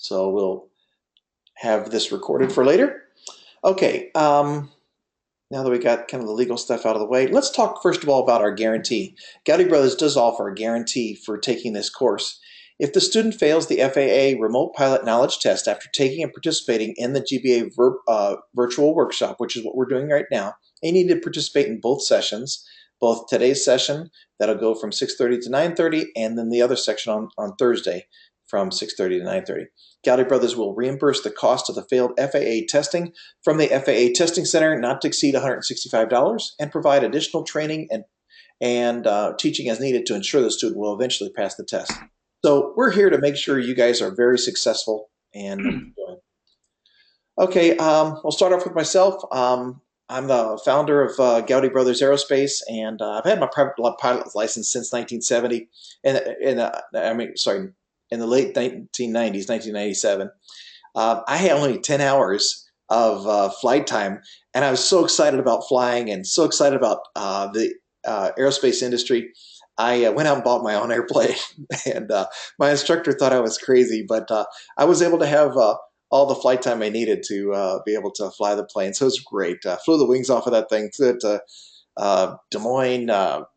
So we'll have this recorded for later. Okay, now that we got kind of the legal stuff out of the way, let's talk first of all about our guarantee. Gowdy Brothers does offer a guarantee for taking this course. If the student fails the FAA Remote Pilot Knowledge Test after taking and participating in the GBA virtual workshop, which is what we're doing right now, they need to participate in both sessions, both today's session, that'll go from 6:30 to 9:30, and then the other section on Thursday from 6:30 to 9:30. Gowdy Brothers will reimburse the cost of the failed FAA testing from the FAA Testing Center not to exceed $165 and provide additional training and teaching as needed to ensure the student will eventually pass the test. So we're here to make sure you guys are very successful and okay, we'll start off with myself. I'm the founder of Gowdy Brothers Aerospace, and I've had my private pilot license since 1970. In the late 1990s, 1997. I had only 10 hours of flight time, and I was so excited about flying and so excited about the aerospace industry. I went out and bought my own airplane, and my instructor thought I was crazy, but I was able to have all the flight time I needed to be able to fly the plane. So it was great. Flew the wings off of that thing, flew it to Des Moines, out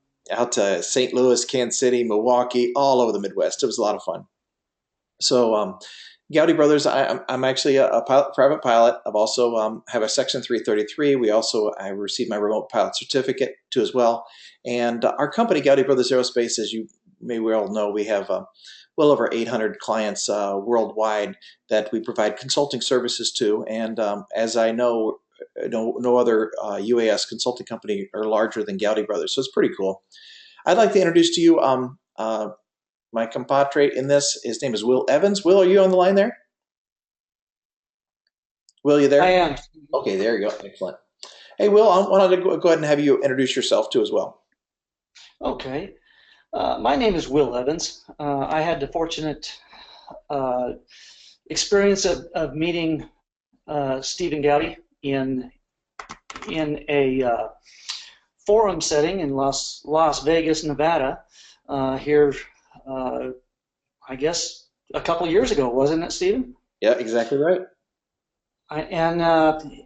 to St. Louis, Kansas City, Milwaukee, all over the Midwest. It was a lot of fun. So Gowdy Brothers, I'm actually a private pilot. I've also have a Section 333. I received my remote pilot certificate too as well. And our company, Gowdy Brothers Aerospace, as you may well know, we have well over 800 clients worldwide that we provide consulting services to. And as I know, no other UAS consulting company are larger than Gowdy Brothers. So it's pretty cool. I'd like to introduce to you my compatriot in this. His name is Will Evans. Will, are you on the line there? Will, you there? I am. Okay, there you go. Excellent. Hey, Will, I wanted to go ahead and have you introduce yourself too as well. Okay. My name is Will Evans. I had the fortunate uh, experience of meeting Stephen Gowdy in a forum setting in Las Vegas, Nevada. Here, I guess a couple years ago, wasn't it, Stephen? Yeah, exactly right.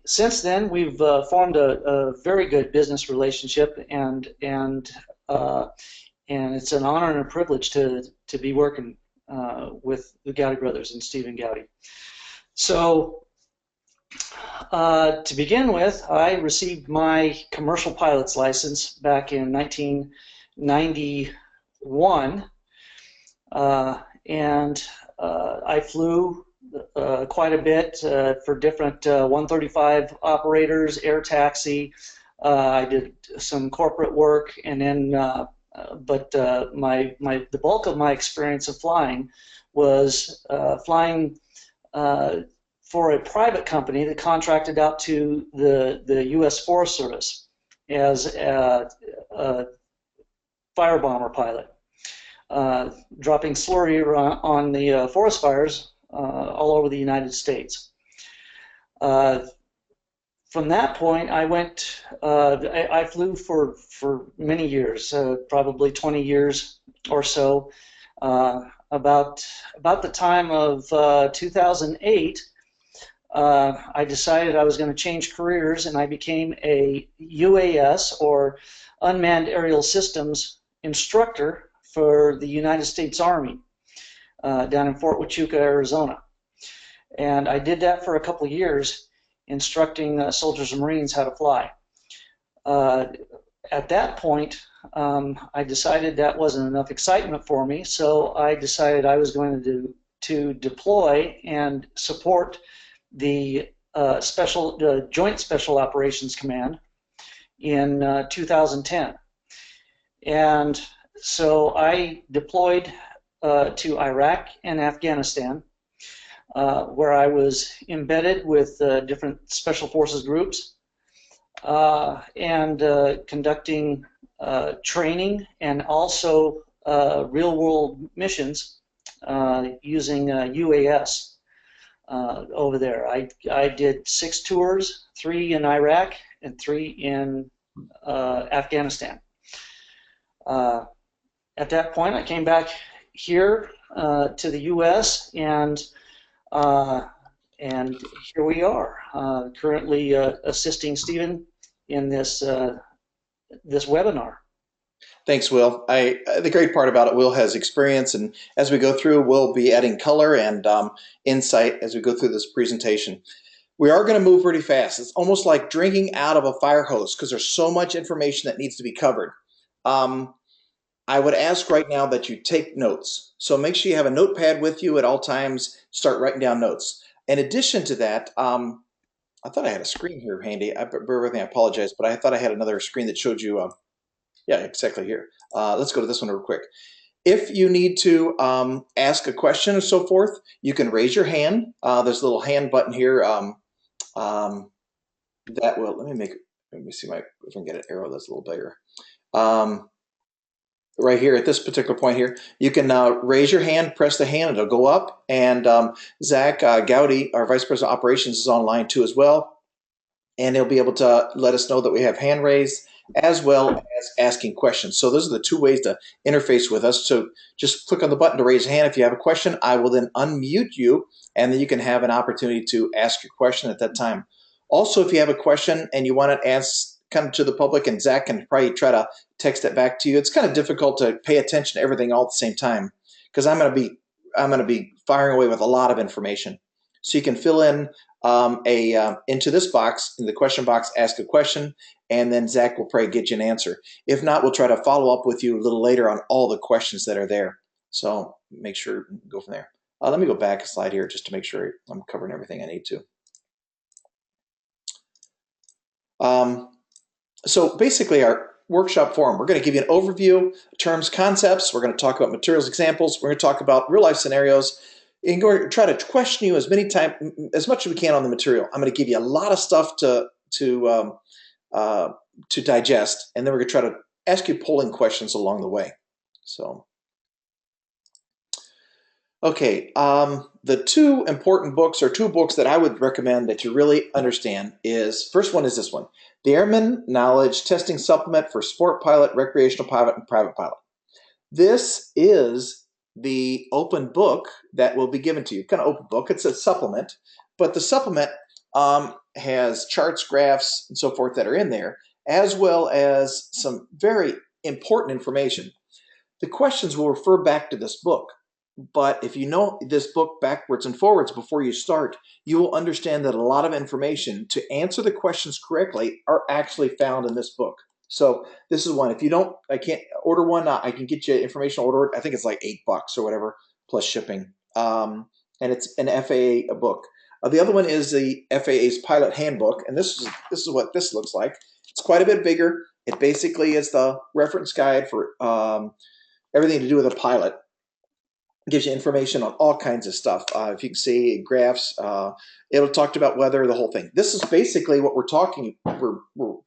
Since then, we've formed a very good business relationship, uh, and it's an honor and a privilege to be working with the Gowdy brothers and Stephen Gowdy. So, to begin with, I received my commercial pilot's license back in 1991, and I flew quite a bit for different 135 operators, air taxi. I did some corporate work, and then the bulk of my experience of flying was flying for a private company that contracted out to the U.S. Forest Service as a firebomber pilot, dropping slurry on the forest fires all over the United States. From that point, I flew for many years, probably 20 years or so. About the time of 2008, I decided I was going to change careers, and I became a UAS, or Unmanned Aerial Systems, instructor for the United States Army down in Fort Huachuca, Arizona. And I did that for a couple of years, instructing soldiers and Marines how to fly. At that point, I decided that wasn't enough excitement for me, so I decided I was going to deploy and support the Joint Special Operations Command in 2010. And so I deployed to Iraq and Afghanistan, where I was embedded with different special forces groups and conducting training and also real-world missions using UAS over there. I did 6 tours, 3 in Iraq and 3 in Afghanistan. At that point, I came back here to the U.S. and Uh, and here we are, currently assisting Stephen in this webinar. Thanks, Will. The great part about it, Will has experience, and as we go through, we'll be adding color and insight as we go through this presentation. We are going to move pretty fast. It's almost like drinking out of a fire hose because there's so much information that needs to be covered. I would ask right now that you take notes. So make sure you have a notepad with you at all times. Start writing down notes. In addition to that, I thought I had a screen here handy. Bear with me, I apologize, but I thought I had another screen that showed you, yeah, exactly here. Let's go to this one real quick. If you need to ask a question or so forth, you can raise your hand. There's a little hand button here that will, let me see if I can get an arrow that's a little bigger. Right here at this particular point here, you can raise your hand, press the hand, it'll go up. And Zach Gowdy, our Vice President of Operations, is online too as well. And he'll be able to let us know that we have hand raised as well as asking questions. So those are the two ways to interface with us. So just click on the button to raise a hand. If you have a question, I will then unmute you, and then you can have an opportunity to ask your question at that time. Also, if you have a question and you want to ask kind of to the public, and Zach can probably try to text it back to you. It's kind of difficult to pay attention to everything all at the same time because I'm going to be firing away with a lot of information. So you can fill in into this box, in the question box, ask a question, and then Zach will probably get you an answer. If not, we'll try to follow up with you a little later on all the questions that are there. So make sure go from there. Let me go back a slide here just to make sure I'm covering everything I need to. So basically our workshop forum, we're going to give you an overview, terms, concepts. We're going to talk about materials, examples. We're going to talk about real life scenarios and go try to question you as much as we can on the material. I'm going to give you a lot of stuff to digest, and then we're going to try to ask you polling questions along the way. So, okay, the two important books, or two books that I would recommend that you really understand is, first one is this one, The Airman Knowledge Testing Supplement for Sport Pilot, Recreational Pilot, and Private Pilot. This is the open book that will be given to you. Kind of open book. It's a supplement, but the supplement has charts, graphs, and so forth that are in there, as well as some very important information. The questions will refer back to this book. But if you know this book backwards and forwards before you start, you will understand that a lot of information to answer the questions correctly are actually found in this book. So this is one. If you don't, I can't order one. I can get you information ordered. I think it's like $8 or whatever plus shipping. And it's an FAA book. The other one is the FAA's Pilot Handbook, and this is what this looks like. It's quite a bit bigger. It basically is the reference guide for everything to do with a pilot. Gives you information on all kinds of stuff. If you can see graphs, it'll talk about weather, the whole thing. This is basically what we're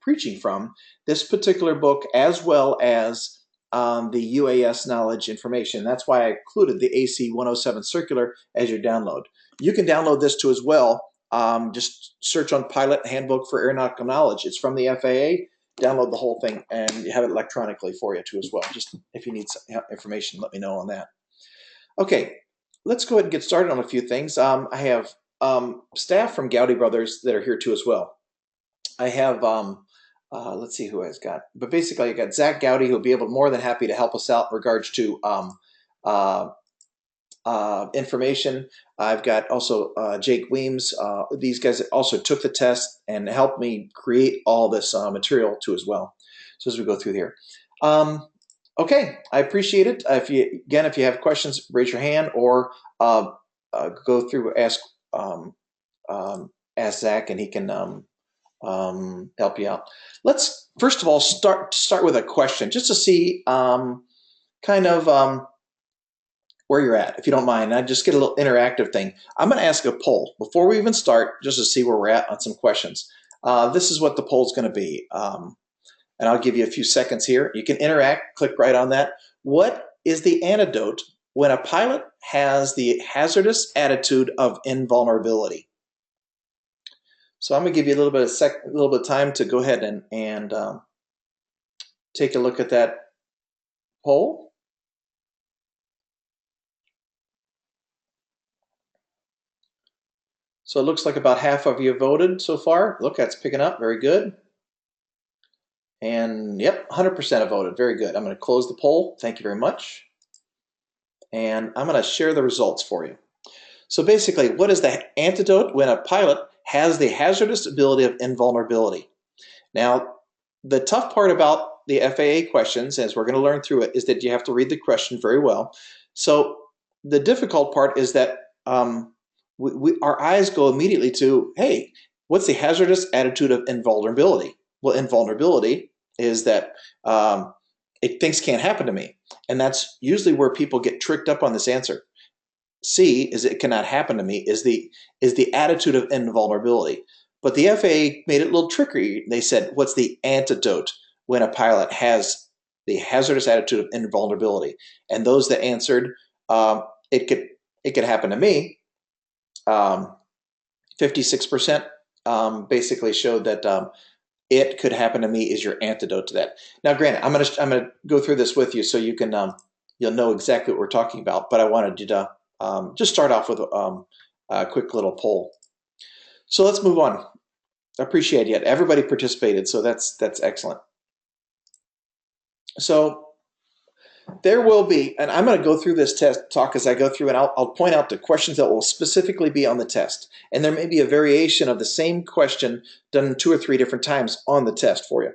preaching from this particular book, as well as the UAS knowledge information. That's why I included the AC 107 circular as your download. You can download this too as well. Just search on Pilot Handbook for Aeronautical Knowledge. It's from the FAA. Download the whole thing, and you have it electronically for you too as well. Just if you need some information, let me know on that. Okay, let's go ahead and get started on a few things. I have staff from Gowdy Brothers that are here too as well. I have, let's see who I've got. But basically, I got Zach Gowdy, who'll be able more than happy to help us out in regards to information. I've got also Jake Weems. These guys also took the test and helped me create all this material too as well. So as we go through here. Okay, I appreciate it. If you have questions, raise your hand or go through ask Zach, and he can help you out. Let's first of all start with a question, just to see kind of where you're at, if you don't mind. I just get a little interactive thing. I'm going to ask a poll before we even start, just to see where we're at on some questions. This is what the poll is going to be. And I'll give you a few seconds here. You can interact, click right on that. What is the antidote when a pilot has the hazardous attitude of invulnerability? So I'm going to give you a little bit of time to go ahead and take a look at that poll. So it looks like about half of you voted so far. Look, that's picking up. Very good. And yep, 100% have voted. Very good. I'm going to close the poll. Thank you very much. And I'm going to share the results for you. So basically, what is the antidote when a pilot has the hazardous ability of invulnerability? Now, the tough part about the FAA questions, as we're going to learn through it, is that you have to read the question very well. So the difficult part is that our eyes go immediately to, hey, what's the hazardous attitude of invulnerability? Well, invulnerability is that things can't happen to me. And that's usually where people get tricked up on this answer. C is it cannot happen to me is the attitude of invulnerability. But the FAA made it a little trickier. They said, what's the antidote when a pilot has the hazardous attitude of invulnerability? And those that answered, it could happen to me. 56% basically showed that it could happen to me is your antidote to that. Now, granted, I'm gonna go through this with you so you can you'll know exactly what we're talking about. But I wanted you to just start off with a quick little poll. So let's move on. I appreciate it. Everybody participated, so that's excellent. So there will be, and I'm going to go through this test talk as I go through, and I'll point out the questions that will specifically be on the test. And there may be a variation of the same question done 2 or 3 different times on the test for you.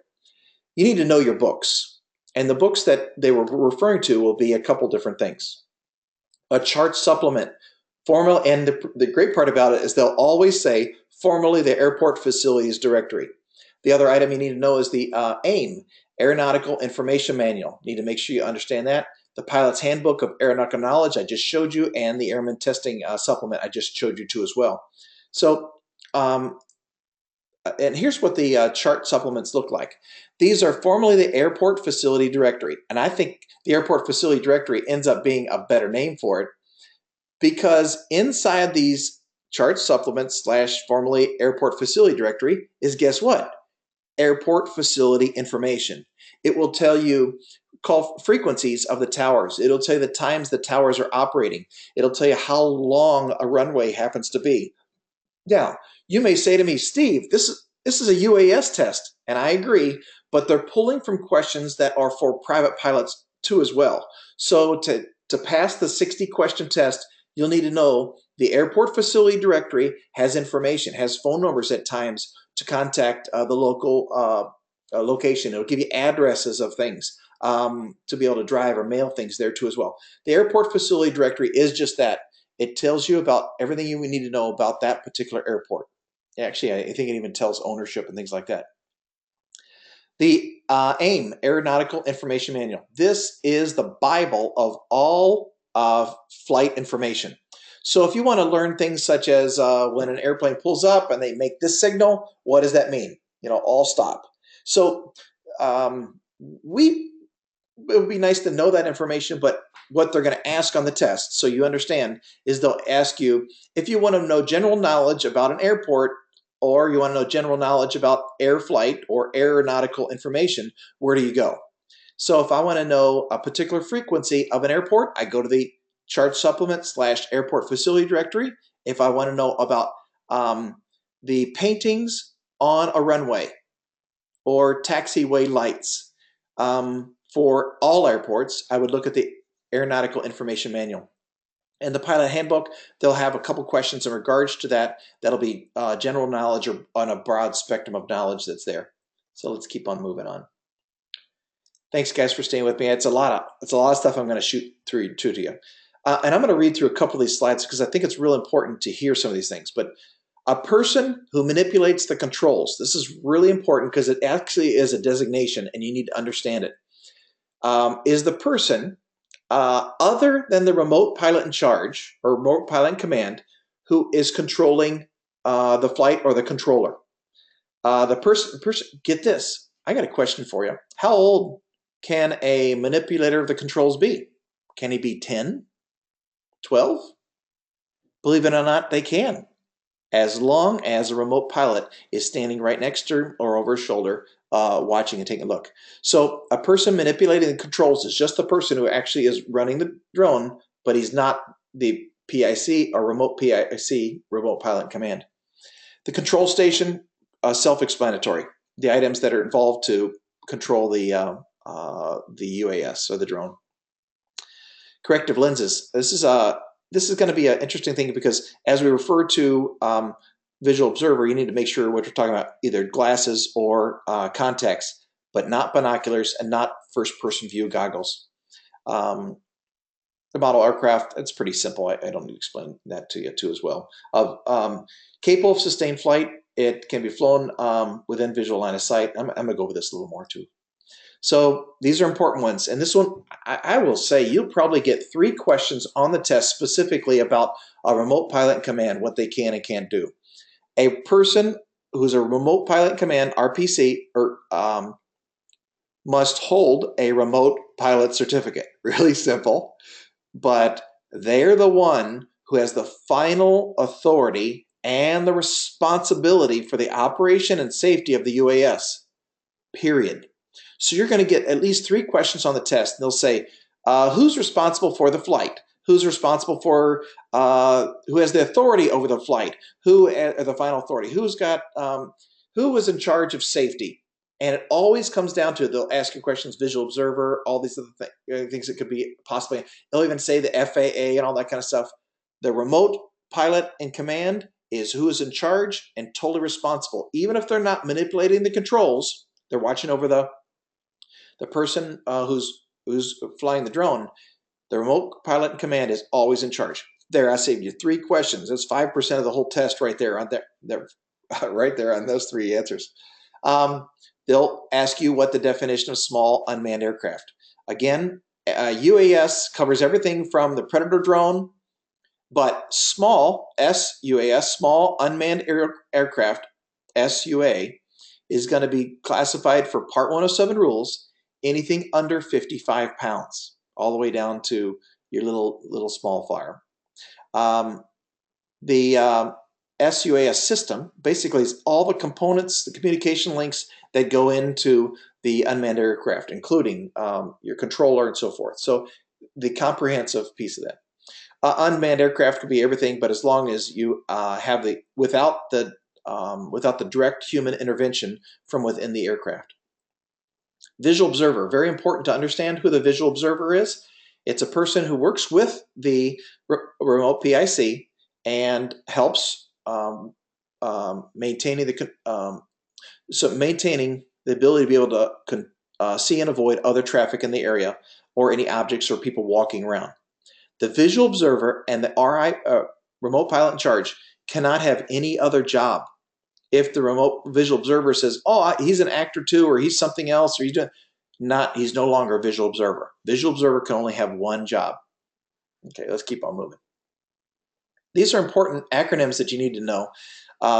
You need to know your books. And the books that they were referring to will be a couple different things. A chart supplement, formal, and the great part about it is they'll always say, formerly the Airport Facilities Directory. The other item you need to know is the AIM, Aeronautical Information Manual. You need to make sure you understand that. The Pilot's Handbook of Aeronautical Knowledge I just showed you, and the Airman Testing Supplement I just showed you too as well. So, and here's what the chart supplements look like. These are formerly the Airport Facility Directory, and I think the Airport Facility Directory ends up being a better name for it because inside these chart supplements / formerly Airport Facility Directory is, guess what? Airport facility information. It will tell you call frequencies of the towers. It'll tell you the times the towers are operating. It'll tell you how long a runway happens to be. Now, you may say to me, Steve, this is a UAS test, and I agree, but they're pulling from questions that are for private pilots too as well. So to pass the 60 question test, you'll need to know the Airport Facility Directory has information, has phone numbers at times to contact the local location. It'll give you addresses of things to be able to drive or mail things there too as well. The Airport Facility Directory is just that. It tells you about everything you need to know about that particular airport. Actually, I think it even tells ownership and things like that. The AIM, Aeronautical Information Manual. This is the Bible of all flight information. So if you want to learn things such as when an airplane pulls up and they make this signal, what does that mean? All stop. So it would be nice to know that information, but what they're going to ask on the test, so you understand, is they'll ask you if you want to know general knowledge about an airport or you want to know general knowledge about air flight or aeronautical information, where do you go? So if I want to know a particular frequency of an airport, I go to the chart supplement / airport facility directory. If I want to know about the paintings on a runway or taxiway lights for all airports, I would look at the Aeronautical Information Manual. And the Pilot Handbook, they'll have a couple questions in regards to that. That'll be general knowledge or on a broad spectrum of knowledge that's there. So let's keep on moving on. Thanks, guys, for staying with me. It's a lot of stuff I'm going to shoot through to you. And I'm going to read through a couple of these slides because I think it's real important to hear some of these things. But a person who manipulates the controls, this is really important because it actually is a designation and you need to understand it, is the person other than the remote pilot in charge or remote pilot in command who is controlling the flight or the controller. The person, get this, I got a question for you. How old can a manipulator of the controls be? Can he be 10, 12? Believe it or not, they can. As long as a remote pilot is standing right next to him or over his shoulder watching and taking a look. So a person manipulating the controls is just the person who actually is running the drone, but he's not the PIC or remote PIC, remote pilot command. The control station, self-explanatory. The items that are involved to control the UAS or the drone. Corrective lenses. This is going to be an interesting thing because as we refer to visual observer, you need to make sure what you're talking about either glasses or contacts, but not binoculars and not first-person view goggles. The model aircraft, it's pretty simple. I don't need to explain that to you too as well. Capable of sustained flight, it can be flown within visual line of sight. I'm going to go over this a little more too. So these are important ones. And this one, I will say, you'll probably get 3 questions on the test specifically about a remote pilot command, what they can and can't do. A person who's a remote pilot command, RPC, or must hold a remote pilot certificate. Really simple. But they're the one who has the final authority and the responsibility for the operation and safety of the UAS, period. So you're going to get at least 3 questions on the test. And they'll say, who's responsible for the flight? Who's responsible for, who has the authority over the flight? Who are the final authority? Who was in charge of safety? And it always comes down to, they'll ask you questions, visual observer, all these other things that could be possibly, they'll even say the FAA and all that kind of stuff. The remote pilot in command is who is in charge and totally responsible. Even if they're not manipulating the controls, they're watching over the person who's flying the drone. The remote pilot in command is always in charge. There, I saved you 3 questions. That's 5% of the whole test right there. Right there on those 3 answers. They'll ask you what the definition of small unmanned aircraft. Again, UAS covers everything from the Predator drone, but small, SUAS, small unmanned aircraft, SUA, is going to be classified for Part 107 rules, anything under 55 pounds, all the way down to your little small flyer. The SUAS system basically is all the components, the communication links that go into the unmanned aircraft, including your controller and so forth. So the comprehensive piece of that. Unmanned aircraft could be everything, but as long as you have without the direct human intervention from within the aircraft. Visual observer, very important to understand who the visual observer is. It's a person who works with the remote PIC and helps maintaining the ability to be able to see and avoid other traffic in the area or any objects or people walking around. The visual observer and the remote pilot in charge cannot have any other job. If the remote visual observer says, "Oh, he's an actor too," or he's something else, or he's no longer a visual observer. Visual observer can only have one job. Okay, let's keep on moving. These are important acronyms that you need to know.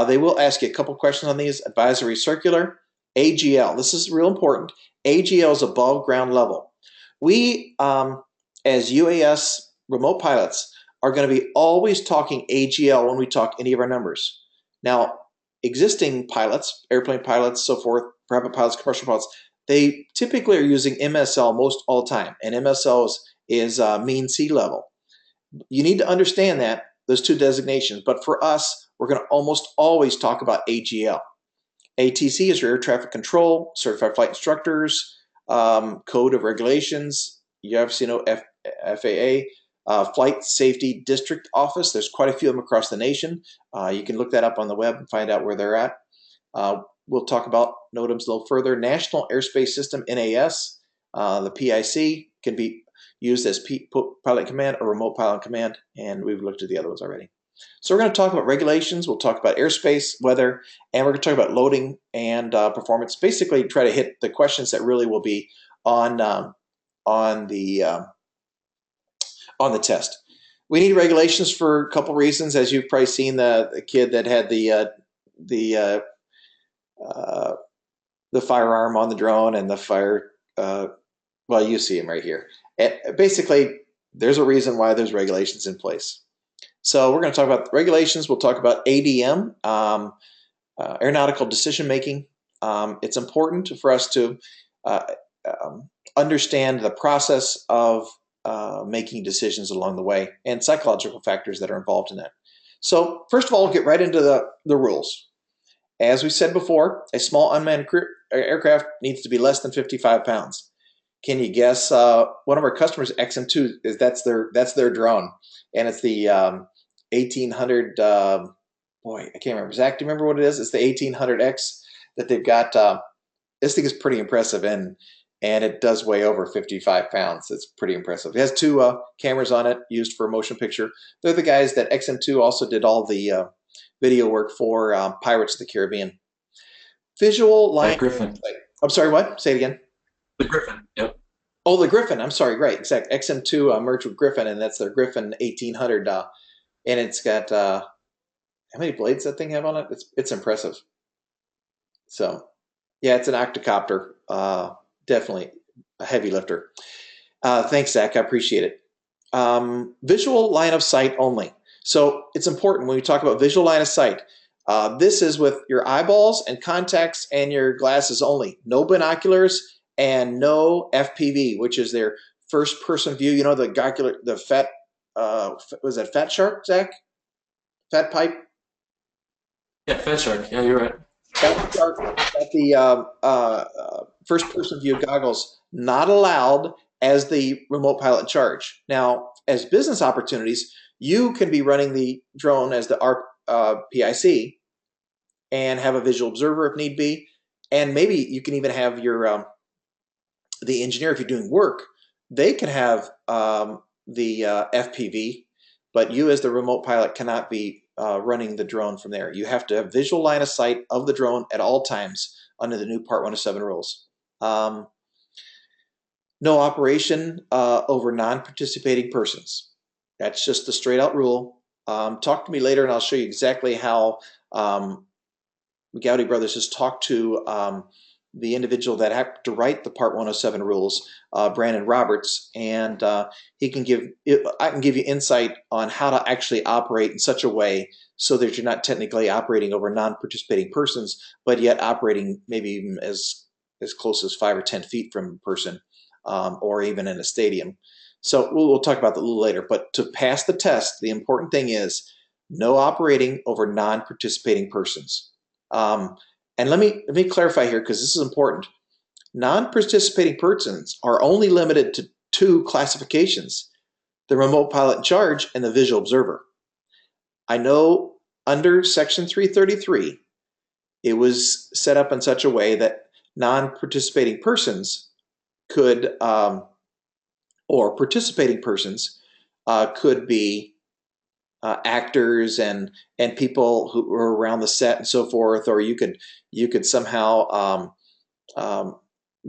They will ask you a couple questions on these. Advisory circular, AGL. This is real important. AGL is above ground level. We, as UAS remote pilots, are going to be always talking AGL when we talk any of our numbers. Now, existing pilots, airplane pilots, so forth, private pilots, commercial pilots, they typically are using MSL most all the time, and MSL is mean sea level. You need to understand that, those 2 designations, but for us, we're going to almost always talk about AGL. ATC is your air traffic control, certified flight instructors, code of regulations. You obviously know FAA, Flight Safety District Office. There's quite a few of them across the nation. You can look that up on the web and find out where they're at. We'll talk about NOTAMs a little further. National Airspace System, NAS. The PIC can be used as pilot command or remote pilot command, and we've looked at the other ones already. So we're going to talk about regulations. We'll talk about airspace, weather, and we're going to talk about loading and performance. Basically, try to hit the questions that really will be on the test. We need regulations for a couple reasons, as you've probably seen the kid that had the firearm on the drone and the fire. Well, you see him right here. And basically, there's a reason why there's regulations in place. So we're going to talk about regulations. We'll talk about ADM, aeronautical decision making. It's important for us to understand the process of making decisions along the way, and psychological factors that are involved in that. So first of all, we'll get right into the rules. As we said before, a small unmanned aircraft needs to be less than 55 pounds. Can you guess? One of our customers, XM2, that's their drone, and it's the 1800. Boy, I can't remember. Zach, do you remember what it is? It's the 1800X that they've got. This thing is pretty impressive, and it does weigh over 55 pounds. It's pretty impressive. It has two cameras on it used for motion picture. They're the guys that XM2 also did all the video work for Pirates of the Caribbean. Visual line. Griffin. I'm sorry, what? Say it again. The Griffin. Yep. Oh, the Griffin. I'm sorry. Right, exact. XM2 merged with Griffin, and that's their Griffin 1800. And it's got how many blades that thing have on it? It's impressive. So, yeah, it's an octocopter. Definitely a heavy lifter. Thanks, Zach. I appreciate it. Visual line of sight only. So it's important when we talk about visual line of sight. This is with your eyeballs and contacts and your glasses only. No binoculars and no FPV, which is their first person view. You know, the fat, was that fat shark, Zach? Fat pipe? Yeah, Fat Shark. Yeah, you're right. Fat shark at the first person view goggles, not allowed as the remote pilot in charge. Now, as business opportunities, you can be running the drone as the RPIC and have a visual observer if need be. And maybe you can even have your the engineer, if you're doing work, they can have the FPV, but you as the remote pilot cannot be running the drone from there. You have to have visual line of sight of the drone at all times under the new Part 107 rules. No operation over non-participating persons. That's just the straight out rule. Talk to me later and I'll show you exactly how Gowdy Brothers has talked to the individual that had to write the Part 107 rules, Brandon Roberts, and I can give you insight on how to actually operate in such a way so that you're not technically operating over non-participating persons, but yet operating maybe even as close as 5 or 10 feet from a person, or even in a stadium. So we'll talk about that a little later. But to pass the test, the important thing is no operating over non-participating persons. And let me clarify here, because this is important. Non-participating persons are only limited to two classifications: the remote pilot in charge and the visual observer. I know under Section 333, it was set up in such a way that non-participating persons could, or participating persons could be actors and people who were around the set and so forth, or you could somehow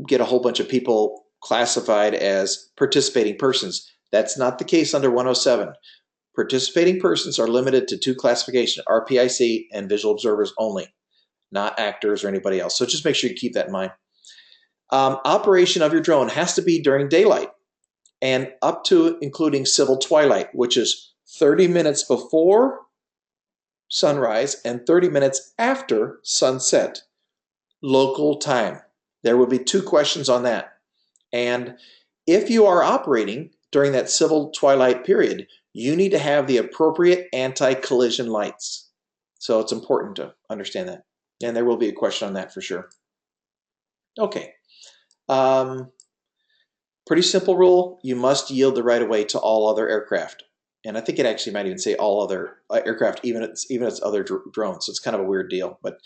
get a whole bunch of people classified as participating persons. That's not the case under 107. Participating persons are limited to two classifications: RPIC and visual observers only, not actors or anybody else. So just make sure you keep that in mind. Operation of your drone has to be during daylight and up to including civil twilight, which is 30 minutes before sunrise and 30 minutes after sunset, local time. There will be two questions on that. And if you are operating during that civil twilight period, you need to have the appropriate anti-collision lights. So it's important to understand that. And there will be a question on that for sure. Okay. Pretty simple rule. You must yield the right of way to all other aircraft. And I think it actually might even say all other aircraft, even its other drones. So it's kind of a weird deal. But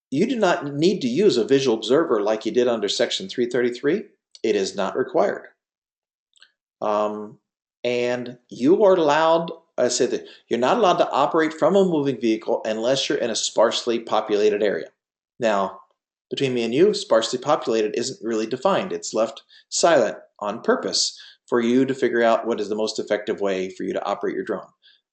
you do not need to use a visual observer like you did under Section 333. It is not required. And you are allowed, I said that you're not allowed to operate from a moving vehicle unless you're in a sparsely populated area. Now, between me and you, sparsely populated isn't really defined. It's left silent on purpose for you to figure out what is the most effective way for you to operate your drone.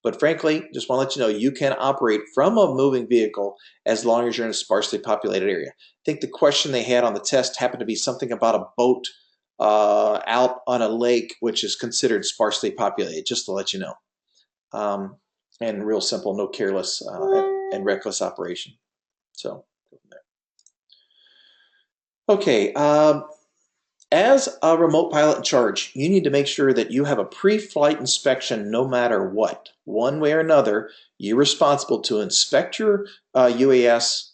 But frankly, just want to let you know, you can operate from a moving vehicle as long as you're in a sparsely populated area. I think the question they had on the test happened to be something about a boat out on a lake, which is considered sparsely populated, just to let you know. And real simple, no careless and reckless operation. So, go from there. Okay, As a remote pilot in charge, you need to make sure that you have a pre-flight inspection no matter what. One way or another, you're responsible to inspect your UAS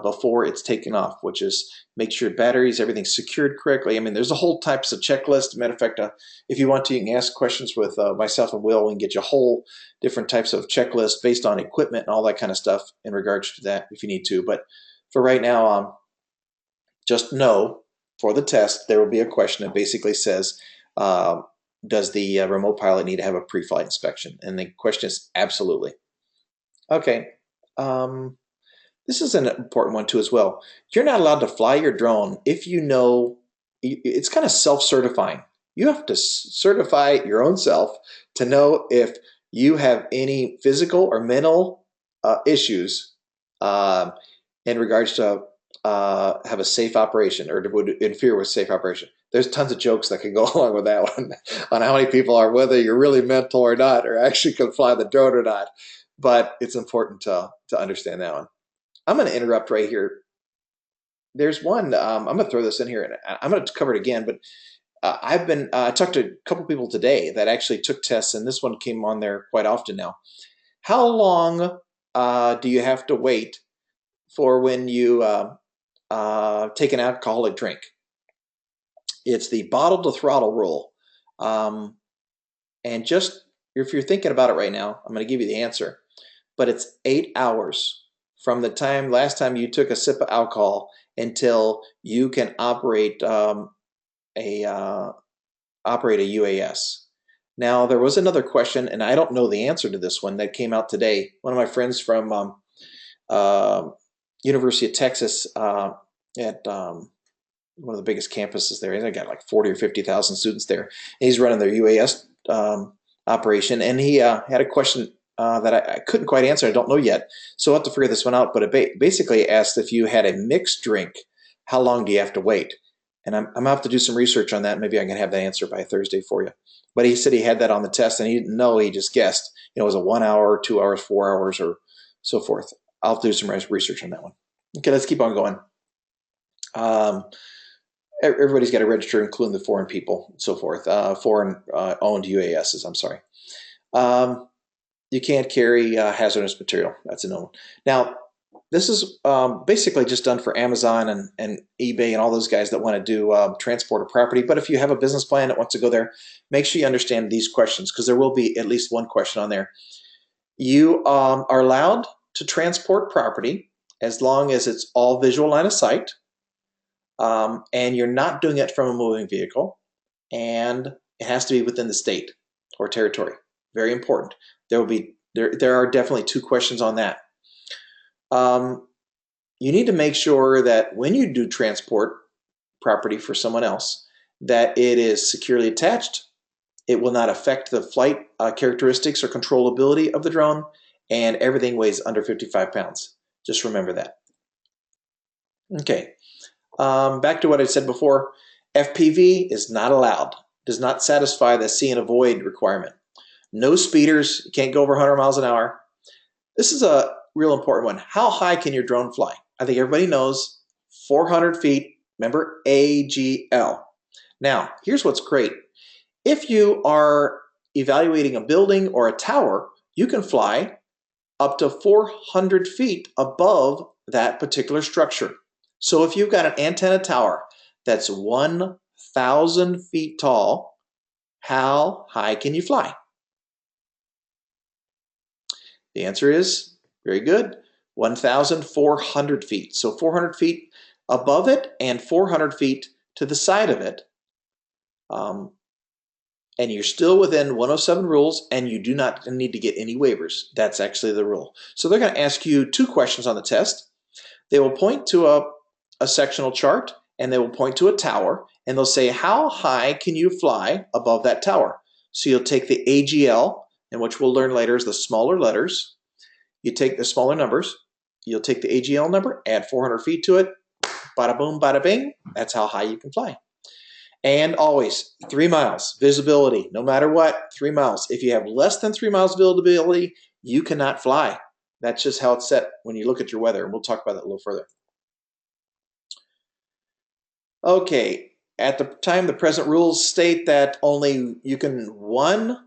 before it's taken off, which is make sure batteries, everything's secured correctly. I mean, there's a whole types of checklist. Matter of fact, if you want to, you can ask questions with myself and Will. We can get you a whole different types of checklist based on equipment and all that kind of stuff in regards to that if you need to. But for right now, just know for the test, there will be a question that basically says, does the remote pilot need to have a pre-flight inspection? And the question is absolutely. Okay. This is an important one too as well. You're not allowed to fly your drone if you know it's kind of self-certifying. You have to certify your own self to know if you have any physical or mental issues in regards to have a safe operation or would interfere with safe operation. There's tons of jokes that can go along with that one on how many people are, whether you're really mental or not, or actually can fly the drone or not. But it's important to understand that one. I'm going to interrupt right here. There's one, I'm going to throw this in here and I'm going to cover it again, but I talked to a couple people today that actually took tests, and this one came on there quite often now. How long do you have to wait for when you take an alcoholic drink? It's the bottle to throttle rule. And just if you're thinking about it right now, I'm going to give you the answer, but it's 8 hours from the last time you took a sip of alcohol until you can operate a UAS. Now, there was another question, and I don't know the answer to this one that came out today. One of my friends from University of Texas at one of the biggest campuses there. They got like 40 or 50,000 students there. And he's running their UAS operation, and he had a question that I couldn't quite answer. I don't know yet, so I'll have to figure this one out. But it basically asked if you had a mixed drink, how long do you have to wait? And I'm going to have to do some research on that. Maybe I can have the answer by Thursday for you. But he said he had that on the test, and he didn't know. He just guessed. You know, it was a 1 hour, 2 hours, 4 hours, or so forth. I'll have to do some research on that one. Okay, let's keep on going. Everybody's got to register, including the foreign people and so forth. Foreign owned UASs, I'm sorry. You can't carry hazardous material. That's a no one. Now, this is basically just done for Amazon and eBay and all those guys that want to do transport of property. But if you have a business plan that wants to go there, make sure you understand these questions, because there will be at least one question on there. You are allowed to transport property as long as it's all visual line of sight, and you're not doing it from a moving vehicle, and it has to be within the state or territory. Very important. There are definitely two questions on that. You need to make sure that when you do transport property for someone else, that it is securely attached. It will not affect the flight characteristics or controllability of the drone, and everything weighs under 55 pounds. Just remember that. Okay, back to what I said before. FPV is not allowed. Does not satisfy the see and avoid requirement. No speeders. You can't go over 100 miles an hour. This is a real important one. How high can your drone fly? I think everybody knows 400 feet. Remember, AGL. Now, here's what's great. If you are evaluating a building or a tower, you can fly up to 400 feet above that particular structure. So if you've got an antenna tower that's 1,000 feet tall, how high can you fly? The answer is very good, 1,400 feet. So 400 feet above it and 400 feet to the side of it. And you're still within 107 rules, and you do not need to get any waivers. That's actually the rule. So they're going to ask you two questions on the test. They will point to a sectional chart, and they will point to a tower, and they'll say, how high can you fly above that tower? So you'll take the AGL, and which we'll learn later is the smaller letters. You take the smaller numbers. You'll take the AGL number, add 400 feet to it. Bada boom, bada bing. That's how high you can fly. And always 3 miles visibility, no matter what, 3 miles. If you have less than 3 miles visibility, you cannot fly. That's just how it's set when you look at your weather. And we'll talk about that a little further. Okay, at the time, the present rules state that only you can one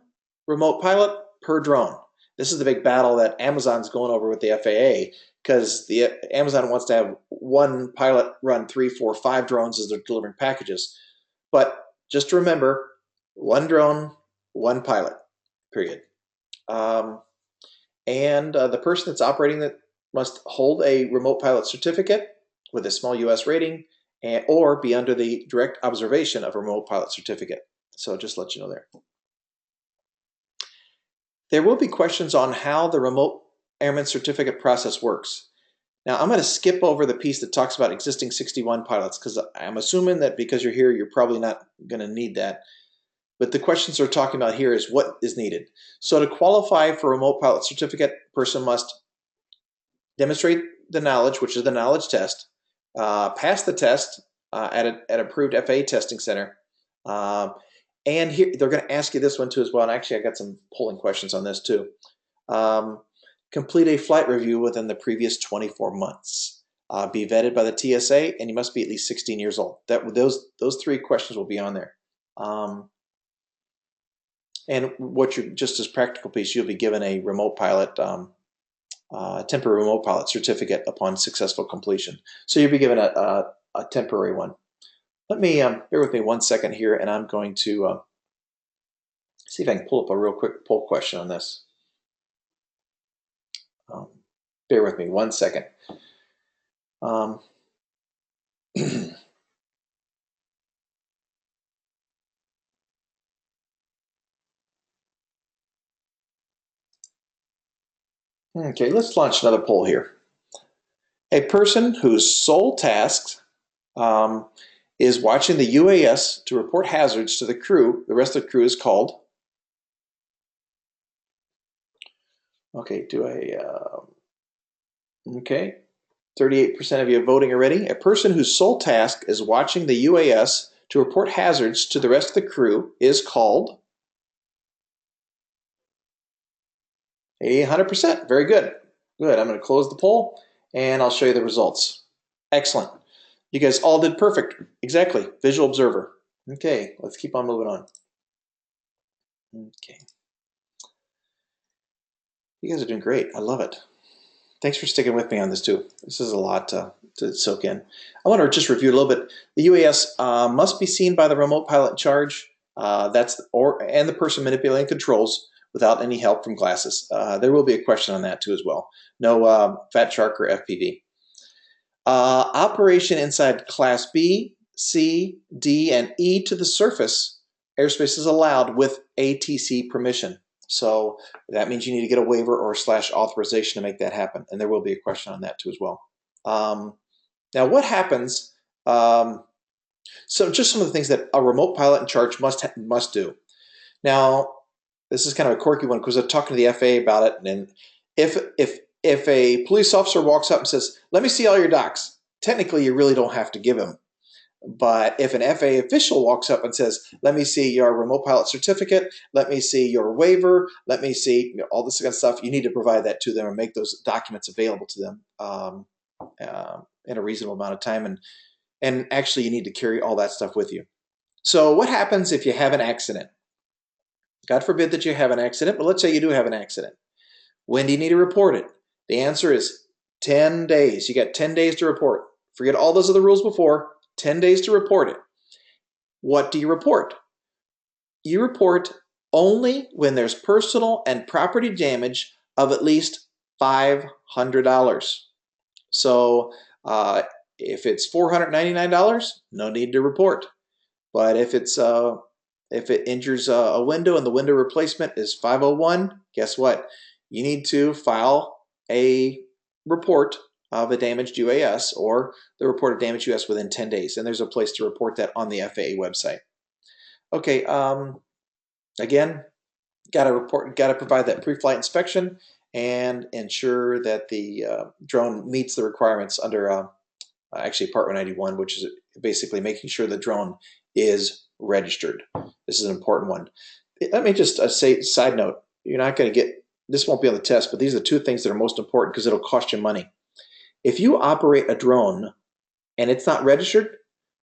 remote pilot per drone. This is the big battle that Amazon's going over with the FAA because the Amazon wants to have one pilot run 3, 4, 5 drones as they're delivering packages. But just remember, one drone, one pilot, period. The person that's operating it must hold a remote pilot certificate with a small U.S. rating or be under the direct observation of a remote pilot certificate. So just let you know there. There will be questions on how the remote airman certificate process works. Now, I'm going to skip over the piece that talks about existing 61 pilots because I'm assuming that because you're here, you're probably not going to need that. But the questions they're talking about here is what is needed. So to qualify for a remote pilot certificate, a person must demonstrate the knowledge, which is the knowledge test, pass the test at an approved FAA testing center. And here they're going to ask you this one too as well. And actually, I got some polling questions on this too. Complete a flight review within the previous 24 months. Be vetted by the TSA, and you must be at least 16 years old. Those 3 questions will be on there. And what you're just as practical piece, you'll be given a remote pilot, temporary remote pilot certificate upon successful completion. So you'll be given a temporary one. Let me bear with me 1 second here, and I'm going to see if I can pull up a real quick poll question on this. Bear with me 1 second. Okay, let's launch another poll here. A person whose sole task is watching the UAS to report hazards to the crew, the rest of the crew is called. Okay, okay, 38% of you are voting already. A person whose sole task is watching the UAS to report hazards to the rest of the crew is called. 100%. Very good. Good. I'm going to close the poll and I'll show you the results. Excellent. You guys all did perfect. Exactly. Visual observer. Okay, let's keep on moving on. Okay. You guys are doing great. I love it. Thanks for sticking with me on this too. This is a lot to soak in. I want to just review a little bit. The UAS must be seen by the remote pilot in charge. And the person manipulating controls without any help from glasses. There will be a question on that too as well. No Fat Shark or FPV. Operation inside Class B, C, D, and E to the surface airspace is allowed with ATC permission. So that means you need to get a waiver or / authorization to make that happen. And there will be a question on that too as well. Now what happens, so just some of the things that a remote pilot in charge must do. Now, this is kind of a quirky one because I'm talking to the FAA about it. And if a police officer walks up and says, "Let me see all your docs," technically you really don't have to give him. But if an FAA official walks up and says, "Let me see your remote pilot certificate, let me see your waiver, let me see all this kind of stuff," you need to provide that to them and make those documents available to them in a reasonable amount of time. And actually, you need to carry all that stuff with you. So what happens if you have an accident? God forbid that you have an accident, but let's say you do have an accident. When do you need to report it? The answer is 10 days. You got 10 days to report. Forget all those other rules before. 10 days to report it. What do you report? You report only when there's personal and property damage of at least $500. So if it's $499, no need to report. But if it injures a window and the window replacement is $501, guess what? You need to file a report of a damaged UAS or the report of damaged UAS within 10 days. And there's a place to report that on the FAA website. Okay, again, got to provide that pre-flight inspection and ensure that the drone meets the requirements under actually Part 191, which is basically making sure the drone is registered. This is an important one. Let me just say, side note, you're not going to get, this won't be on the test, but these are the 2 things that are most important because it'll cost you money. If you operate a drone and it's not registered,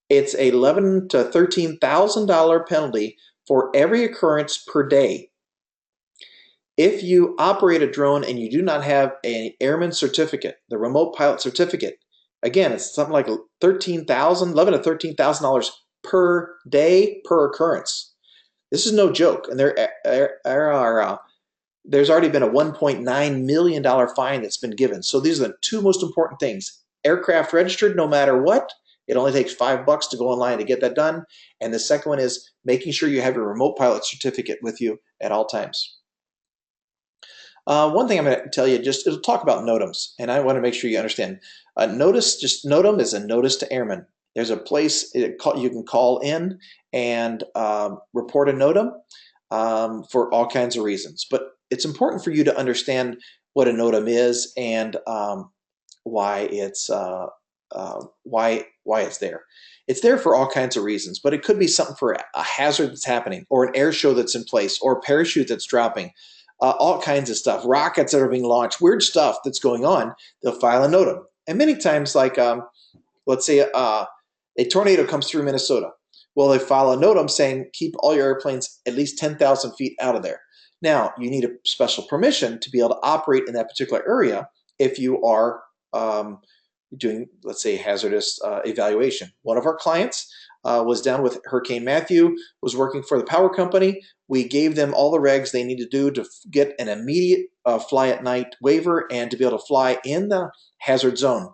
It's a $11,000 to $13,000 penalty for every occurrence per day. If you operate a drone and you do not have an airman certificate, the remote pilot certificate, again, it's something like $11,000 to $13,000 per day per occurrence. This is no joke, and there's already been a $1.9 million fine that's been given. So these are the two most important things. Aircraft registered no matter what. It only takes $5 to go online to get that done. And the second one is making sure you have your remote pilot certificate with you at all times. One thing I'm going to tell you, it'll talk about NOTAMs, and I want to make sure you understand. NOTAM is a notice to airmen. There's a place you can call in and report a NOTAM for all kinds of reasons. But it's important for you to understand what a NOTAM is and why it's there. It's there for all kinds of reasons, but it could be something for a hazard that's happening, or an air show that's in place, or a parachute that's dropping. All kinds of stuff, rockets that are being launched, weird stuff that's going on. They'll file a NOTAM. And many times, like let's say a tornado comes through Minnesota. Well, they file a NOTAM saying keep all your airplanes at least 10,000 feet out of there. Now, you need a special permission to be able to operate in that particular area if you are doing, let's say, hazardous evaluation. One of our clients was down with Hurricane Matthew, was working for the power company. We gave them all the regs they need to do to get an immediate fly at night waiver and to be able to fly in the hazard zone,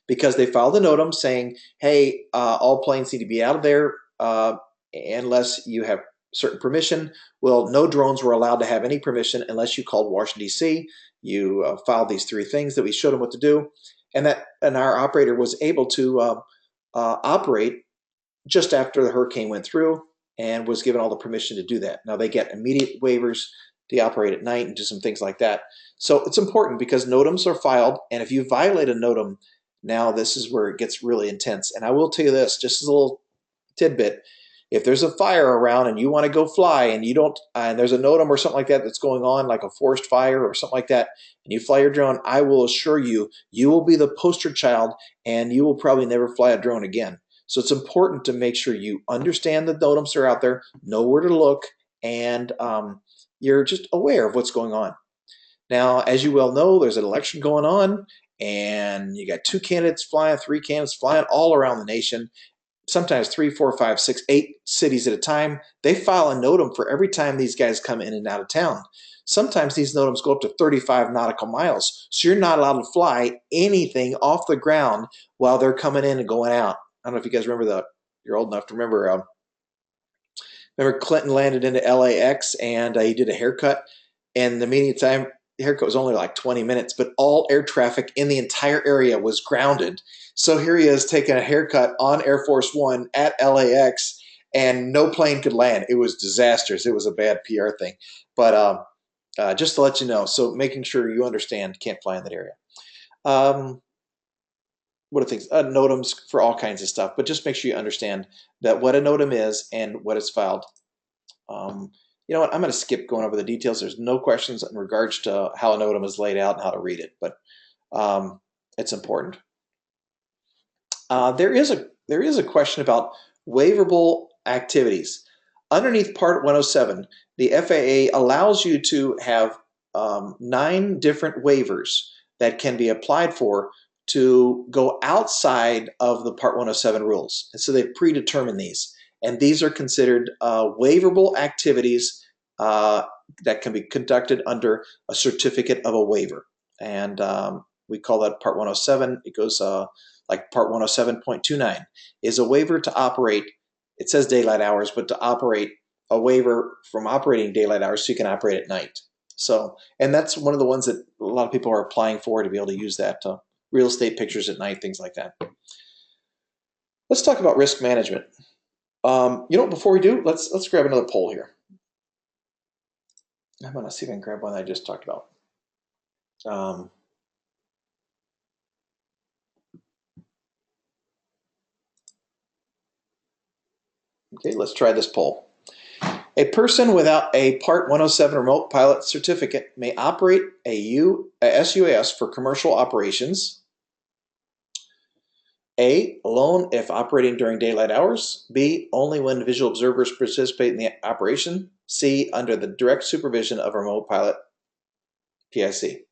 because they filed a NOTAM saying, hey, all planes need to be out of there unless you have certain permission. Well, no drones were allowed to have any permission unless you called Washington, D.C. You filed these three things that we showed them what to do, and our operator was able to operate just after the hurricane went through and was given all the permission to do that. Now they get immediate waivers to operate at night and do some things like that. So it's important because NOTAMs are filed, and if you violate a NOTAM, now this is where it gets really intense. And I will tell you this, just as a little tidbit, if there's a fire around and you want to go fly and you don't, and there's a NOTAM or something like that that's going on, like a forest fire or something like that, and you fly your drone, I will assure you, you will be the poster child and you will probably never fly a drone again. So it's important to make sure you understand the NOTAMs are out there, know where to look, and you're just aware of what's going on. Now, as you well know, there's an election going on, and you got 2 candidates flying, 3 candidates flying all around the nation, sometimes 3, 4, 5, 6, 8 cities at a time. They file a NOTAM for every time these guys come in and out of town. Sometimes these NOTAMs go up to 35 nautical miles, so you're not allowed to fly anything off the ground while they're coming in and going out. I don't know if you guys remember that. You're old enough to remember. Remember Clinton landed into LAX and he did a haircut, and the meeting time haircut was only like 20 minutes, but all air traffic in the entire area was grounded. So here he is taking a haircut on Air Force One at LAX, and no plane could land. It was disastrous. It was a bad PR thing. But just to let you know, so making sure you understand, can't fly in that area. What are things? NOTAMs for all kinds of stuff, but just make sure you understand that what a NOTAM is and what it's filed. You know what? I'm going to skip going over the details. There's no questions in regards to how a NOTAM is laid out and how to read it, but it's important. There is a question about waiverable activities. Underneath Part 107, the FAA allows you to have 9 different waivers that can be applied for to go outside of the Part 107 rules. And so they've predetermined these. And these are considered waiverable activities that can be conducted under a certificate of a waiver. And we call that Part 107. It goes like Part 107.29 is a waiver to operate. It says daylight hours, but to operate a waiver from operating daylight hours so you can operate at night. So, and that's one of the ones that a lot of people are applying for, to be able to use that real estate pictures at night, things like that. Let's talk about risk management. You know, before we do, let's grab another poll here. I'm going to see if I can grab one that I just talked about. Okay, let's try this poll. A person without a Part 107 remote pilot certificate may operate a SUAS for commercial operations. A, alone if operating during daylight hours. B, only when visual observers participate in the operation. C, under the direct supervision of a remote pilot, PIC.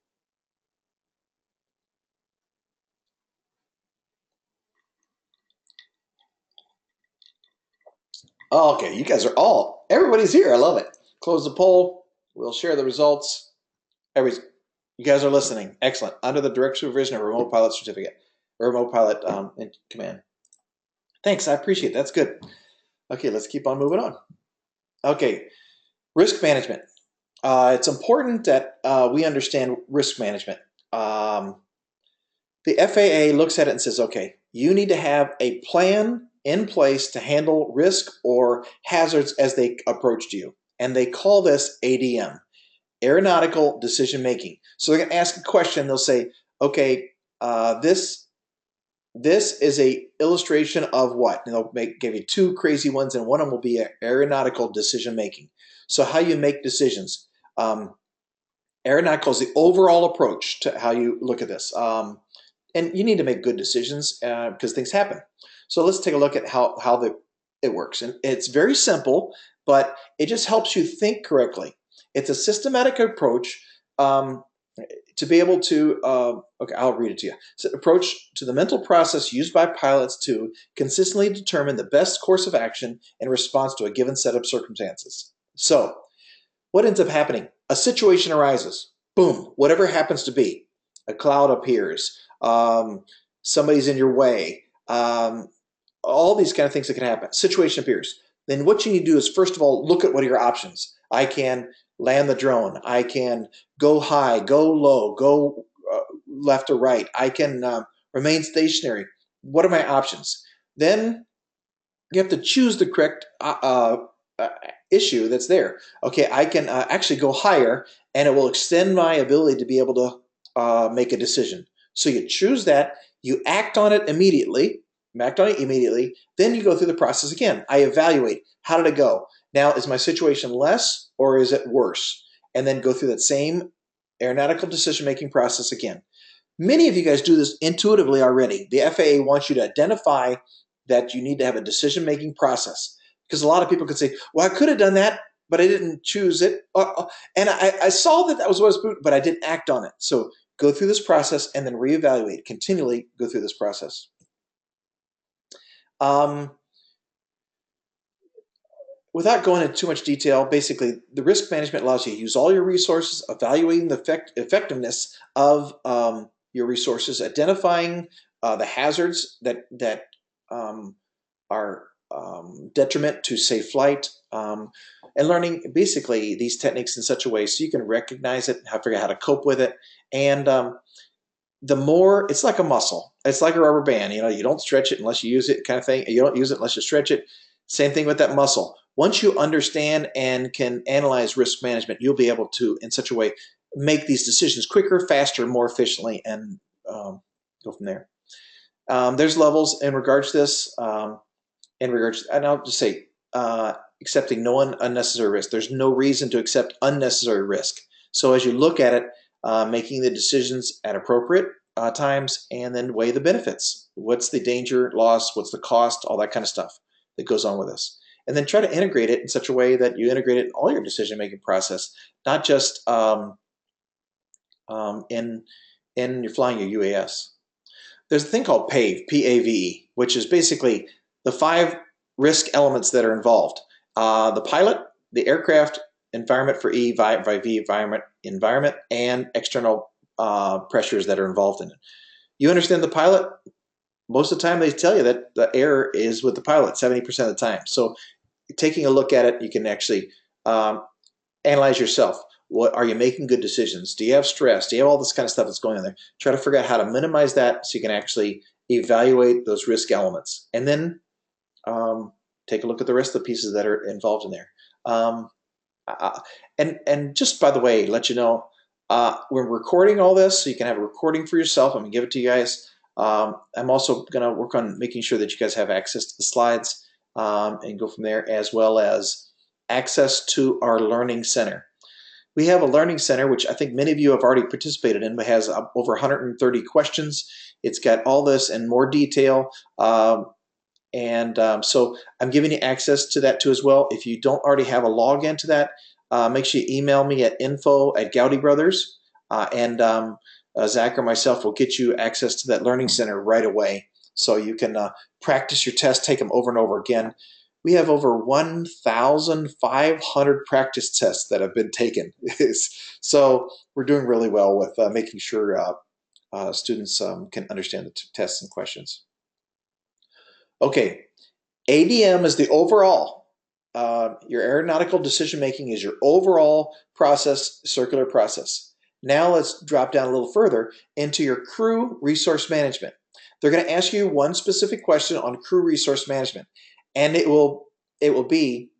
Oh, okay, you guys are everybody's here. I love it. Close the poll. We'll share the results. You guys are listening. Excellent. Under the direct supervision of a remote pilot certificate, or remote pilot in command. Thanks. I appreciate it. That's good. Okay, let's keep on moving on. Okay, risk management. It's important that we understand risk management. The FAA looks at it and says, okay, you need to have a plan in place to handle risk or hazards as they approach you. And they call this ADM, aeronautical decision making. So they're going to ask a question. They'll say, okay, this is a illustration of what? And they'll give you two crazy ones, and one of them will be aeronautical decision making. So how you make decisions. Aeronautical is the overall approach to how you look at this. And you need to make good decisions because things happen. So let's take a look at how it works. And it's very simple, but it just helps you think correctly. It's a systematic approach to be able to, okay, I'll read it to you. It's an approach to the mental process used by pilots to consistently determine the best course of action in response to a given set of circumstances. So what ends up happening? A situation arises. Boom, whatever happens to be. A cloud appears. Somebody's in your way. All these kind of things that can happen. Situation appears. Then what you need to do is, first of all, look at what are your options. I can land the drone. I can go high, go low, go left or right. I can remain stationary. What are my options? Then you have to choose the correct issue that's there. Okay, I can actually go higher, and it will extend my ability to be able to make a decision. So you choose that, you act on it immediately, then you go through the process again. I evaluate, how did it go? Now, is my situation less or is it worse? And then go through that same aeronautical decision-making process again. Many of you guys do this intuitively already. The FAA wants you to identify that you need to have a decision-making process. Because a lot of people could say, well, I could have done that, but I didn't choose it. And I saw that was what was good, but I didn't act on it. So go through this process and then reevaluate. Continually go through this process. Without going into too much detail, basically, the risk management allows you to use all your resources, evaluating the effectiveness of your resources, identifying the hazards that are detriment to safe flight, and learning basically these techniques in such a way so you can recognize it, figure out how to cope with it, and the more, it's like a muscle. It's like a rubber band. You don't stretch it unless you use it, kind of thing. You don't use it unless you stretch it. Same thing with that muscle. Once you understand and can analyze risk management, you'll be able to, in such a way, make these decisions quicker, faster, more efficiently, and go from there. There's levels in regards to this. And I'll just say, accepting no unnecessary risk. There's no reason to accept unnecessary risk. So as you look at it, making the decisions at appropriate times, and then weigh the benefits. What's the danger, loss, what's the cost, all that kind of stuff that goes on with this. And then try to integrate it in such a way that you integrate it in all your decision-making process, not just in you're flying your UAS. There's a thing called PAVE, P-A-V-E, which is basically the 5 risk elements that are involved. The pilot, the aircraft, environment for E, V, environment, and external pressures that are involved in it. You understand the pilot? Most of the time they tell you that the error is with the pilot, 70% of the time. So taking a look at it, you can actually analyze yourself. What are you making good decisions? Do you have stress? Do you have all this kind of stuff that's going on there? Try to figure out how to minimize that so you can actually evaluate those risk elements. And then take a look at the rest of the pieces that are involved in there. And just by the way, let you know, we're recording all this so you can have a recording for yourself. I'm going to give it to you guys. I'm also going to work on making sure that you guys have access to the slides and go from there, as well as access to our learning center. We have a learning center, which I think many of you have already participated in, but has over 130 questions. It's got all this in more detail. So I'm giving you access to that too as well. If you don't already have a login to that, make sure you email me at info@Gowdy Brothers, Zach or myself will get you access to that learning center right away, so you can practice your tests, take them over and over again. We have over 1,500 practice tests that have been taken. So we're doing really well with making sure students can understand the tests and questions. Okay, ADM is the overall. Your aeronautical decision making is your overall process, circular process. Now let's drop down a little further into your crew resource management. They're going to ask you one specific question on crew resource management, and it will be,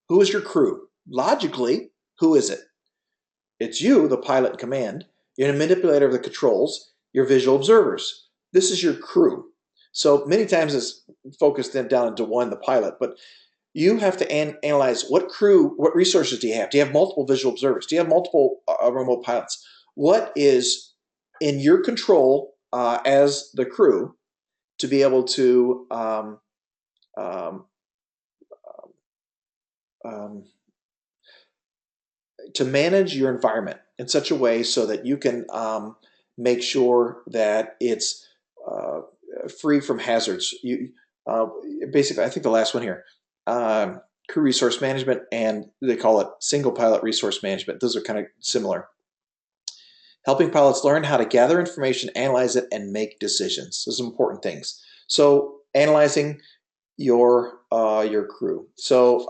who is your crew? Logically, who is it? It's you, the pilot in command. You're the manipulator of the controls. Your visual observers. This is your crew. So many times it's focused then down into one, the pilot, but you have to analyze what crew, what resources do you have? Do you have multiple visual observers? Do you have multiple remote pilots? What is in your control as the crew to be able to manage your environment in such a way so that you can make sure that it's free from hazards. Basically, I think the last one here, crew resource management, and they call it single pilot resource management. Those are kind of similar. Helping pilots learn how to gather information, analyze it, and make decisions. Those are important things. So analyzing your crew. So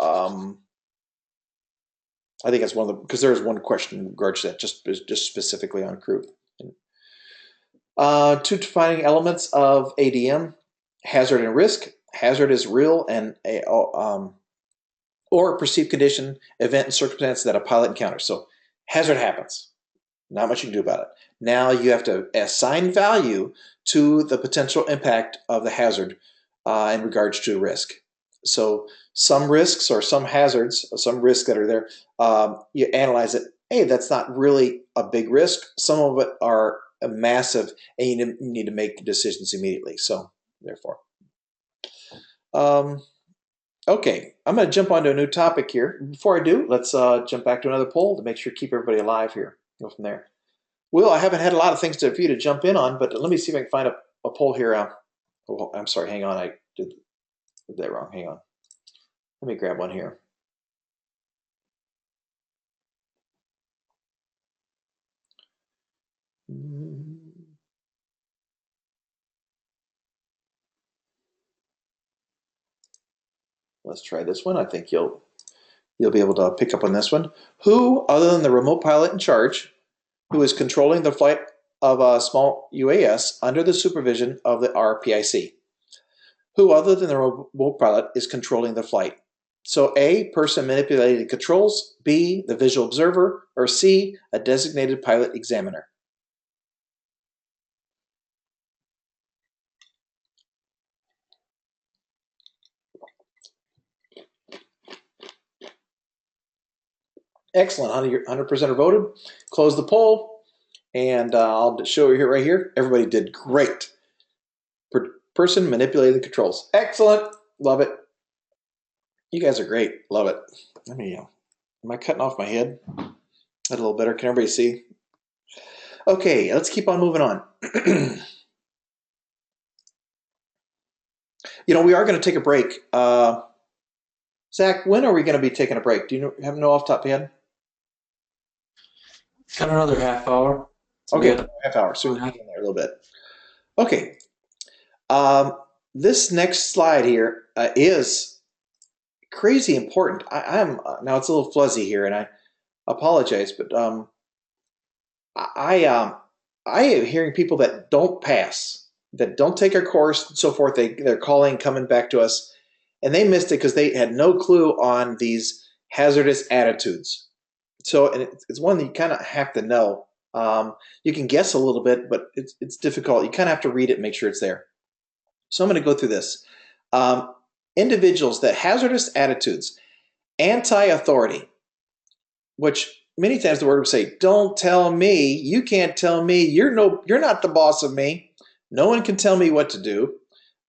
I think that's one of the, because there's one question in regards to that, just specifically on crew. Two defining elements of ADM: hazard and risk. Hazard is real and or a perceived condition, event, and circumstance that a pilot encounters. So hazard happens. Not much you can do about it. Now you have to assign value to the potential impact of the hazard in regards to risk. So some risks or some hazards, some risks that are there, you analyze it. Hey, that's not really a big risk. Some of it are massive, and you need to make decisions immediately. So therefore, okay, I'm going to jump onto a new topic here. Before I do, let's jump back to another poll to make sure to keep everybody alive here. Go from there. Will, I haven't had a lot of things for you to jump in on, but let me see if I can find a poll here. Oh, I'm sorry, hang on. I did that wrong. Hang on. Let me grab one here. Let's try this one. I think you'll be able to pick up on this one. Who, other than the remote pilot in charge, who is controlling the flight of a small UAS under the supervision of the RPIC? Who, other than the remote pilot, is controlling the flight? So A, person manipulating the controls, B, the visual observer, or C, a designated pilot examiner. Excellent, 100% are voted. Close the poll, and I'll show you here right here. Everybody did great. Person manipulating the controls. Excellent, love it. You guys are great, love it. Let me, am I cutting off my head? That's a little better, can everybody see? Okay, let's keep on moving on. We are going to take a break. Zach, when are we going to be taking a break? Do you know off the top of your head? Got another half hour. Okay, half hour. So we can hang in there a little bit. Okay. This next slide here is crazy important. I'm now it's a little fuzzy here, and I apologize, but I am hearing people that don't pass, that don't take our course, and so forth. They're coming back to us, and they missed it because they had no clue on these hazardous attitudes. So, and it's one that you kind of have to know. You can guess a little bit, but it's difficult. You kind of have to read it and make sure it's there. So I'm going to go through this. Individuals that hazardous attitudes, anti-authority, which many times the word would say, "Don't tell me. You can't tell me. You're not the boss of me. No one can tell me what to do."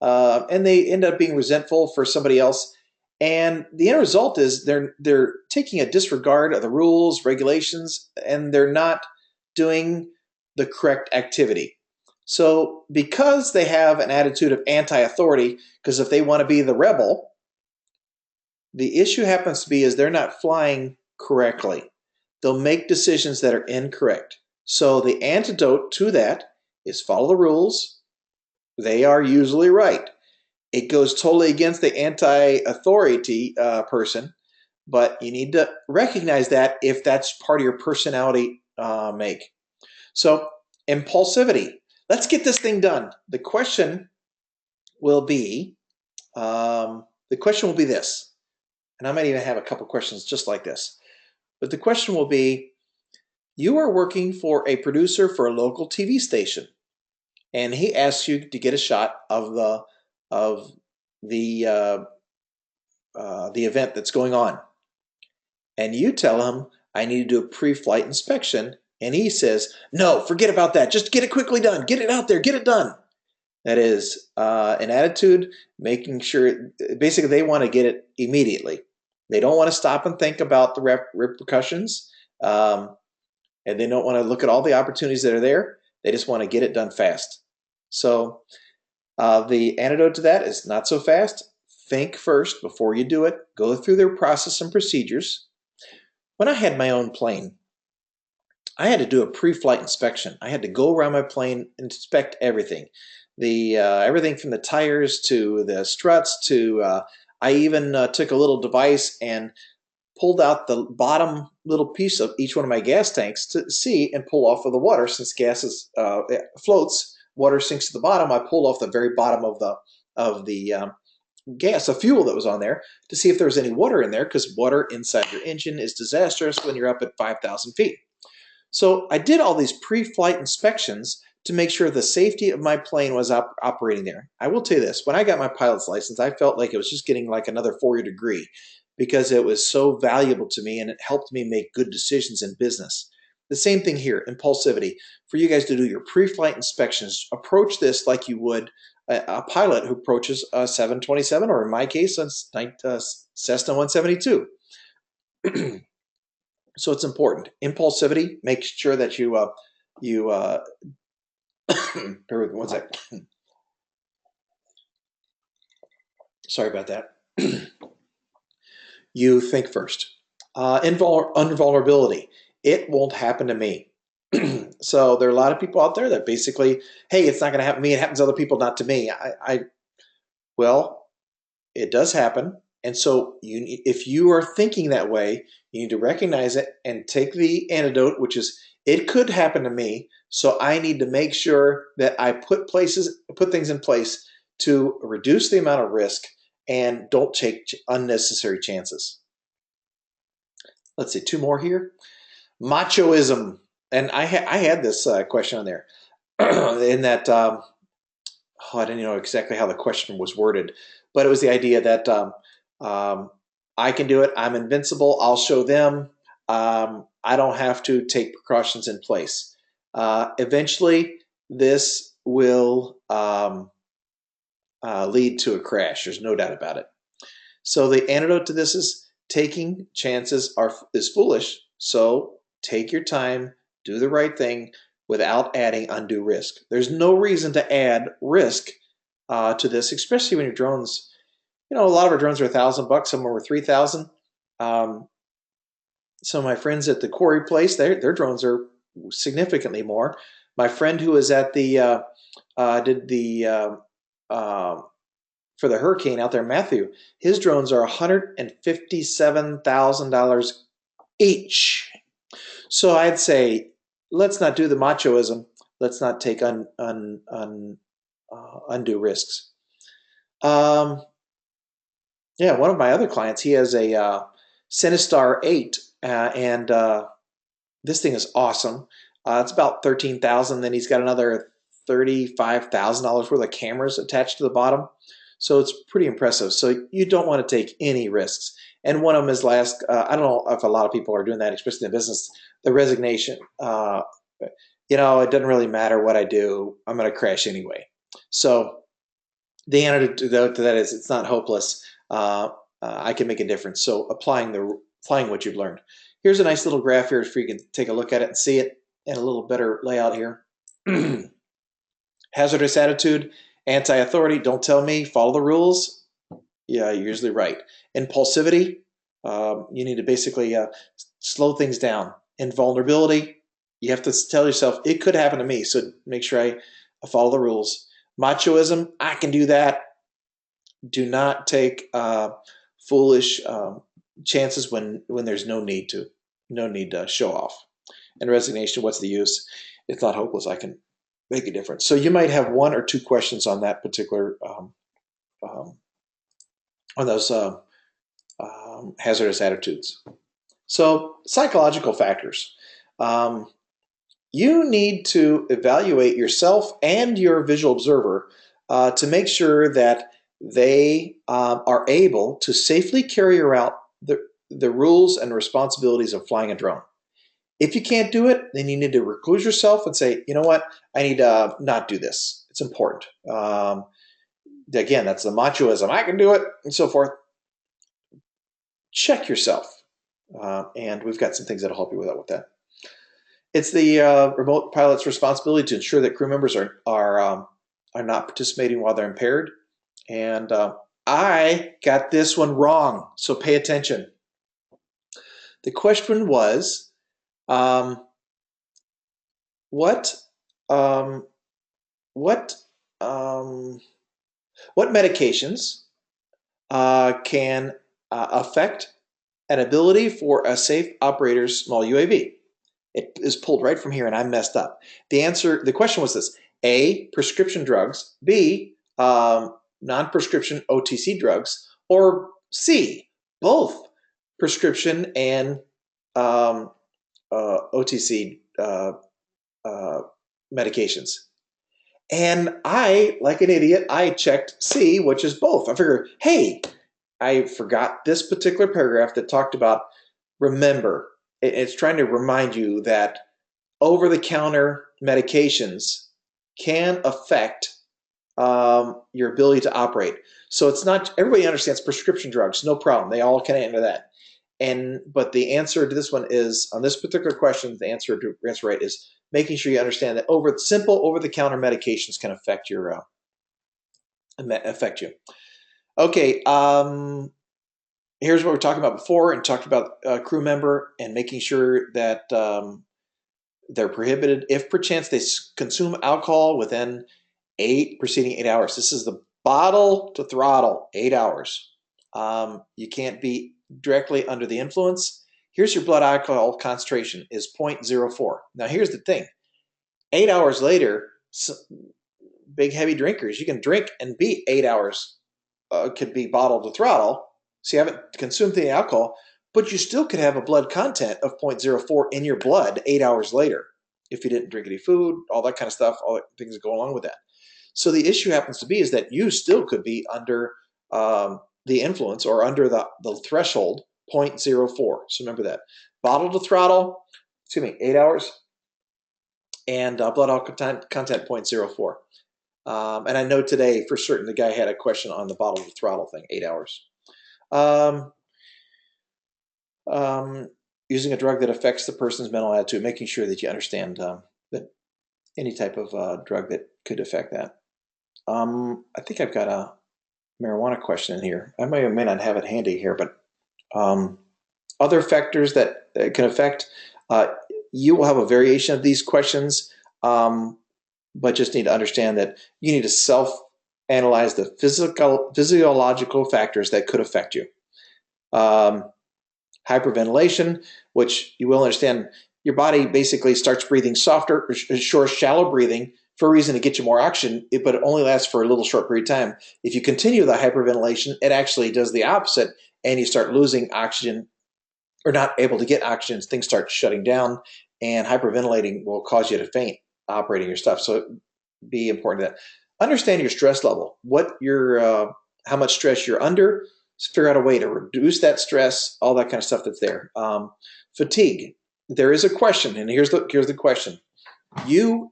And they end up being resentful for somebody else. And the end result is they're taking a disregard of the rules, regulations, and they're not doing the correct activity. So because they have an attitude of anti-authority, because if they want to be the rebel, the issue happens to be is they're not flying correctly. They'll make decisions that are incorrect. So the antidote to that is follow the rules. They are usually right. It goes totally against the anti-authority person, but you need to recognize that if that's part of your personality make. So impulsivity. Let's get this thing done. Will be, the question will be this, and I might even have a couple questions just like this. But the question will be, you are working for a producer for a local TV station, and he asks you to get a shot of of the the event that's going on, and you tell him, "I need to do a pre-flight inspection," and he says, "No, forget about that. Just get it quickly done. Get it out there. Get it done." That is an attitude, making sure, basically, they want to get it immediately. They don't want to stop and think about the repercussions, um, and they don't want to look at all the opportunities that are there. They just want to get it done fast. So the antidote to that is not so fast. Think first before you do it. Go through their process and procedures. When I had my own plane, I had to do a pre-flight inspection. I had to go around my plane and inspect everything. The everything from the tires to the struts to I even took a little device and pulled out the bottom little piece of each one of my gas tanks to see and pull off of the water. Since gas floats, water sinks to the bottom. I pulled off the very bottom of the gas, the fuel that was on there, to see if there was any water in there, because water inside your engine is disastrous when you're up at 5,000 feet. So I did all these pre-flight inspections to make sure the safety of my plane was operating there. I will tell you this, when I got my pilot's license, I felt like it was just getting like another 4-year degree because it was so valuable to me and it helped me make good decisions in business. The same thing here, impulsivity. For you guys to do your pre-flight inspections, approach this like you would a pilot who approaches a 727, or in my case, a Cessna 172. So it's important. Impulsivity. Make sure that you bear with me one sec. Sorry about that. You think first. Invulnerability. It won't happen to me. So there are a lot of people out there that basically, hey, it's not going to happen to me. It happens to other people, not to me. Well, it does happen. And so if you are thinking that way, you need to recognize it and take the antidote, which is, it could happen to me. So I need to make sure that I put things in place to reduce the amount of risk and don't take unnecessary chances. Let's see, 2 more here. Machoism. And I had this question on there in that, I didn't know exactly how the question was worded, but it was the idea that I can do it. I'm invincible. I'll show them. I don't have to take precautions in place. Eventually, this will lead to a crash. There's no doubt about it. So the antidote to this is taking chances is foolish. So take your time, do the right thing without adding undue risk. There's no reason to add risk to this, especially when your drones, a lot of our drones are $1,000, some were 3,000. Some of my friends at the quarry place, their drones are significantly more. My friend who was at the did the for the hurricane out there, Matthew, his drones are $157,000 each. So I'd say, let's not do the machoism. Let's not take undue risks. Yeah, one of my other clients, he has a Cinestar 8, and this thing is awesome. It's about $13,000. Then he's got another $35,000 worth of cameras attached to the bottom. So it's pretty impressive. So you don't want to take any risks. And one of them is last, I don't know if a lot of people are doing that, especially in business, the resignation. It doesn't really matter what I do. I'm going to crash anyway. So the antidote to that is it's not hopeless. I can make a difference. So applying what you've learned. Here's a nice little graph here for you can take a look at it and see it in a little better layout here. Hazardous attitude, anti-authority, don't tell me, follow the rules. Yeah, you're usually right. Impulsivity, you need to basically slow things down. Invulnerability, you have to tell yourself, it could happen to me, so make sure I follow the rules. Machoism, I can do that. Do not take foolish chances when there's no need to show off. And resignation, what's the use? It's not hopeless. I can make a difference. So you might have one or two questions on that particular on those hazardous attitudes. So psychological factors. You need to evaluate yourself and your visual observer to make sure that they are able to safely carry out the rules and responsibilities of flying a drone. If you can't do it, then you need to recluse yourself and say, you know what, I need to not do this. It's important. Again, that's the machoism. I can do it, and so forth. Check yourself. And we've got some things that'll help you with that. It's the remote pilot's responsibility to ensure that crew members are not participating while they're impaired. And I got this one wrong, so pay attention. The question was, what medications can affect an ability for a safe operator's small UAV? It is pulled right from here, and I messed up. The question was this: A, prescription drugs; B, non-prescription OTC drugs; or C, both prescription and OTC medications. And I, like an idiot, I checked C, which is both. I figured, hey, I forgot this particular paragraph that talked about, remember, it's trying to remind you that over-the-counter medications can affect your ability to operate. So it's not, everybody understands prescription drugs, no problem. They all can answer that. But the answer to this one is, on this particular question, the answer right is making sure you understand that simple over-the-counter medications can affect you. Okay, here's what we were talking about before, and talked about crew member and making sure that they're prohibited if perchance they consume alcohol within preceding 8 hours. This is the bottle to throttle, 8 hours. You can't be directly under the influence. Here's your blood alcohol concentration is 0.04. Now here's the thing. 8 hours later, big heavy drinkers, you can drink and be 8 hours, could be bottle to throttle. So you haven't consumed the alcohol, but you still could have a blood content of 0.04 in your blood 8 hours later if you didn't drink any food, all that kind of stuff, all the things that go along with that. So the issue happens to be is that you still could be under the influence or under the threshold 0.04. So remember that. Bottle to throttle, 8 hours, and blood alcohol content 0.04. And I know today for certain the guy had a question on the bottle to throttle thing, 8 hours. Using a drug that affects the person's mental attitude, making sure that you understand that any type of drug that could affect that. I think I've got a marijuana question in here. I may or may not have it handy here, but other factors that can affect, you will have a variation of these questions, but just need to understand that you need to self-analyze the physiological factors that could affect you. Hyperventilation, which you will understand, your body basically starts breathing softer, shallow breathing for a reason to get you more oxygen, but it only lasts for a little short period of time. If you continue the hyperventilation, it actually does the opposite, and you start losing oxygen or not able to get oxygen. Things start shutting down, and hyperventilating will cause you to faint operating your stuff. So be important to that. Understand your stress level, what your how much stress you're under, figure out a way to reduce that stress, all that kind of stuff that's there. Fatigue. There is a question, and here's the question. You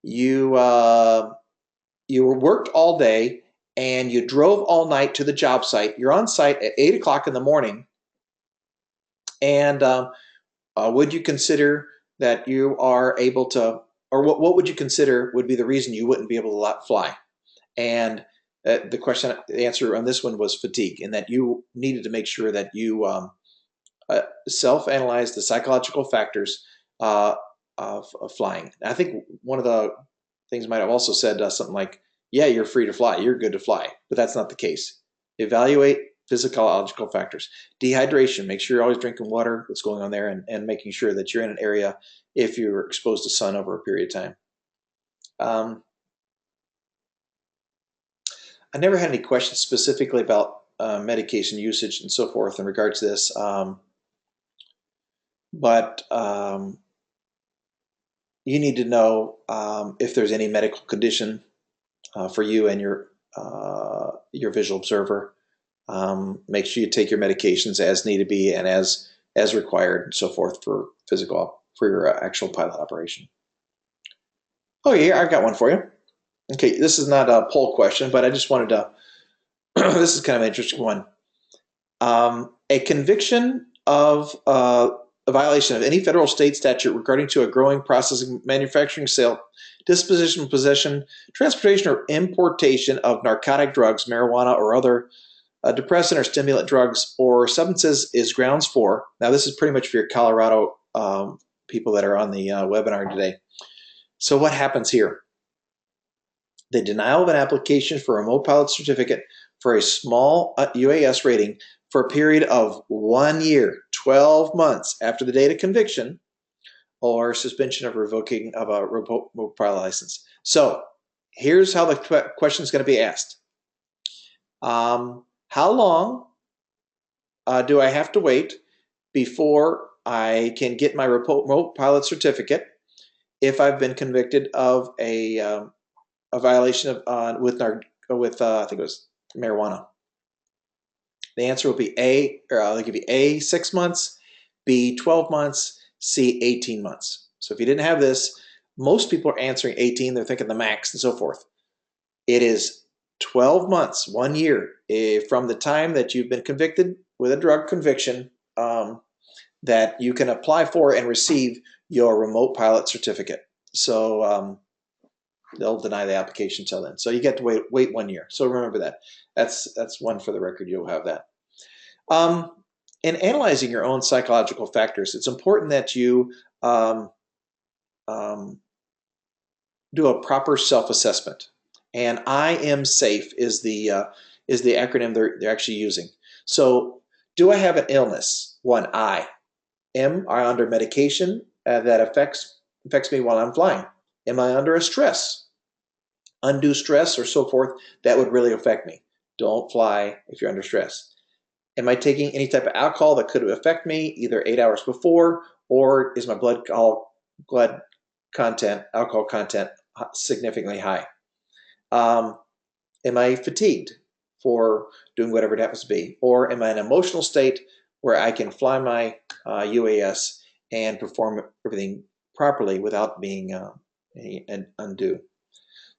you worked all day and you drove all night to the job site. You're on site at 8 o'clock in the morning, and would you consider that you are able to, or what would you consider would be the reason you wouldn't be able to fly? And the answer on this one was fatigue, and that you needed to make sure that you self-analyze the psychological factors of flying. I think one of the things might have also said something like, yeah, you're free to fly, you're good to fly, but that's not the case. Evaluate physiological factors. Dehydration, make sure you're always drinking water, what's going on there, and making sure that you're in an area if you're exposed to sun over a period of time. I never had any questions specifically about medication usage and so forth in regards to this, but you need to know if there's any medical condition for you and your visual observer. Make sure you take your medications as need to be and as required and so forth for your actual pilot operation. Oh yeah, I've got one for you. Okay, this is not a poll question, but I just wanted to. This is kind of an interesting one. A conviction of a violation of any federal or state statute regarding to a growing, processing, manufacturing, sale, disposition, possession, transportation, or importation of narcotic drugs, marijuana, or other depressant or stimulant drugs or substances is grounds for. Now, this is pretty much for your Colorado people that are on the webinar today. So what happens here? The denial of an application for a remote pilot certificate for a small UAS rating for a period of 1 year, 12 months after the date of conviction, or suspension of revoking of a remote pilot license. So here's how the question is going to be asked. How long do I have to wait before I can get my remote pilot certificate if I've been convicted of a violation of with I think it was marijuana? The answer will be A, or they'll give you A, 6 months, B, 12 months, C, 18 months. So if you didn't have this, most people are answering 18. They're thinking the max and so forth. It is 12 months, 1 year, from the time that you've been convicted with a drug conviction that you can apply for and receive your remote pilot certificate. So they'll deny the application until then. So you get to wait 1 year. So remember that. That's one for the record. You'll have that. In analyzing your own psychological factors, it's important that you do a proper self-assessment. And I am safe is the acronym they're actually using. So do I have an illness? One, I. Am I under medication that affects me while I'm flying? Am I under a stress? Undue stress or so forth, that would really affect me. Don't fly if you're under stress. Am I taking any type of alcohol that could affect me either 8 hours before, or is my alcohol content significantly high? Am I fatigued for doing whatever it happens to be? Or am I in an emotional state where I can fly my UAS and perform everything properly without being undue?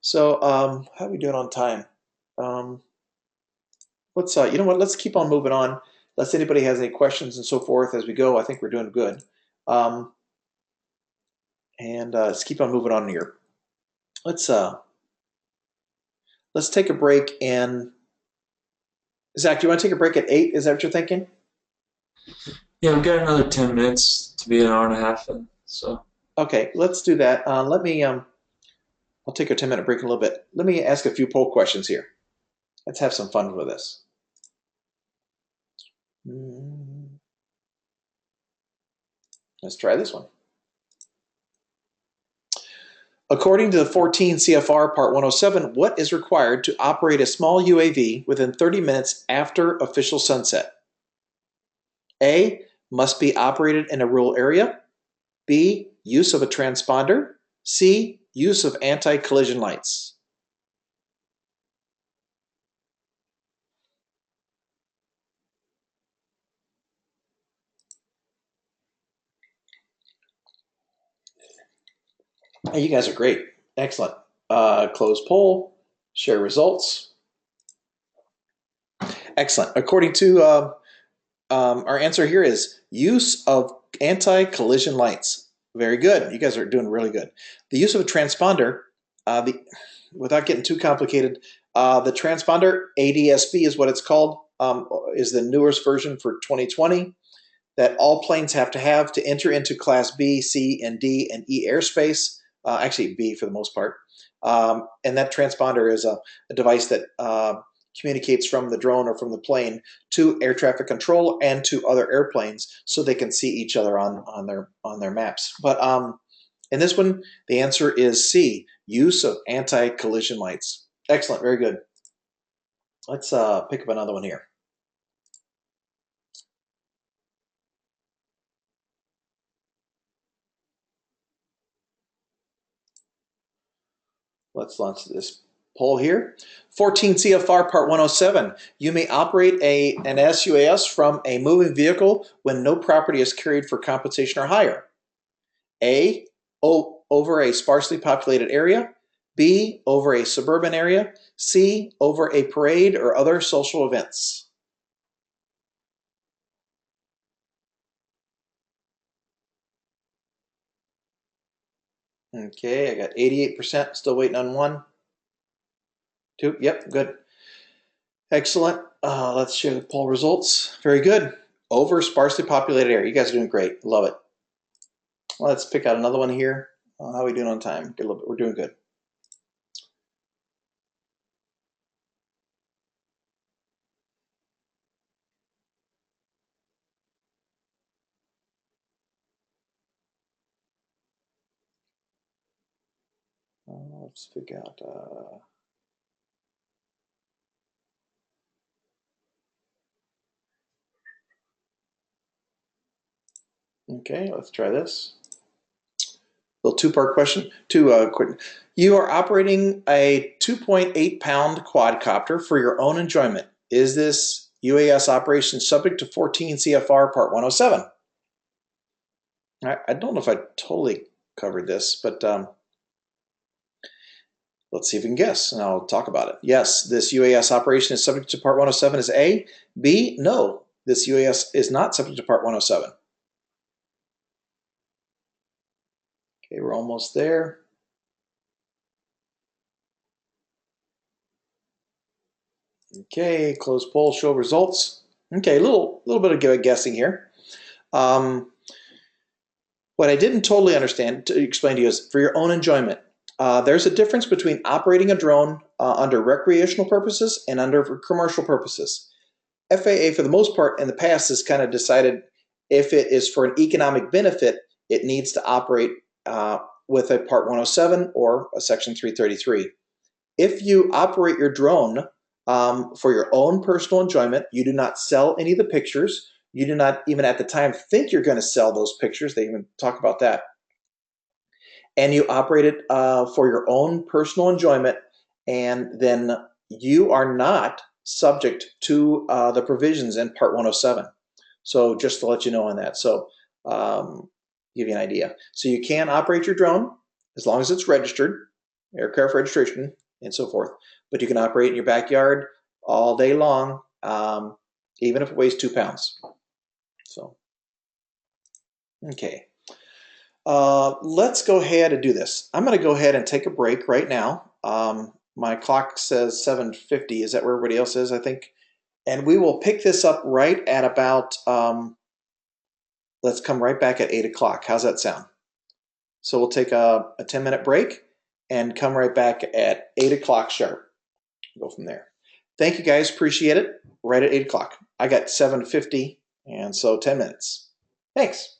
So how are we doing on time? Let's you know what? Let's keep on moving on. Unless anybody has any questions and so forth as we go, I think we're doing good. And let's keep on moving on here. Let's take a break. And Zach, do you want to take a break at 8? Is that what you're thinking? Yeah, we've got another 10 minutes to be an hour and a half. So okay, let's do that. Let me. I'll take a 10-minute break in a little bit. Let me ask a few poll questions here. Let's have some fun with this. Let's try this one. According to the 14 CFR Part 107, what is required to operate a small UAV within 30 minutes after official sunset? A, must be operated in a rural area. B, use of a transponder. C, use of anti-collision lights. Hey, you guys are great. Excellent. Close poll, share results. Excellent. According to our answer here is use of anti-collision lights. Very good. You guys are doing really good. The use of a transponder, without getting too complicated, the transponder, ADS-B is what it's called, is the newest version for 2020 that all planes have to enter into Class B, C, and D, and E airspace. Actually, B for the most part. And that transponder is a device that communicates from the drone or from the plane to air traffic control and to other airplanes, so they can see each other on their maps. But in this one, the answer is C: use of anti-collision lights. Excellent, very good. Let's pick up another one here. Let's launch this poll here. 14 CFR Part 107. You may operate an SUAS from a moving vehicle when no property is carried for compensation or hire. A, over a sparsely populated area. B, over a suburban area. C, over a parade or other social events. Okay, I got 88%, still waiting on one. Two, yep, good. Excellent. Let's share the poll results. Very good. Over sparsely populated area. You guys are doing great. Love it. Let's pick out another one here. How are we doing on time? Good, we're doing good. Let's figure out. Okay, let's try this. Little two-part question. Quick. You are operating a 2.8-pound quadcopter for your own enjoyment. Is this UAS operation subject to 14 CFR Part 107? I don't know if I totally covered this, but let's see if we can guess, and I'll talk about it. Yes, this UAS operation is subject to Part 107 is A. B, no, this UAS is not subject to Part 107. Okay, we're almost there. Okay, close poll, show results. Okay, a little bit of guessing here. What I didn't totally understand to explain to you is for your own enjoyment. There's a difference between operating a drone under recreational purposes and under commercial purposes. FAA, for the most part, in the past has kind of decided if it is for an economic benefit, it needs to operate with a Part 107 or a Section 333. If you operate your drone for your own personal enjoyment, you do not sell any of the pictures. You do not even at the time think you're going to sell those pictures. They even talk about that. And you operate it for your own personal enjoyment, and then you are not subject to the provisions in Part 107. So just to let you know on that. So give you an idea. So you can operate your drone as long as it's registered, aircraft registration, and so forth. But you can operate in your backyard all day long, even if it weighs 2 pounds. So, okay. Let's go ahead and do this. I'm going to go ahead and take a break right now. My clock says 7:50. Is that where everybody else is, I think? And we will pick this up right at about, let's come right back at 8 o'clock. How's that sound? So we'll take a 10-minute break and come right back at 8 o'clock sharp. Go from there. Thank you guys. Appreciate it. Right at 8 o'clock. I got 7:50, and so 10 minutes. Thanks.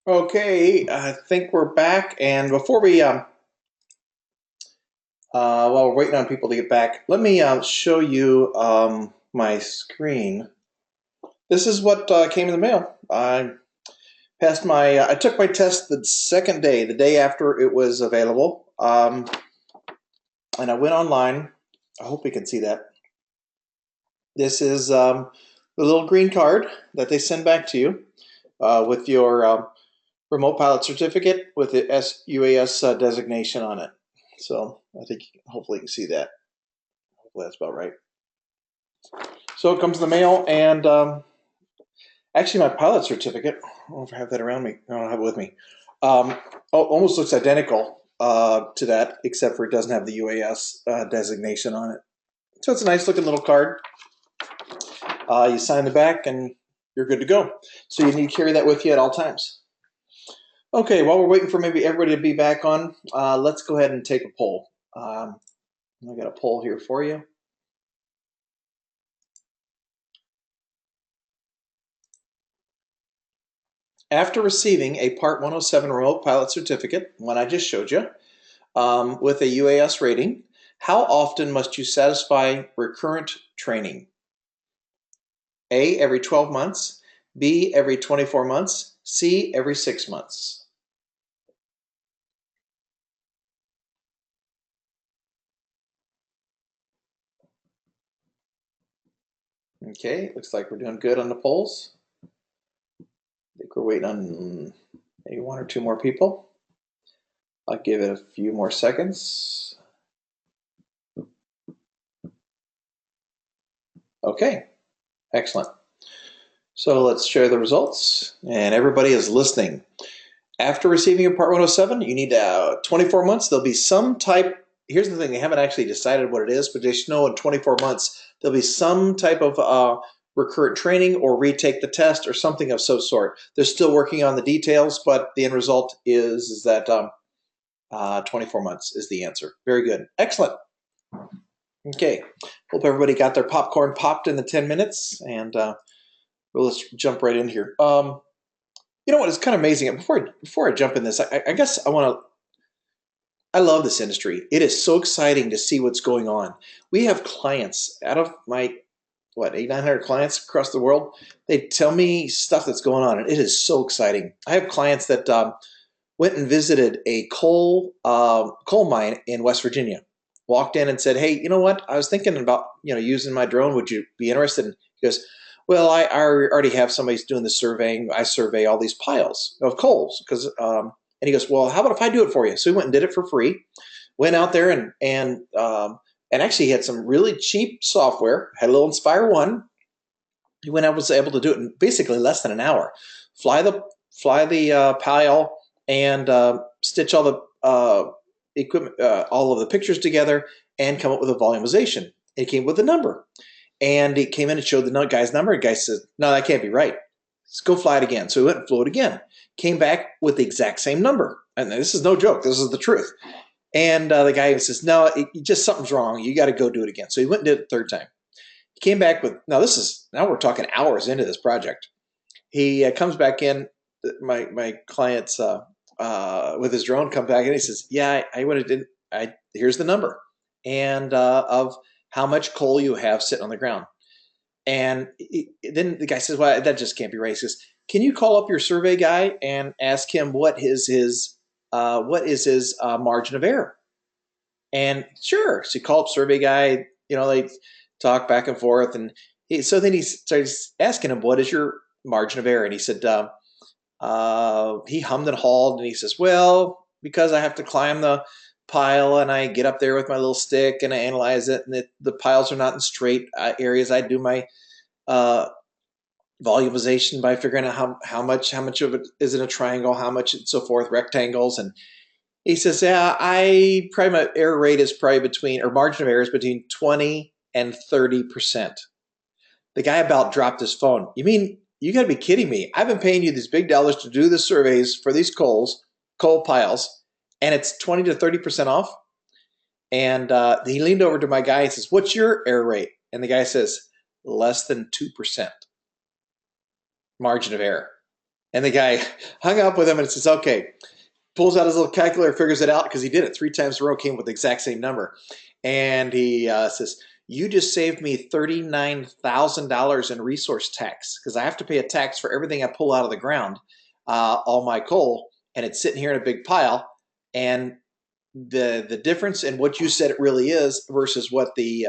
Okay, I think we're back. And before we, while we're waiting on people to get back, let me show you my screen. This is what came in the mail. I took my test the second day, the day after it was available, and I went online. I hope you can see that. This is the little green card that they send back to you with your remote pilot certificate with the UAS designation on it. So I think hopefully you can see that. Hopefully that's about right. So it comes in the mail, and actually my pilot certificate, I don't know if I have that around me. I don't have it with me. Almost looks identical to that, except for it doesn't have the UAS designation on it. So it's a nice looking little card. You sign the back and you're good to go. So you need to carry that with you at all times. Okay, while we're waiting for maybe everybody to be back on, let's go ahead and take a poll. I got a poll here for you. After receiving a Part 107 remote pilot certificate, one I just showed you, with a UAS rating, how often must you satisfy recurrent training? A, every 12 months, B, every 24 months, C, every 6 months. Okay, looks like we're doing good on the polls. I think we're waiting on maybe one or two more people. I'll give it a few more seconds. Okay, excellent. So let's share the results, and everybody is listening. After receiving your Part 107, you need 24 months. There'll be some type, here's the thing, they haven't actually decided what it is, but just know in 24 months, there'll be some type of recurrent training or retake the test or something of some sort. They're still working on the details, but the end result is that 24 months is the answer. Very good. Excellent. Okay. Hope everybody got their popcorn popped in the 10 minutes, and let's jump right in here. You know what? It's kind of amazing. Before I jump in this, I guess I love this industry. It is so exciting to see what's going on. We have clients out of my, what, 900 clients across the world. They tell me stuff that's going on, and it is so exciting. I have clients that went and visited a coal mine in West Virginia. Walked in and said, "Hey, you know what? I was thinking about using my drone. Would you be interested?" And he goes, "Well, I already have somebody who's doing the surveying. I survey all these piles of coals because." And he goes, "Well, how about if I do it for you?" So he went and did it for free. Went out there and actually he had some really cheap software. Had a little Inspire One. He went out, was able to do it in basically less than an hour. Fly the pile and stitch all the equipment, all of the pictures together, and come up with a volumization. It came with a number. And he came in and showed the guy's number. The guy said, "No, that can't be right. Let's go fly it again." So he went and flew it again. Came back with the exact same number. And this is no joke. This is the truth. And the guy says, "No, just something's wrong. You got to go do it again." So he went and did it the third time. He came back with, now we're talking hours into this project. He comes back in, my client's with his drone, come back and he says, "Yeah, I went and did, here's the number and of how much coal you have sitting on the ground." And then the guy says, "Well, that just can't be right." He says, "Can you call up your survey guy and ask him what is his margin of error?" And sure, so he called up survey guy. They talk back and forth, and so then he starts asking him, "What is your margin of error?" And he said, he hummed and hawed, and he says, "Well, because I have to climb the pile and I get up there with my little stick and I analyze it, and the piles are not in straight areas, I do my uh, volumization by figuring out how much of it is in a triangle, how much and so forth, rectangles." And he says, "Yeah, my error rate is probably between, or margin of error is between 20 and 30%. The guy about dropped his phone. "You mean, you got to be kidding me? I've been paying you these big dollars to do the surveys for these coal piles, and it's 20 to 30% off?" And he leaned over to my guy and says, "What's your error rate?" And the guy says, "Less than 2% margin of error." And the guy hung up with him and says, okay, pulls out his little calculator, figures it out because he did it 3 times in a row, came with the exact same number. And he says, you just saved me $39,000 in resource tax because I have to pay a tax for everything I pull out of the ground, all my coal, and it's sitting here in a big pile. And the difference in what you said it really is versus what the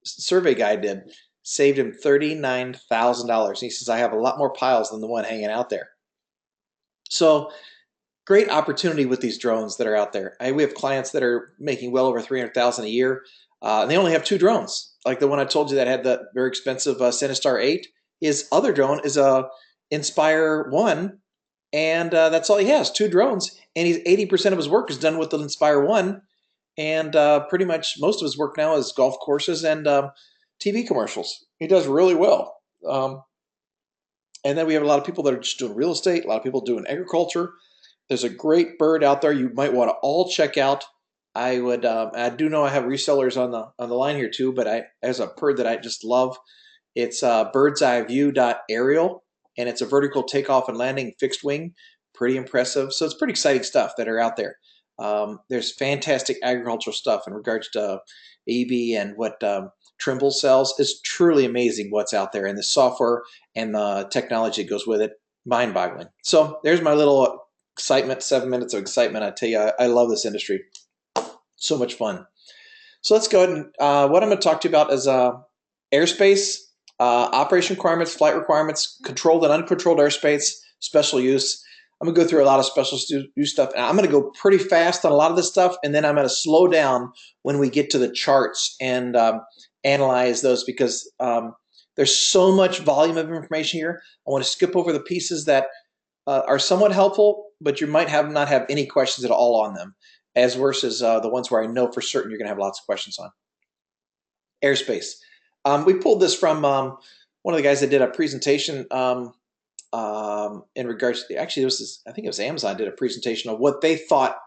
survey guy did saved him $39,000. He says, I have a lot more piles than the one hanging out there. So great opportunity with these drones that are out there. We have clients that are making well over 300,000 a year. And they only have 2 drones. Like the one I told you that had the very expensive Cinestar 8. His other drone is a Inspire 1, and that's all he has, 2 drones. And he's 80% of his work is done with the Inspire 1, and pretty much most of his work now is golf courses and TV commercials. He does really well. And then we have a lot of people that are just doing real estate, a lot of people doing agriculture. There's a great bird out there you might want to all check out. I would. I do know I have resellers on the line here too, but as a bird that I just love, it's birdseyeView.aerial, and it's a vertical takeoff and landing fixed wing. Pretty impressive. So it's pretty exciting stuff that are out there. There's fantastic agricultural stuff in regards to EB and what Trimble sells. It's truly amazing what's out there, and the software and the technology that goes with it, mind-boggling. So there's my little excitement, 7 minutes of excitement. I tell you, I love this industry. So much fun. So let's go ahead and what I'm going to talk to you about is airspace, operation requirements, flight requirements, controlled and uncontrolled airspace, special use. I'm going to go through a lot of special use stuff. And I'm going to go pretty fast on a lot of this stuff, and then I'm going to slow down when we get to the charts and analyze those because there's so much volume of information here. I want to skip over the pieces that are somewhat helpful, but you might not have any questions at all on them, as versus the ones where I know for certain you're going to have lots of questions on. Airspace. We pulled this from one of the guys that did a presentation in regards to, actually, I think it was Amazon did a presentation of what they thought.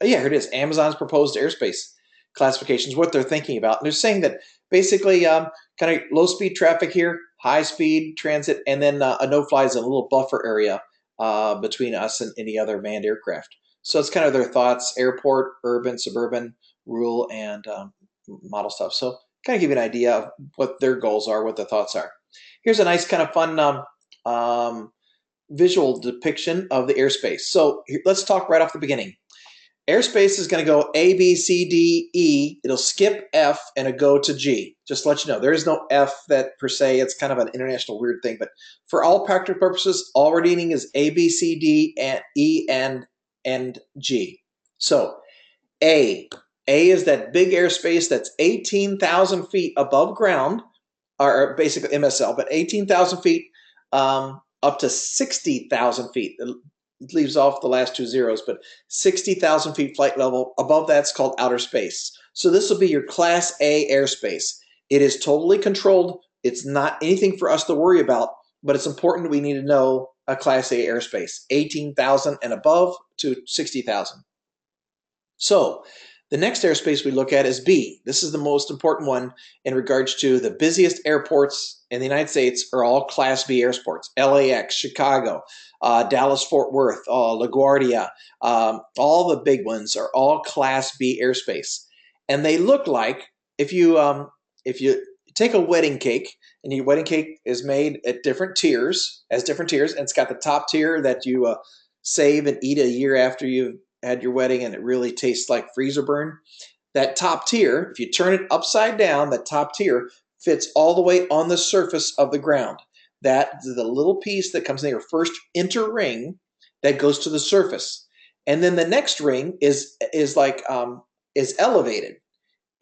Yeah, here it is. Amazon's proposed airspace classifications, what they're thinking about. And they're saying that basically kind of low speed traffic here, high speed transit, and then a no-fly zone, a little buffer area between us and any other manned aircraft. So it's kind of their thoughts: airport, urban, suburban, rural, and model stuff. So kind of give you an idea of what their goals are, what their thoughts are. Here's a nice kind of fun visual depiction of the airspace. So let's talk right off the beginning. Airspace is going to go A, B, C, D, E. It'll skip F and it'll go to G. Just to let you know, there is no F that per se. It's kind of an international weird thing. But for all practical purposes, all we're needing is A, B, C, D, and E, and G. So A is that big airspace that's 18,000 feet above ground, or basically MSL, but 18,000 feet up to 60,000 feet. It leaves off the last 2 zeros, but 60,000 feet flight level. Above that's called outer space. So this will be your Class A airspace. It is totally controlled. It's not anything for us to worry about, but it's important we need to know a Class A airspace, 18,000 and above to 60,000. So the next airspace we look at is B. This is the most important one in regards to the busiest airports in the United States are all Class B airports. LAX, Chicago, Dallas-Fort Worth, LaGuardia, all the big ones are all Class B airspace. And they look like, if you take a wedding cake, and your wedding cake is made at different tiers, and it's got the top tier that you save and eat a year after you've had your wedding, and it really tastes like freezer burn. That top tier, if you turn it upside down, that top tier fits all the way on the surface of the ground. That is the little piece that comes in your first inner ring that goes to the surface, and then the next ring is elevated,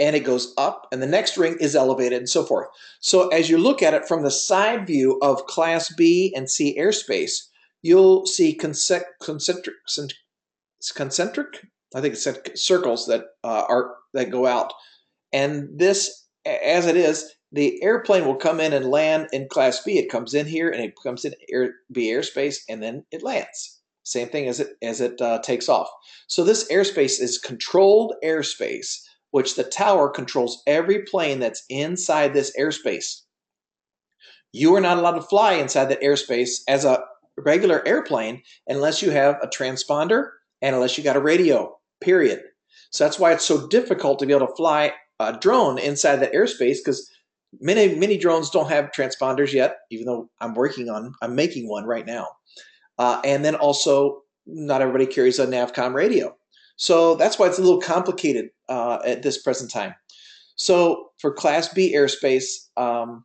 and it goes up, and the next ring is elevated, and so forth. So as you look at it from the side view of Class B and C airspace, you'll see concentric, I think it's circles that that go out, and this, as it is, the airplane will come in and land in Class B. It comes in here and it comes in B airspace, and then it lands. Same thing as it takes off. So this airspace is controlled airspace, which the tower controls every plane that's inside this airspace. You are not allowed to fly inside that airspace as a regular airplane unless you have a transponder and unless you got a radio, period. So that's why it's so difficult to be able to fly a drone inside that airspace, because many drones don't have transponders yet, even though I'm making one right now. And then also, not everybody carries a NavCom radio. So that's why it's a little complicated at this present time. So for Class B airspace, now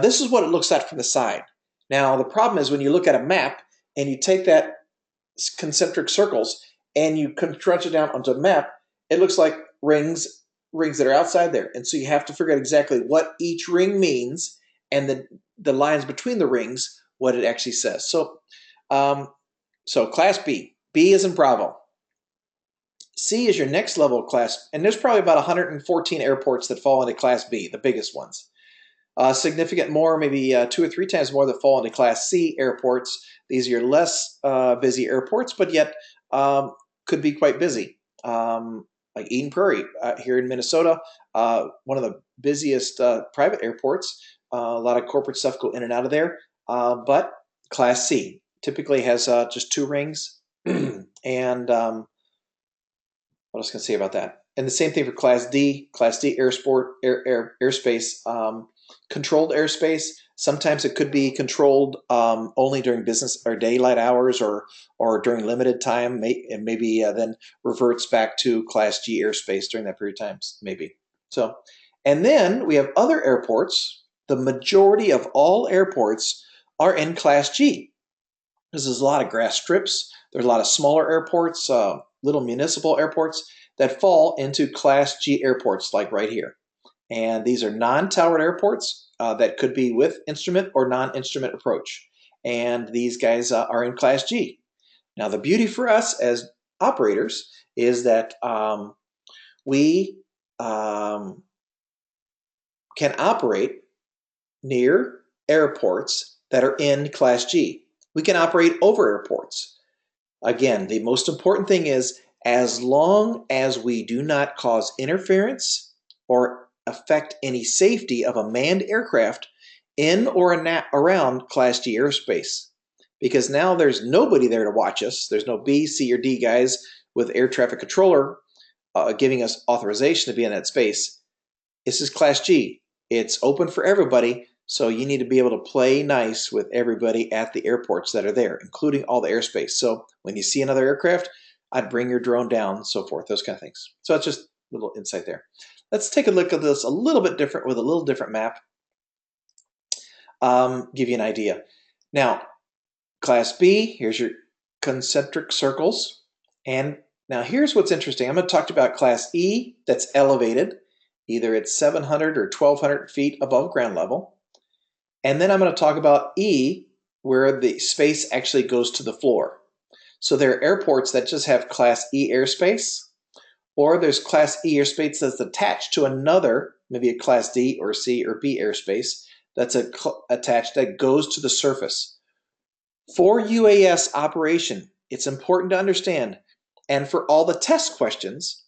this is what it looks like from the side. Now the problem is when you look at a map and you take that concentric circles and you crunch it down onto a map, it looks like rings that are outside there. And so you have to figure out exactly what each ring means and the lines between the rings, what it actually says. So Class B. B is in Bravo. C is your next level of class, and there's probably about 114 airports that fall into Class B, the biggest ones. Significant more, maybe 2 or 3 times more that fall into Class C airports. These are your less busy airports, but yet could be quite busy. Like Eden Prairie here in Minnesota, one of the busiest private airports. A lot of corporate stuff go in and out of there, but Class C typically has just 2 rings. And what else can I say about that? And the same thing for Class D. Class D airspace, controlled airspace. Sometimes it could be controlled only during business or daylight hours, or during limited time, and maybe then reverts back to Class G airspace during that period of time, maybe. So, and then we have other airports. The majority of all airports are in Class G. There's a lot of grass strips. There's a lot of smaller airports, little municipal airports that fall into Class G airports, like right here. And these are non-towered airports that could be with instrument or non-instrument approach. And these guys are in Class G. Now, the beauty for us as operators is that we can operate near airports that are in Class G. We can operate over airports. Again, the most important thing is, as long as we do not cause interference or affect any safety of a manned aircraft in or around Class G airspace. Because now there's nobody there to watch us. There's no B, C, or D guys with air traffic controller giving us authorization to be in that space. This is Class G. It's open for everybody, so you need to be able to play nice with everybody at the airports that are there, including all the airspace. So when you see another aircraft, I'd bring your drone down, so forth, those kind of things. So that's just a little insight there. Let's take a look at this a little bit different with a little different map. Give you an idea. Now, Class B, here's your concentric circles. And now here's what's interesting. I'm going to talk about Class E that's elevated. Either it's 700 or 1,200 feet above ground level. And then I'm going to talk about E, where the space actually goes to the floor. So there are airports that just have Class E airspace, or there's Class E airspace that's attached to another, maybe a Class D or C or B airspace that's attached that goes to the surface. For UAS operation, it's important to understand, and for all the test questions,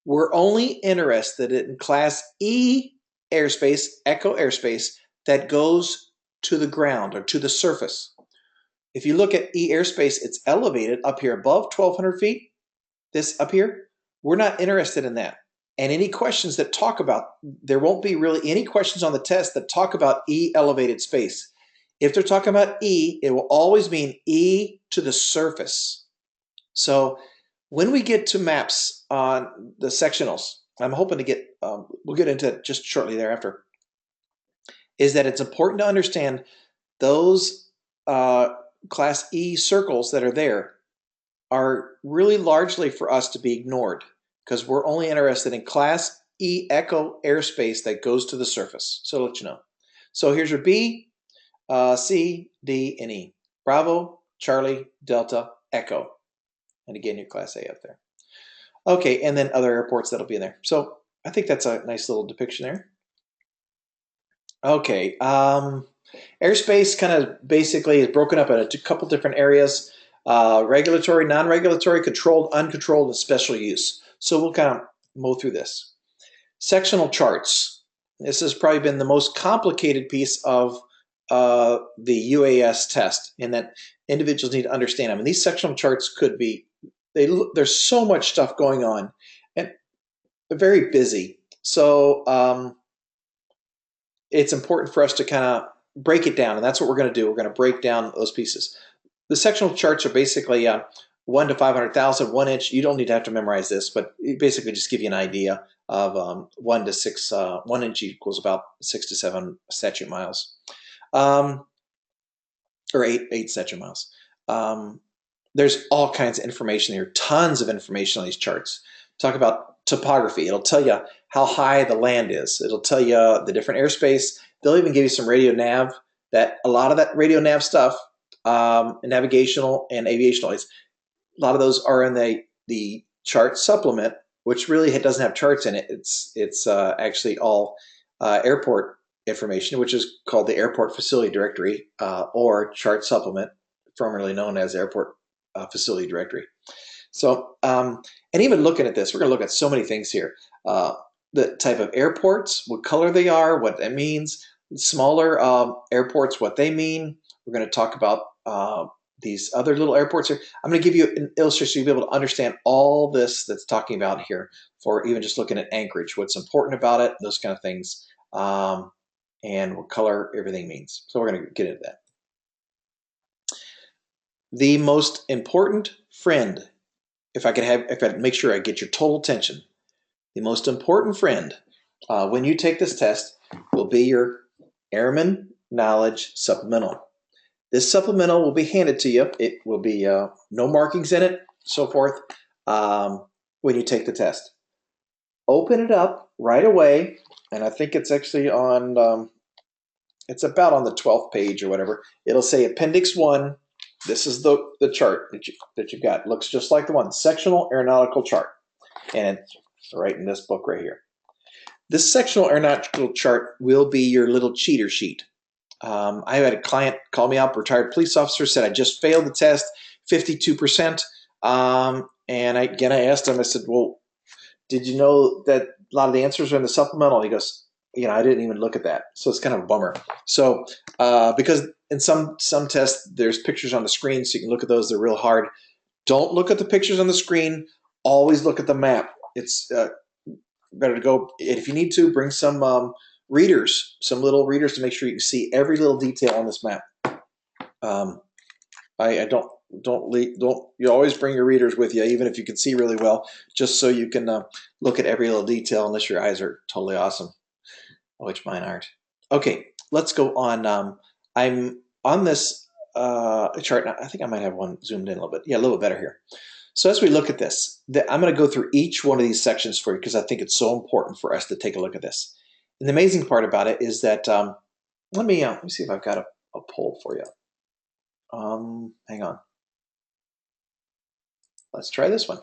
we're only interested in Class E airspace, echo airspace, that goes to the ground or to the surface. If you look at E airspace, it's elevated up here above 1,200 feet, this up here. We're not interested in that. And any questions that talk about, there won't be really any questions on the test that talk about E elevated space. If they're talking about E, it will always mean E to the surface. So when we get to maps on the sectionals, I'm hoping to get, we'll get into it just shortly thereafter, is that it's important to understand those Class E circles that are there are really largely for us to be ignored, because we're only interested in Class E echo airspace that goes to the surface. So I'll let you know. So here's your B, C, D, and E. Bravo, Charlie, Delta, Echo. And again, your Class A up there. Okay, and then other airports that'll be in there. So I think that's a nice little depiction there. Okay, airspace kind of basically is broken up into a couple different areas. Regulatory, non-regulatory, controlled, uncontrolled, and special use. So we'll kind of mow through this. Sectional charts. This has probably been the most complicated piece of the UAS test, and that individuals need to understand them. And these sectional charts could be, there's so much stuff going on, and they're very busy. So it's important for us to kind of break it down, and that's what we're going to do. We're going to break down those pieces. The sectional charts are basically 1 to 500,000, 1 inch. You don't need to have to memorize this, but it basically just give you an idea of 1 to 6. 1 inch equals about 6 to 7 statute miles, or eight statute miles. There's all kinds of information here, tons of information on these charts. Talk about topography. It'll tell you how high the land is. It'll tell you the different airspace. They'll even give you some radio nav. That a lot of that radio nav stuff, navigational and aviational, a lot of those are in the chart supplement, which really doesn't have charts in it. It's actually all airport information, which is called the Airport Facility Directory, or chart supplement, formerly known as Airport Facility Directory. So, and even looking at this, we're going to look at so many things here. The type of airports, what color they are, what that means. Smaller airports, what they mean. We're going to talk about these other little airports here. I'm going to give you an illustration so you'll be able to understand all this that's talking about here, for even just looking at Anchorage, what's important about it, those kind of things, and what color everything means. So we're going to get into that. The most important friend, if I could make sure I get your total attention, the most important friend when you take this test will be your Airman Knowledge Supplemental. This supplemental will be handed to you. It will be no markings in it, so forth, when you take the test. Open it up right away, and I think it's actually on, it's about on the 12th page or whatever. It'll say Appendix 1. This is the chart that you've got. It looks just like the one, sectional aeronautical chart. And it's right in this book right here. This sectional aeronautical chart will be your little cheater sheet. I had a client call me up, retired police officer, said I just failed the test, 52%. And I asked him, I said, well, did you know that a lot of the answers are in the supplemental? He goes, I didn't even look at that. So it's kind of a bummer. So because in some tests, there's pictures on the screen, so you can look at those. They're real hard. Don't look at the pictures on the screen. Always look at the map. It's better to go, if you need to, bring some readers, some little readers to make sure you can see every little detail on this map. I don't you always bring your readers with you, even if you can see really well, just so you can look at every little detail, unless your eyes are totally awesome, which mine aren't. Okay, let's go on. I'm on this chart. I think I might have one zoomed in a little bit. Yeah, a little bit better here. So as we look at this, I'm going to go through each one of these sections for you because I think it's so important for us to take a look at this. And the amazing part about it is that, let me see if I've got a poll for you. Hang on. Let's try this one.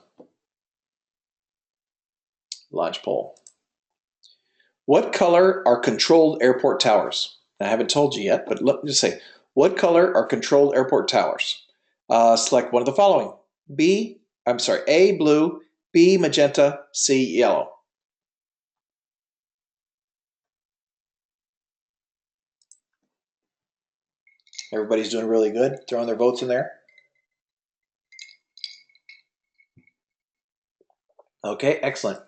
Launch poll. What color are controlled airport towers? I haven't told you yet, but let me just say, what color are controlled airport towers? Select one of the following. A, blue, B, magenta, C, yellow. Everybody's doing really good, throwing their votes in there. Okay, excellent.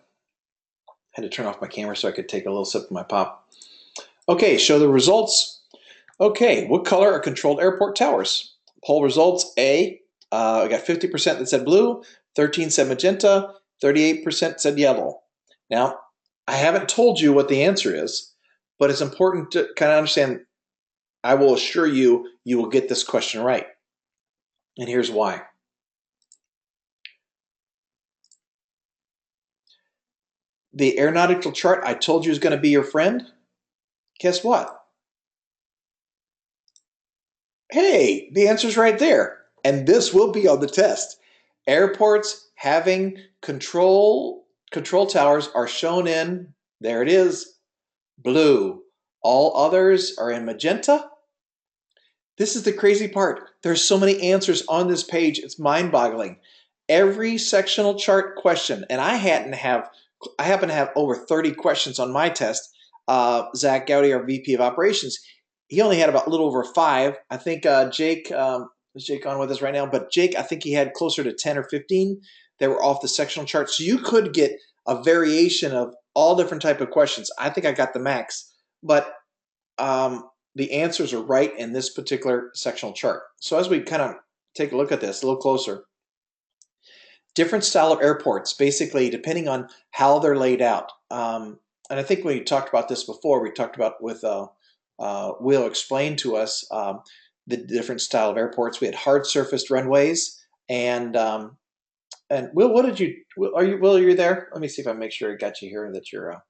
I had to turn off my camera so I could take a little sip of my pop. Okay, show the results. Okay, what color are controlled airport towers? Poll results, A, I got 50% that said blue, 13% said magenta, 38% said yellow. Now, I haven't told you what the answer is, but it's important to kind of understand. I will assure you, you will get this question right. And here's why. The aeronautical chart I told you is going to be your friend. Guess what? Hey, the answer's right there. And this will be on the test. Airports having control towers are shown in, there it is, blue. All others are in magenta. This is the crazy part. There's so many answers on this page, it's mind-boggling. Every sectional chart question, and I happen to have over 30 questions on my test. Zach Gowdy, our VP of Operations, he only had about a little over 5. I think Jake is Jake on with us right now, but Jake, I think he had closer to 10 or 15 that were off the sectional chart. So you could get a variation of all different type of questions. I think I got the max, but the answers are right in this particular sectional chart. So as we kind of take a look at this a little closer, different style of airports, basically depending on how they're laid out. And I think we talked about this before. We talked about with Will explained to us the different style of airports. We had hard surfaced runways, and Will, what did you? Are you Will? Are you there? Let me see if I make sure I got you here. That you're.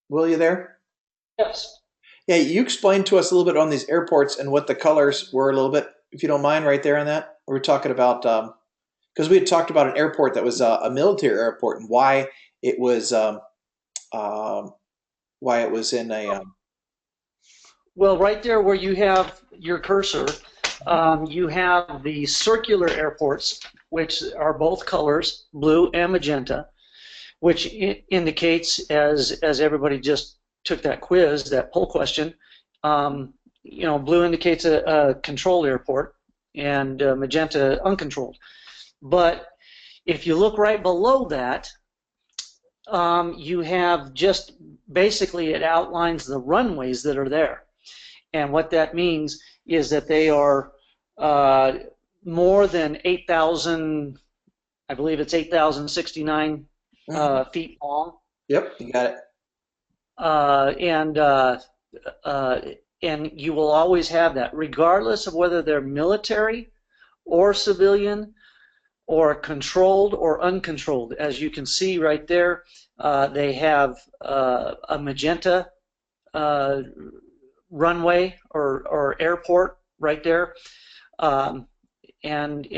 Will, you there? Yes. Yeah, you explained to us a little bit on these airports and what the colors were a little bit, if you don't mind, right there on that. We were talking about because we had talked about an airport that was a military airport and it was um, why it was in a Well, right there where you have your cursor, you have the circular airports, which are both colors, blue and magenta, which indicates, as everybody just took that quiz, that poll question, blue indicates a controlled airport and magenta uncontrolled. But if you look right below that, you have just basically it outlines the runways that are there. And what that means is that they are more than 8,000, I believe it's 8,069 Mhm. feet long. Yep, you got it. Uh, and uh, uh, and you will always have that, regardless of whether they're military or civilian or controlled or uncontrolled. As you can see right there, they have a magenta uh, runway or airport right there, um, and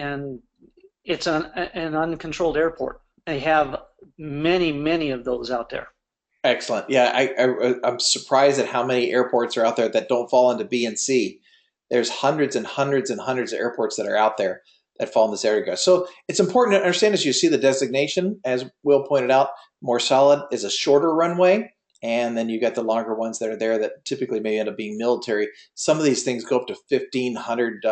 it's an uncontrolled airport. They have many of those out there. Excellent. Yeah, I'm surprised at how many airports are out there that don't fall into B and C. There's hundreds and hundreds and hundreds of airports that are out there that fall in this area. So it's important to understand as you see the designation, as Will pointed out, more solid is a shorter runway, and then you got the longer ones that are there that typically may end up being military. Some of these things go up to 1,500,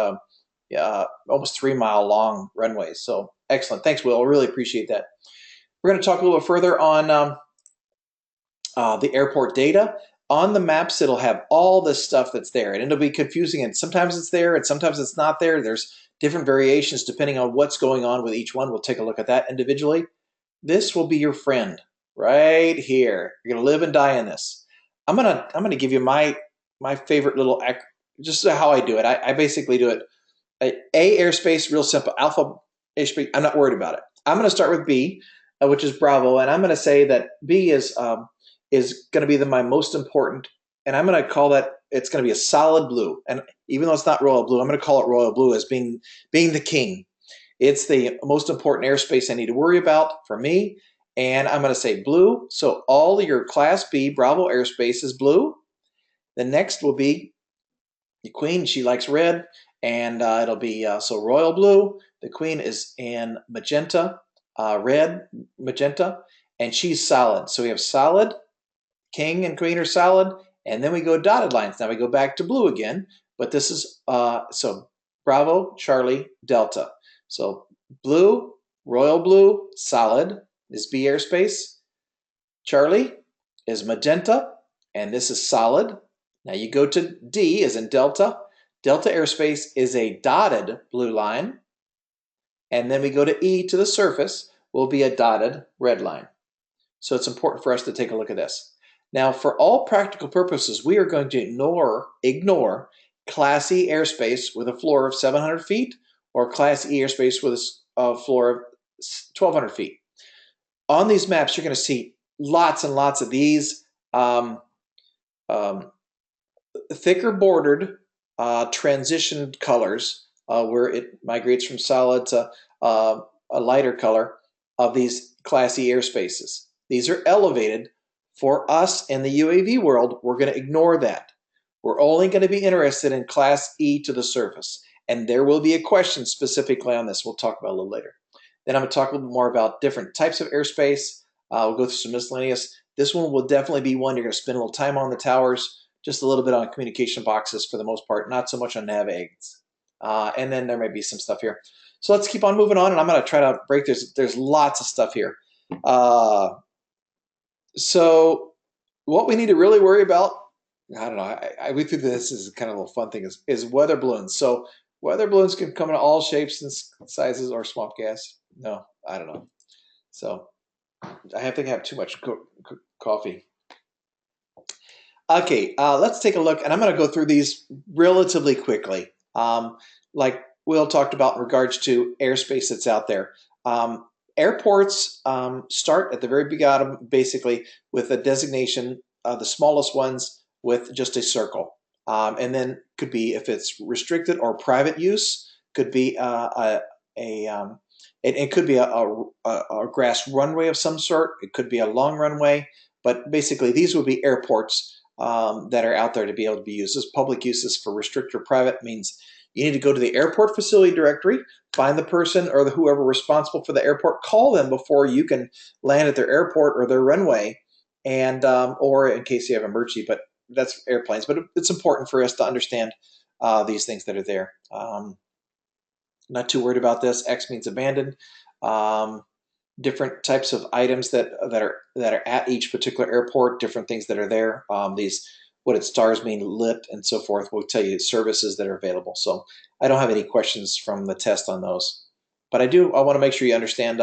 almost 3 mile long runways. So excellent. Thanks, Will. I really appreciate that. We're going to talk a little bit further on the airport data. On the maps, it'll have all this stuff that's there, and it'll be confusing. And sometimes it's there, and sometimes it's not there. There's different variations depending on what's going on with each one. We'll take a look at that individually. This will be your friend right here. You're gonna live and die in this. I'm gonna give you my favorite little just how I do it. I basically do it A airspace, real simple. Alpha airspace. I'm not worried about it. I'm gonna start with B, which is Bravo, and I'm gonna say that B is going to be my most important, and I'm going to call that it's going to be a solid blue. And even though it's not royal blue, I'm going to call it royal blue as being the king. It's the most important airspace I need to worry about for me, and I'm going to say blue. So all your Class B Bravo airspace is blue. The next will be the Queen. She likes red, and it'll be so royal blue. The Queen is in magenta, red, magenta, and she's solid. So we have solid, King and Queen are solid, and then we go dotted lines. Now we go back to blue again, but this is so Bravo, Charlie, Delta. So blue, royal blue, solid is B airspace. Charlie is magenta, and this is solid. Now you go to D as in Delta. Delta airspace is a dotted blue line, and then we go to E to the surface will be a dotted red line. So it's important for us to take a look at this. Now, for all practical purposes, we are going to ignore Class E airspace with a floor of 700 feet or Class E airspace with a floor of 1,200 feet. On these maps, you're going to see lots and lots of these thicker bordered transitioned colors where it migrates from solid to a lighter color of these Class E airspaces. These are elevated. For us in the UAV world, we're going to ignore that. We're only going to be interested in Class E to the surface. And there will be a question specifically on this. We'll talk about a little later. Then I'm going to talk a little bit more about different types of airspace. We'll go through some miscellaneous. This one will definitely be one you're going to spend a little time on the towers just a little bit on communication boxes for the most part, not so much on nav aids. And then there may be some stuff here. So let's keep on moving on, and I'm going to try to break this. There's lots of stuff here. So what we need to really worry about, I don't know, I went through this as kind of a little fun thing, is weather balloons. So weather balloons can come in all shapes and sizes, or swamp gas. No, I don't know. So I have to have too much coffee. Okay, let's take a look, and I'm going to go through these relatively quickly. Like Will talked about in regards to airspace that's out there. Airports start at the very bottom, basically, with a designation, the smallest ones with just a circle. And then could be, if it's restricted or private use, could be it could be a grass runway of some sort. It could be a long runway. But basically, these would be airports that are out there to be able to be used. As public uses for restricted or private means you need to go to the airport facility directory, find the person or whoever responsible for the airport, call them before you can land at their airport or their runway, and or in case you have emergency, but that's airplanes. But it's important for us to understand these things that are there. Not too worried about this. X means abandoned. Different types of items that are at each particular airport, different things that are there. These what its stars mean, lit, and so forth, will tell you services that are available. So I don't have any questions from the test on those. But I want to make sure you understand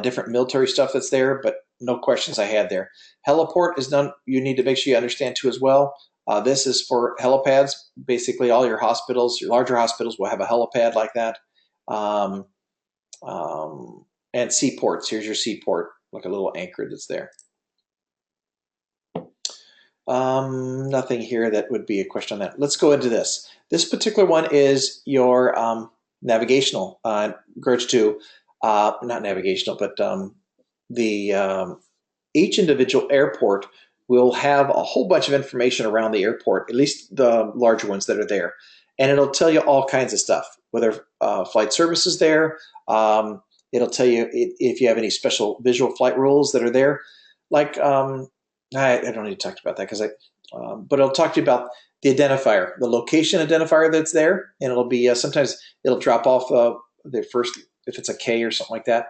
different military stuff that's there, but no questions I had there. Heliport is done. You need to make sure you understand too as well. This is for helipads. Basically, all your hospitals, your larger hospitals, will have a helipad like that. And seaports. Here's your seaport, like a little anchor that's there. Nothing here that would be a question on that. Let's go into this. This particular one is your navigational, regards to, not navigational, but each individual airport will have a whole bunch of information around the airport, at least the larger ones that are there. And it'll tell you all kinds of stuff, whether flight services there. It'll tell you if you have any special visual flight rules that are there. Like, I don't need to talk about that but it'll talk to you about the identifier, the location identifier that's there, and it'll be sometimes it'll drop off the first, if it's a K or something like that.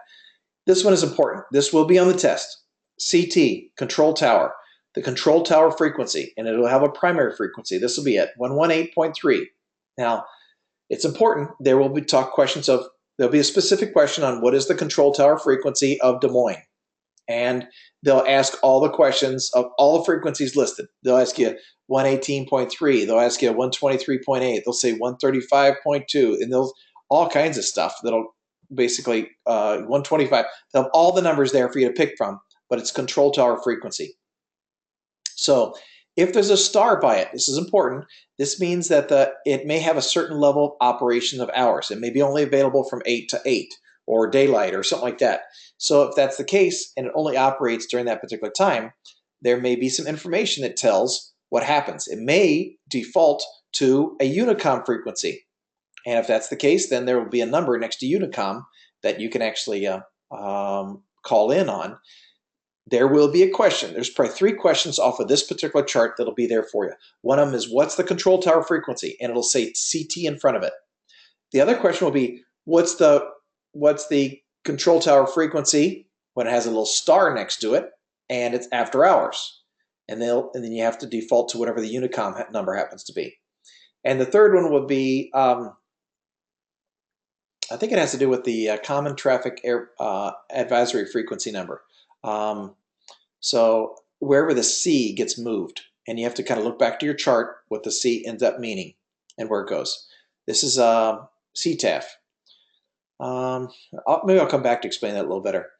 This one is important. This will be on the test. CT, control tower, the control tower frequency, and it'll have a primary frequency. This will be at 118.3. Now, it's important. There will be there'll be a specific question on what is the control tower frequency of Des Moines. And they'll ask all the questions of all the frequencies listed. They'll ask you 118.3. They'll ask you 123.8. They'll say 135.2. And they'll all kinds of stuff that'll basically 125. They'll have all the numbers there for you to pick from, but it's control tower frequency. So if there's a star by it, this is important. This means that it may have a certain level of operation of hours. It may be only available from 8 to 8 or daylight or something like that. So if that's the case and it only operates during that particular time, there may be some information that tells what happens. It may default to a Unicom frequency. And if that's the case, then there will be a number next to Unicom that you can actually call in on. There will be a question. There's probably 3 questions off of this particular chart that'll be there for you. One of them is, what's the control tower frequency? And it'll say CT in front of it. The other question will be, what's the control tower frequency when it has a little star next to it and it's after hours? And then you have to default to whatever the Unicom number happens to be. And the third one would be, I think it has to do with the Common Traffic Air Advisory Frequency number. So wherever the C gets moved, and you have to kind of look back to your chart what the C ends up meaning and where it goes. This is CTAF. Maybe I'll come back to explain that a little better.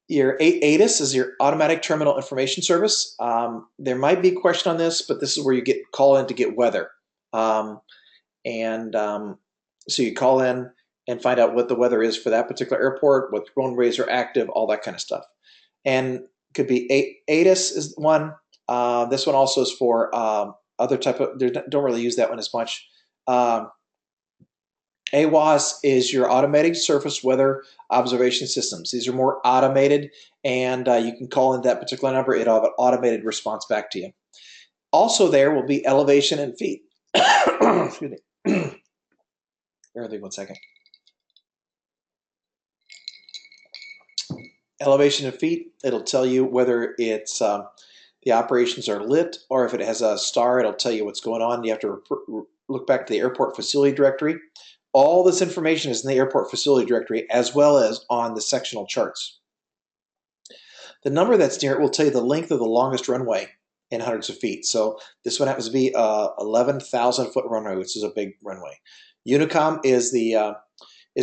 Your ATIS is your Automatic Terminal Information Service. There might be a question on this, but this is where you call in to get weather. So you call in and find out what the weather is for that particular airport, what runways are active, all that kind of stuff. And could be ATIS is one. This one also is for other type of, they don't really use that one as much. AWAS is your Automated Surface Weather Observation Systems. These are more automated, and you can call in that particular number. It'll have an automated response back to you. Also there will be elevation in feet. Excuse me. Everything 1 second. Elevation in feet, it'll tell you whether it's the operations are lit, or if it has a star, it'll tell you what's going on. You have to look back to the airport facility directory. All this information is in the airport facility directory as well as on the sectional charts. The number that's near it will tell you the length of the longest runway in hundreds of feet. So this one happens to be 11,000 foot runway, which is a big runway. Unicom is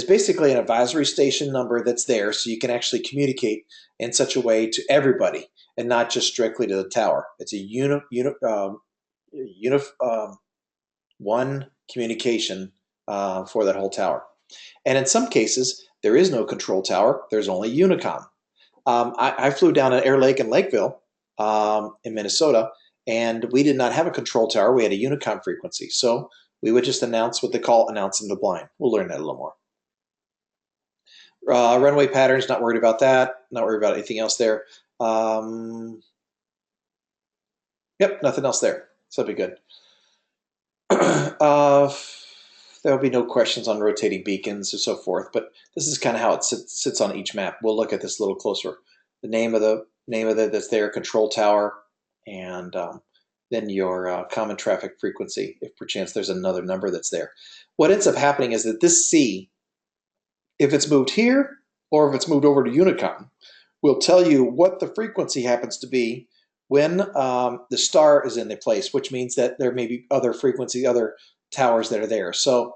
basically an advisory station number that's there, so you can actually communicate in such a way to everybody and not just strictly to the tower. It's a one communication for that whole tower. And in some cases, there is no control tower. There's only Unicom. I flew down at Air Lake in Lakeville in Minnesota, and we did not have a control tower. We had a Unicom frequency. So we would just announce what they call announcing the blind. We'll learn that a little more. Runway patterns, not worried about that. Not worried about anything else there. Yep, nothing else there. So that'd be good. There'll be no questions on rotating beacons or so forth, but this is kind of how it sits on each map. We'll look at this a little closer. The name of the that's there, control tower, and then your common traffic frequency, if perchance there's another number that's there. What ends up happening is that this C, if it's moved here or if it's moved over to Unicom, will tell you what the frequency happens to be when the star is in the place, which means that there may be other frequency, other towers that are there. So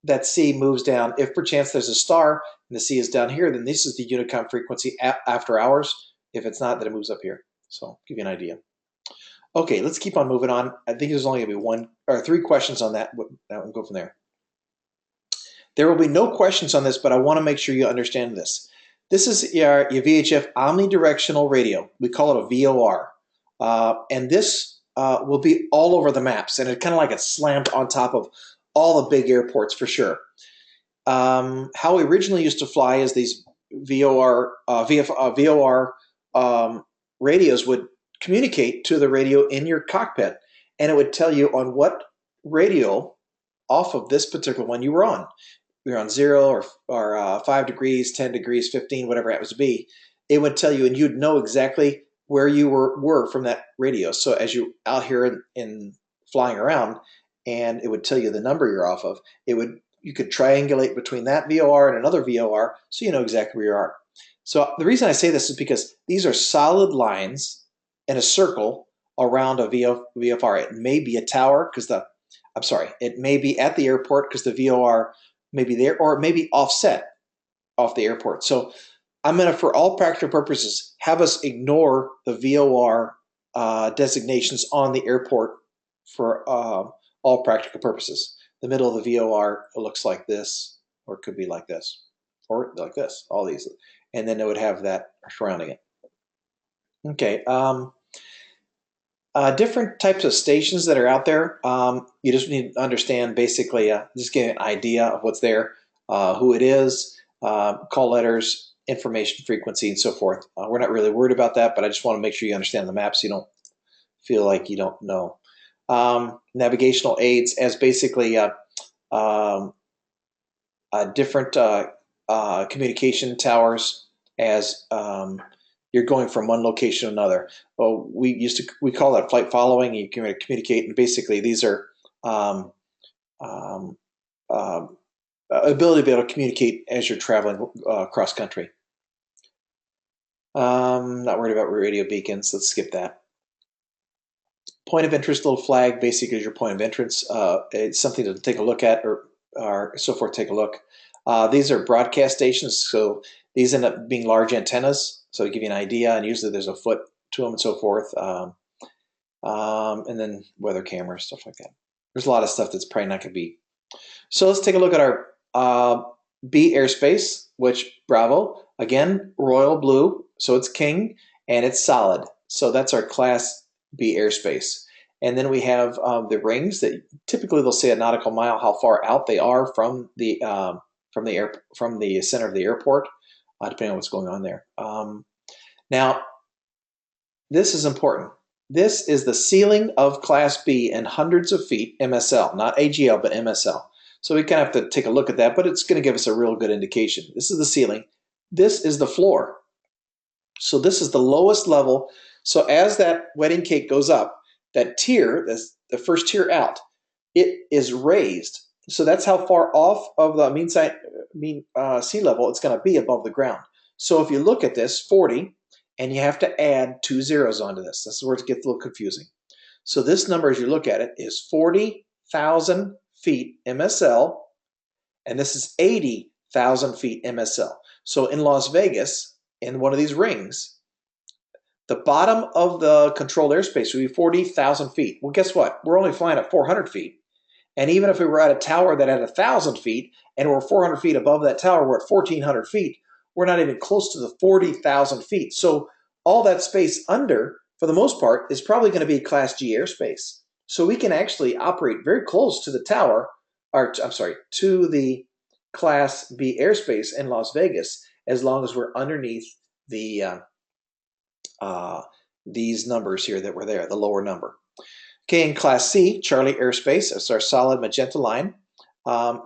that C moves down. If perchance there's a star and the C is down here, then this is the Unicom frequency after hours. If it's not, then it moves up here. So I'll give you an idea. Okay, let's keep on moving on. I think there's only going to be one or three questions on that. That one, go from there. There will be no questions on this, but I want to make sure you understand this. This is your VHF omnidirectional radio. We call it a VOR. And this will be all over the maps. And it's kind of like it's slammed on top of all the big airports for sure. How we originally used to fly is these VOR radios would communicate to the radio in your cockpit. And it would tell you on what radio off of this particular one you were on. We were on 0 or 5 degrees, 10 degrees, 15, whatever it happens to be. It would tell you, and you'd know exactly where you were from that radio. So as you out here in flying around, and it would tell you the number you're off of, you could triangulate between that VOR and another VOR, so you know exactly where you are. So the reason I say this is because these are solid lines in a circle around a VFR. It may be a tower because it may be at the airport because the VOR may be there, or it may be offset off the airport. So I'm going to, for all practical purposes, have us ignore the VOR designations on the airport for all practical purposes. The middle of the VOR looks like this, or it could be like this, or like this, all these. And then it would have that surrounding it. Okay. Different types of stations that are out there. You just need to understand basically, just get an idea of what's there, who it is, call letters, information frequency, and so forth. We're not really worried about that, but I just want to make sure you understand the map so you don't feel like you don't know. Navigational aids as basically different communication towers as you're going from one location to another. Well, we call that flight following. You can communicate, and basically these are ability to be able to communicate as you're traveling cross country. Not worried about radio beacons. Let's skip that. Point of interest, little flag, basically is your point of entrance. It's something to take a look at, or so forth. Take a look. These are broadcast stations, so these end up being large antennas. So to give you an idea, and usually there's a foot to them and so forth. And then weather cameras, stuff like that. There's a lot of stuff that's probably not going to be. So let's take a look at our B airspace, which Bravo, again, royal blue, so it's king, and it's solid. So that's our class B airspace. And then we have the rings that typically they'll say a nautical mile, how far out they are from the center of the airport, depending on what's going on there. Now, this is important. This is the ceiling of Class B in hundreds of feet, MSL, not AGL, but MSL. So we kind of have to take a look at that, but it's going to give us a real good indication. This is the ceiling. This is the floor. So this is the lowest level. So as that wedding cake goes up, that tier, the first tier out, it is raised. So that's how far off of the mean sea level it's going to be above the ground. So if you look at this, 40, and you have to add 2 zeros onto this. This is where it gets a little confusing. So this number, as you look at it, is 40,000 feet MSL, and this is 80,000 feet MSL. So in Las Vegas, in one of these rings, the bottom of the controlled airspace would be 40,000 feet. Well, guess what? We're only flying at 400 feet. And even if we were at a tower that had 1,000 feet and we're 400 feet above that tower, we're at 1,400 feet. We're not even close to the 40,000 feet. So all that space under, for the most part, is probably going to be Class G airspace. So we can actually operate very close to the tower, or I'm sorry, to the Class B airspace in Las Vegas, as long as we're underneath the these numbers here that were there, the lower number. Okay, in Class C, Charlie airspace, it's our solid magenta line.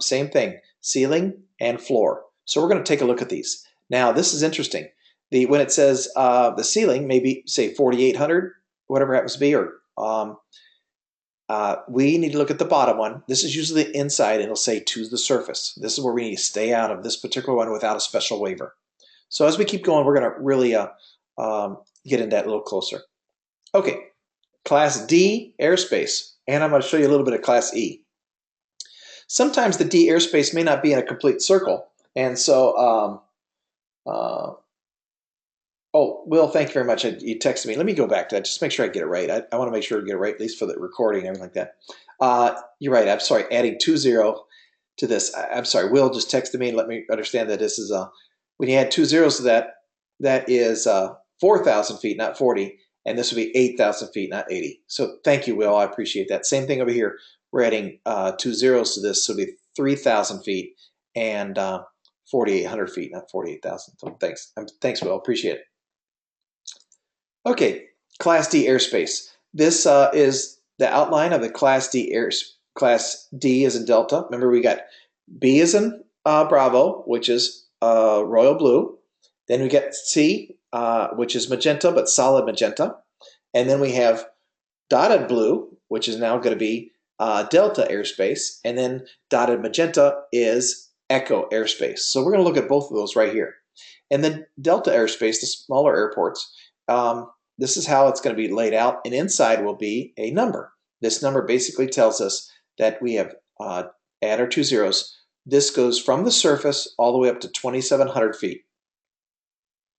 Same thing, ceiling and floor. So we're going to take a look at these. Now, this is interesting. When it says the ceiling, maybe say 4,800, whatever it happens to be, or we need to look at the bottom one. This is usually the inside, and it'll say to the surface. This is where we need to stay out of this particular one without a special waiver. So as we keep going, we're going to really get into that a little closer. Okay, Class D airspace, and I'm going to show you a little bit of Class E. Sometimes the D airspace may not be in a complete circle, and so, oh, Will, thank you very much. You texted me. Let me go back to that. Just make sure I get it right. I want to make sure I get it right, at least for the recording and everything like that. You're right. I'm sorry. Adding 20 to this. I'm sorry. Will just texted me and let me understand that this is when you add 2 zeros to that, that is 4,000 feet, not 40. And this would be 8,000 feet, not 80. So thank you, Will. I appreciate that. Same thing over here. We're adding 2 zeros to this, so it'll be 3,000 feet and 4,800 feet, not 48,000. So thanks, Will. Appreciate it. Okay, Class D airspace. This is the outline of the Class D Class D is in Delta. Remember, we got B is in Bravo, which is royal blue. Then we get C, which is magenta, but solid magenta. And then we have dotted blue, which is now going to be Delta airspace. And then dotted magenta is Echo airspace. So we're going to look at both of those right here. And then Delta airspace, the smaller airports, this is how it's going to be laid out. And inside will be a number. This number basically tells us that we have add our 2 zeros. This goes from the surface all the way up to 2,700 feet.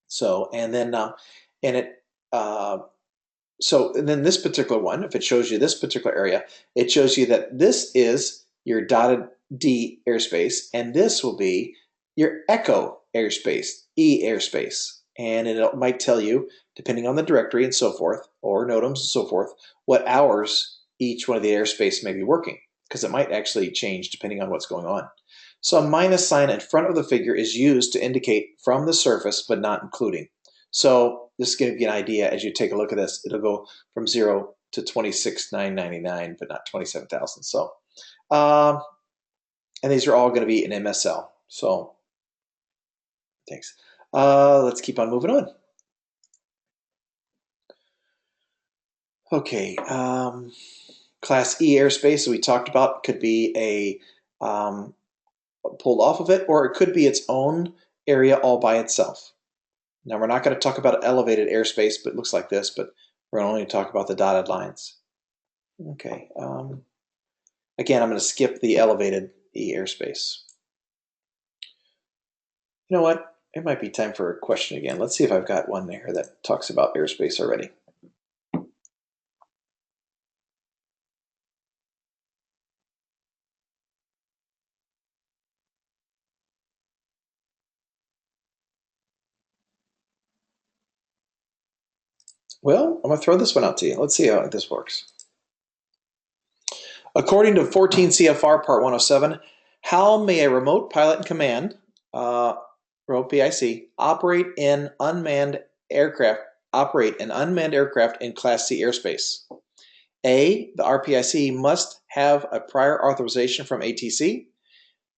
So, and then this particular one, if it shows you this particular area, it shows you that this is your dotted D airspace, and this will be your Echo airspace, E airspace. And it might tell you, depending on the directory and so forth, or NOTAMs and so forth, what hours each one of the airspace may be working, because it might actually change depending on what's going on. So a minus sign in front of the figure is used to indicate from the surface, but not including. So this is going to give you an idea as you take a look at this. It'll go from 0 to 26,999, but not 27,000. So, and these are all going to be in MSL. So, thanks. Let's keep on moving on. Okay, Class E airspace, we talked about, could be a pulled off of it, or it could be its own area all by itself. Now, we're not going to talk about elevated airspace, but it looks like this, but we're only going to talk about the dotted lines. Okay. Again, I'm going to skip the elevated E airspace. You know what? It might be time for a question again. Let's see if I've got one there that talks about airspace already. Well, I'm going to throw this one out to you. Let's see how this works. According to 14 CFR Part 107, how may a remote pilot and command, remote PIC, operate in unmanned aircraft operate an unmanned aircraft in Class C airspace? A, the RPIC must have a prior authorization from ATC.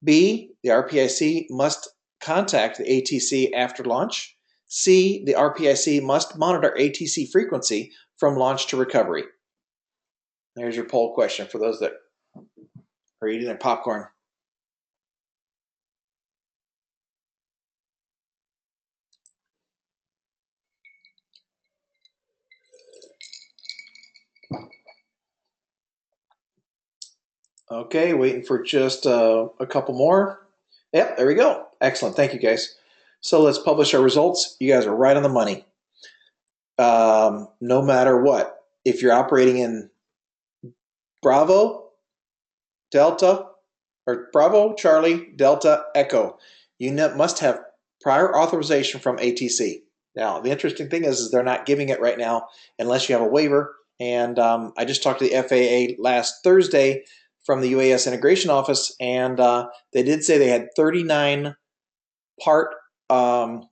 B, the RPIC must contact the ATC after launch. C, the RPIC must monitor ATC frequency from launch to recovery. There's your poll question for those that are eating their popcorn. Okay, waiting for just a couple more. Yep, there we go. Excellent. Thank you, guys. So let's publish our results. You guys are right on the money. No matter what, if you're operating in Bravo, Delta, or Bravo, Charlie, Delta, Echo, you must have prior authorization from ATC. Now, the interesting thing is they're not giving it right now unless you have a waiver. And I just talked to the FAA last Thursday from the UAS integration office, and they did say they had 39 Part 41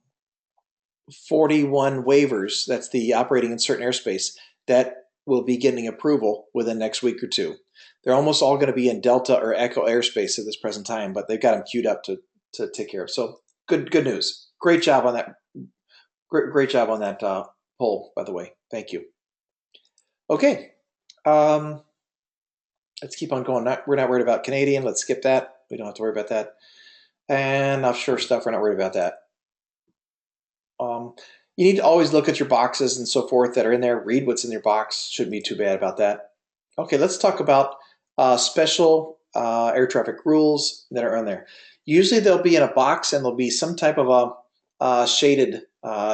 waivers. That's the operating in certain airspace that will be getting approval within the next week or two. They're almost all going to be in Delta or Echo airspace at this present time, but they've got them queued up to take care of. So good news. Great job on that. Great job on that poll, by the way. Thank you. Okay. Let's keep on going. We're not worried about Canadian. Let's skip that. We don't have to worry about that. And offshore stuff, we're not worried about that. You need to always look at your boxes and so forth that are in there. Read what's in your box. Shouldn't be too bad about that. Okay, let's talk about special air traffic rules that are on there. Usually they'll be in a box and there'll be some type of a shaded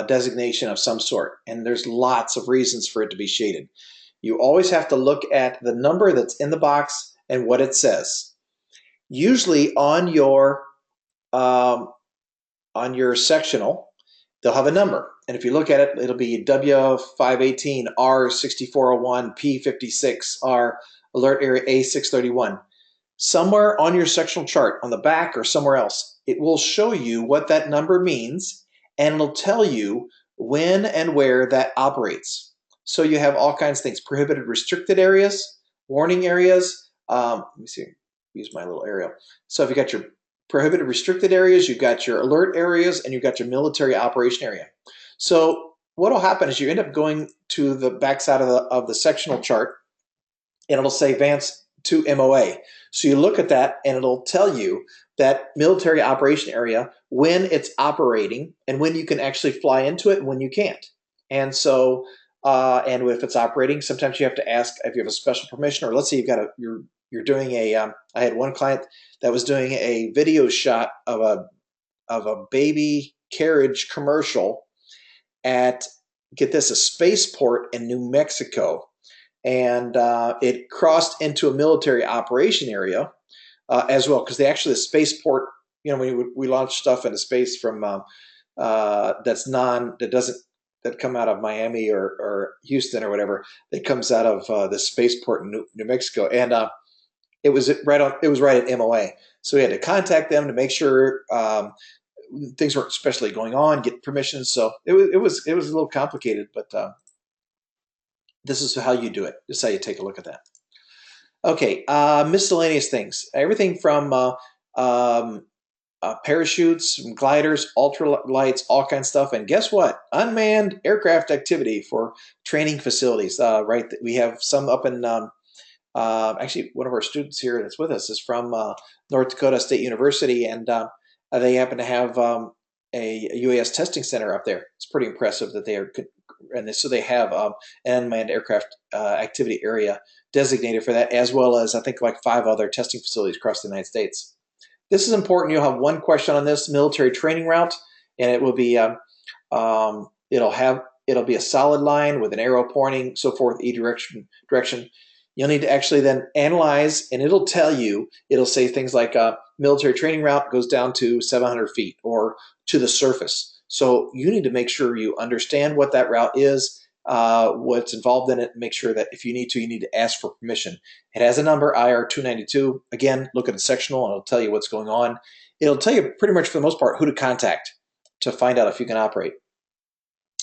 designation of some sort. And there's lots of reasons for it to be shaded. You always have to look at the number that's in the box and what it says. Usually on your sectional, they'll have a number. And if you look at it, it'll be W518, R6401, P56, R alert area A631. Somewhere on your sectional chart, on the back or somewhere else, it will show you what that number means, and it'll tell you when and where that operates. So you have all kinds of things: prohibited restricted areas, warning areas. Let me see, use my little arrow. So if you got your prohibited restricted areas, you've got your alert areas, and you've got your military operation area. So what will happen is you end up going to the backside of the sectional chart, and it'll say advance to MOA. So you look at that, and it'll tell you that military operation area, when it's operating, and when you can actually fly into it, and when you can't. And so, and if it's operating, sometimes you have to ask if you have a special permission, or let's say you're doing a. I had one client that was doing a video shot of a baby carriage commercial at, get this, a spaceport in New Mexico, and it crossed into a military operation area as well, because the spaceport, you know, we launch stuff into space from that come out of Miami or Houston or whatever, that comes out of the spaceport in New Mexico, and it was right at MOA. So we had to contact them to make sure things weren't especially going on, get permission. So it was a little complicated, but this is how you do it. This is how you take a look at that. Okay, miscellaneous things. Everything from parachutes, gliders, ultralights, all kinds of stuff. And guess what? Unmanned aircraft activity for training facilities. Right, we have some up in. Actually, one of our students here that's with us is from North Dakota State University, and they happen to have a UAS testing center up there. It's pretty impressive that they are, and so they have an unmanned aircraft activity area designated for that, as well as I think like 5 other testing facilities across the United States. This is important. You'll have one question on this military training route, and it will be it'll be a solid line with an arrow pointing, so forth, E direction. You'll need to actually then analyze, and it'll tell you, it'll say things like military training route goes down to 700 feet or to the surface. So you need to make sure you understand what that route is, what's involved in it, and make sure that if you need to ask for permission. It has a number, IR 292. Again, look at the sectional and it'll tell you what's going on. It'll tell you pretty much for the most part who to contact to find out if you can operate.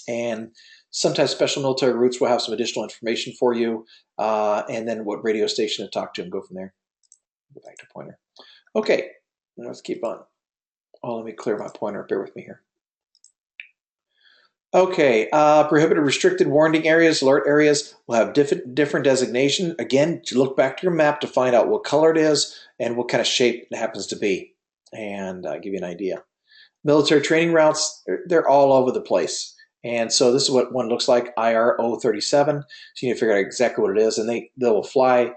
And sometimes special military routes will have some additional information for you, and then what radio station to talk to and go from there. Go back to pointer. Okay, let's keep on. Oh, let me clear my pointer. Bear with me here. Okay, prohibited, restricted, warning areas, alert areas will have different designation. Again, look back to your map to find out what color it is and what kind of shape it happens to be, and give you an idea. Military training routes, they're all over the place. And so this is what one looks like, IR 037. So you need to figure out exactly what it is, and they will fly,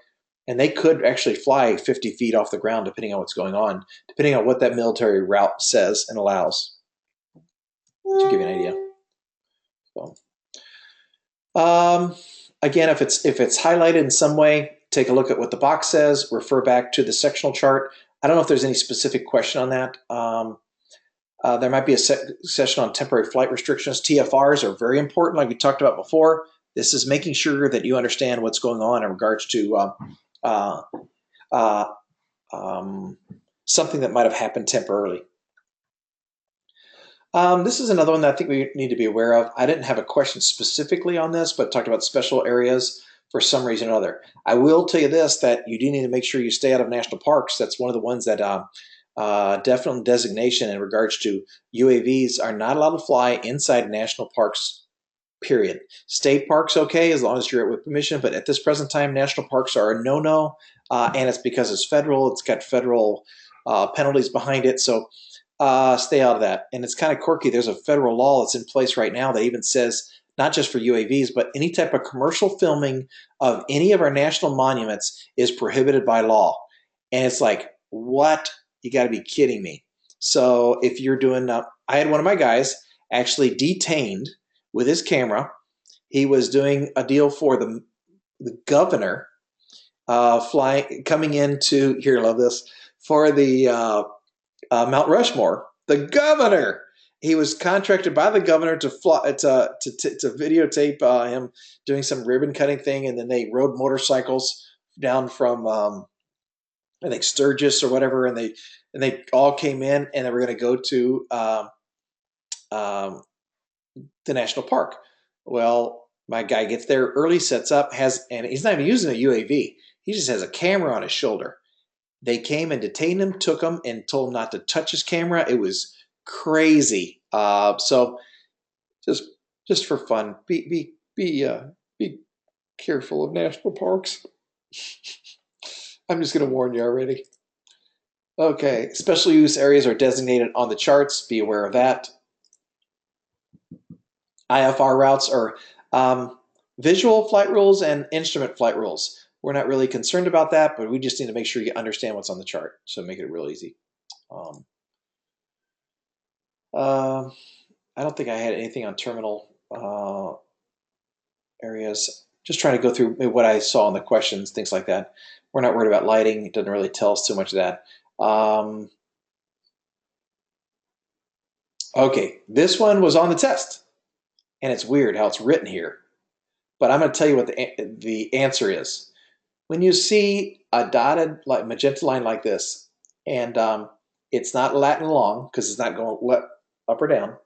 and they could actually fly 50 feet off the ground depending on what's going on, depending on what that military route says and allows, to give you an idea. So, again, if it's highlighted in some way, take a look at what the box says, refer back to the sectional chart. I don't know if there's any specific question on that. There might be a session on temporary flight restrictions. TFRs are very important, like we talked about before. This is making sure that you understand what's going on in regards to something that might have happened temporarily. This is another one that I think we need to be aware of. I didn't have a question specifically on this, but talked about special areas for some reason or other. I will tell you this, that you do need to make sure you stay out of national parks. That's one of the ones that definite designation in regards to UAVs are not allowed to fly inside national parks, period. State parks, okay, as long as you're with permission, but at this present time, national parks are a no-no, and it's because it's federal. It's got federal penalties behind it, so stay out of that. And it's kind of quirky. There's a federal law that's in place right now that even says, not just for UAVs, but any type of commercial filming of any of our national monuments is prohibited by law. And it's like, what? You got to be kidding me. So if you're doing, I had one of my guys actually detained with his camera. He was doing a deal for the governor coming into, here, love this, for the Mount Rushmore. The governor, he was contracted by the governor to fly to videotape him doing some ribbon cutting thing, and then they rode motorcycles down from I think Sturgis or whatever, and they all came in, and they were going to go to the national park. Well, my guy gets there early, sets up, and he's not even using a UAV. He just has a camera on his shoulder. They came and detained him, took him, and told him not to touch his camera. It was crazy. So just for fun, be careful of national parks. I'm just going to warn you already. Okay, special use areas are designated on the charts. Be aware of that. IFR routes are visual flight rules and instrument flight rules. We're not really concerned about that, but we just need to make sure you understand what's on the chart. So make it real easy. I don't think I had anything on terminal areas. Just trying to go through what I saw in the questions, things like that. We're not worried about lighting. It doesn't really tell us too much of that. Okay, this one was on the test. And it's weird how it's written here. But I'm going to tell you what the answer is. When you see a dotted like magenta line like this, and it's not Latin long because it's not going up or down,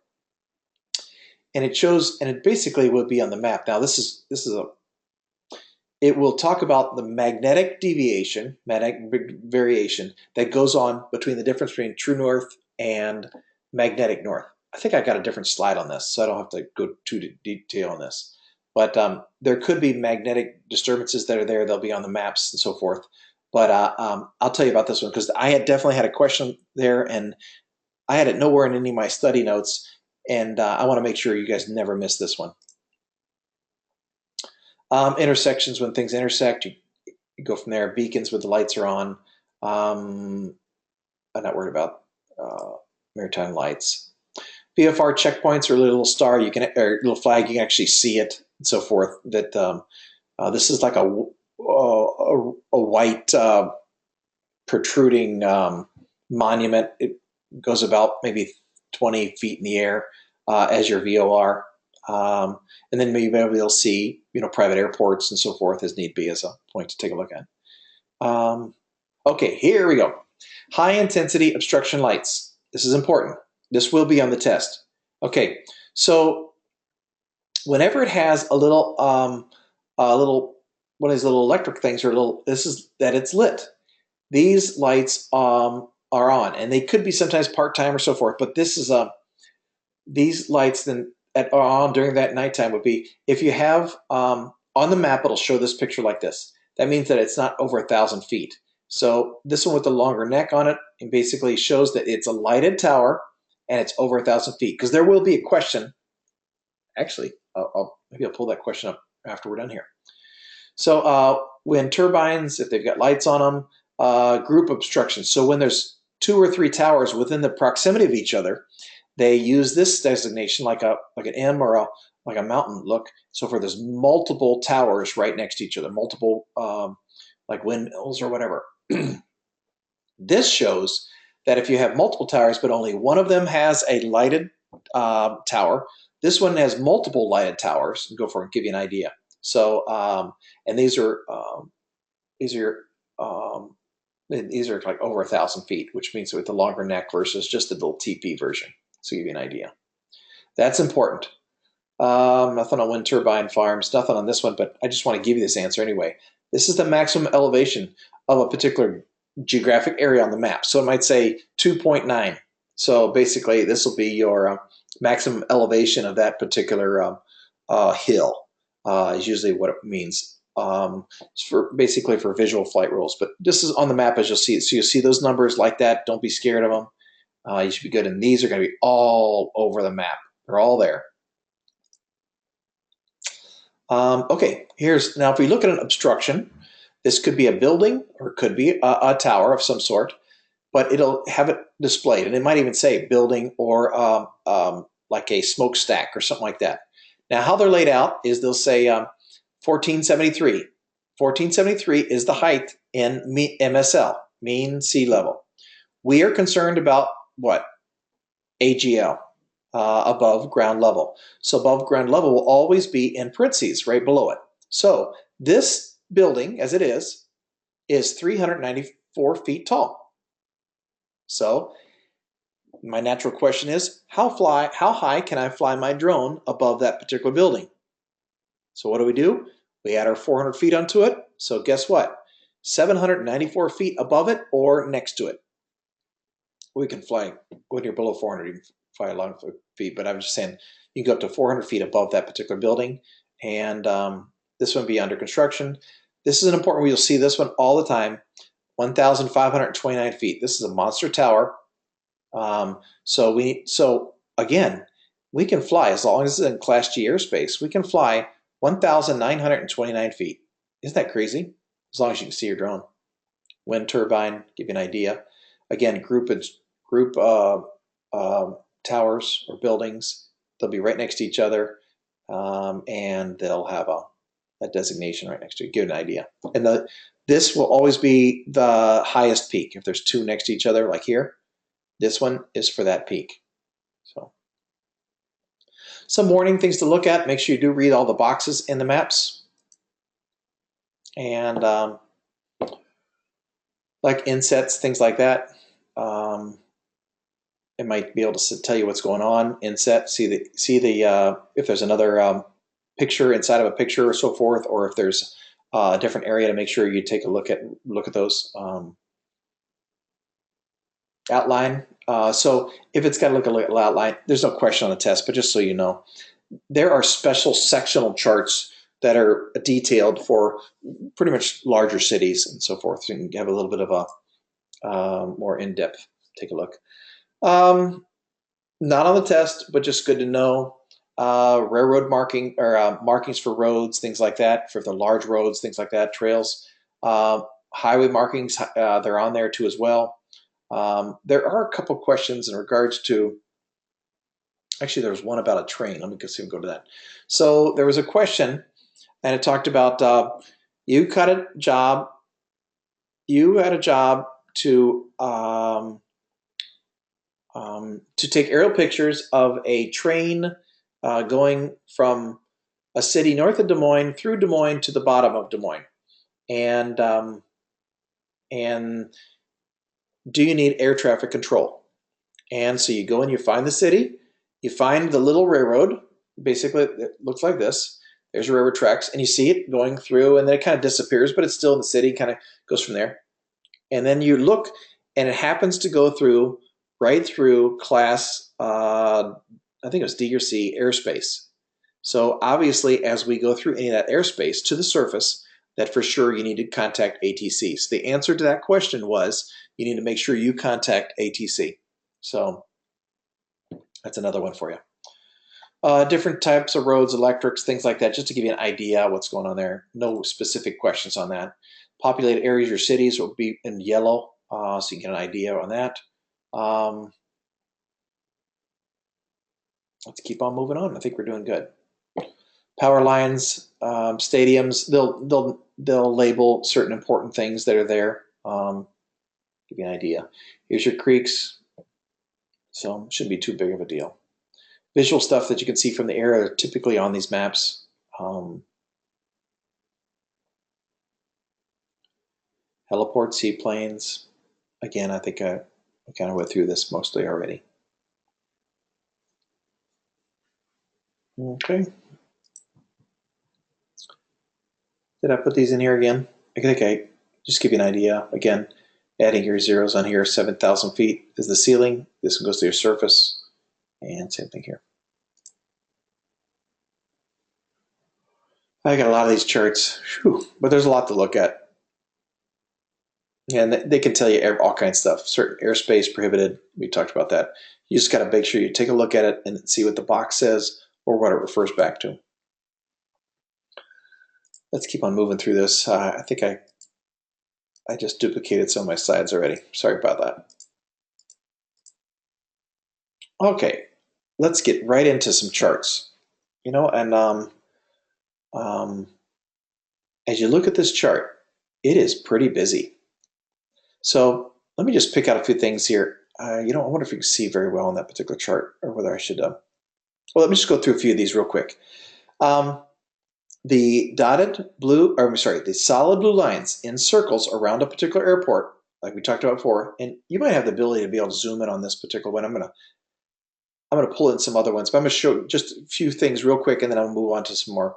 and it shows, and it basically will be on the map. Now it will talk about the magnetic deviation, magnetic variation that goes on between the difference between true north and magnetic north. I think I got a different slide on this, so I don't have to go too detail on this. But there could be magnetic disturbances that are there. They'll be on the maps and so forth. But I'll tell you about this one because I had definitely had a question there, and I had it nowhere in any of my study notes, and I want to make sure you guys never miss this one. Intersections, when things intersect, you go from there. Beacons with the lights are on. I'm not worried about maritime lights. VFR checkpoints are a little star, or little flag, you can actually see it and so forth. That this is like a white protruding monument. It goes about maybe 20 feet in the air as your VOR. And then maybe you'll see, private airports and so forth as need be as a point to take a look at. Okay, here we go. High intensity obstruction lights. This is important. This will be on the test. Okay, so whenever it has a little one of these little electric things or little, this is that it's lit. These lights are on, and they could be sometimes part time or so forth. But this is a these lights then are on during that nighttime would be if you have on the map, it'll show this picture like this. That means that it's not over 1,000 feet. So this one with the longer neck on it, it basically shows that it's a lighted tower and it's over 1,000 feet. Because there will be a question. Actually, maybe I'll pull that question up after we're done here. So wind turbines, if they've got lights on them, group obstructions. So when there's 2 or 3 towers within the proximity of each other, they use this designation like an M or like a mountain look. So for there's multiple towers right next to each other, multiple like windmills or whatever. This shows that if you have multiple towers, but only one of them has a lighted tower, this one has multiple lighted towers. Go for it and give you an idea. So, and these are um, like over 1,000 feet, which means with the longer neck versus just the little TP version. So give you an idea. That's important. Nothing on wind turbine farms, nothing on this one, but I just want to give you this answer anyway. This is the maximum elevation of a particular geographic area on the map. So it might say 2.9. So basically, this will be your maximum elevation of that particular hill. Is usually what it means. It's for basically for visual flight rules. But this is on the map as you'll see it. So you'll see those numbers like that. Don't be scared of them. You should be good. And these are going to be all over the map. They're all there. Okay, here's now if we look at an obstruction, this could be a building or it could be a tower of some sort, but it'll have it displayed. And it might even say building or like a smokestack or something like that. Now, how they're laid out is they'll say 1473. 1473 is the height in MSL, mean sea level. We are concerned about what? AGL, above ground level. So above ground level will always be in parentheses right below it. So this building, as it is 394 feet tall. So my natural question is, how high can I fly my drone above that particular building? So what do? We add our 400 feet onto it. So guess what? 794 feet above it or next to it. We can fly when you're below 400, you can fly a lot of feet, but I'm just saying you can go up to 400 feet above that particular building. And this one be under construction. This is an important one. You'll see this one all the time. 1,529 feet. This is a monster tower. So again, we can fly as long as it's in Class G airspace. We can fly 1,929 feet. Isn't that crazy? As long as you can see your drone. Wind turbine, give you an idea. Again, group towers or buildings. They'll be right next to each other, and they'll have a designation right next to it. Give you an idea. And this will always be the highest peak. If there's 2 next to each other, like here, this one is for that peak. So, some warning things to look at. Make sure you do read all the boxes in the maps. And like insets, things like that. It might be able to tell you what's going on. Inset, see the if there's another picture inside of a picture or so forth, or if there's a different area, to make sure you take a look at those outline. So if it's got to look at outline, there's no question on the test, but just so you know, there are special sectional charts that are detailed for pretty much larger cities and so forth. So you can have a little bit of a more in-depth take a look. Not on the test, but just good to know. Railroad marking or markings for roads, things like that, for the large roads, things like that, trails. Highway markings, they're on there too as well. There are a couple questions in regards to, actually there was one about a train. Let me see if we can go to that. So there was a question and it talked about you had a job to take aerial pictures of a train going from a city north of Des Moines through Des Moines to the bottom of Des Moines. And do you need air traffic control? And so you go and you find the city, you find the little railroad, Basically, it looks like this. There's your railroad tracks, and you see it going through, and then it kind of disappears, but it's still in the city, kind of goes from there. And then you look, and it happens to go through right through class, I think it was D or C, airspace. So obviously, as we go through any of that airspace to the surface, that for sure you need to contact ATC. So the answer to that question was you need to make sure you contact ATC. So that's another one for you. Different types of roads, electrics, things like that, just to give you an idea of what's going on there. No specific questions on that. Populated areas or cities will be in yellow, so you can get an idea on that. Let's keep on moving on. I think we're doing good. Power lines, stadiums, they'll label certain important things that are there. Give you an idea. Here's your creeks, so shouldn't be too big of a deal. Visual stuff that you can see from the air are typically on these maps. Heliport, seaplanes. Again, I think I kind of went through this mostly already. Okay. Did I put these in here again? I think I just give you an idea. Again, adding your zeros on here, 7,000 feet is the ceiling. This one goes to your surface. And same thing here. I got a lot of these charts, but there's a lot to look at. And they can tell you all kinds of stuff. Certain airspace prohibited. We talked about that. You just got to make sure you take a look at it and see what the box says or what it refers back to. Let's keep on moving through this. I think I just duplicated some of my slides already. Sorry about that. Okay, let's get right into some charts. And as you look at this chart, it is pretty busy. So let me just pick out a few things here. I wonder if you can see very well on that particular chart, or whether I should. Well, let me just go through a few of these real quick. The the solid blue lines in circles around a particular airport, like we talked about before, and you might have the ability to be able to zoom in on this particular one. I'm gonna pull in some other ones, but I'm gonna show just a few things real quick, and then I'll move on to some more.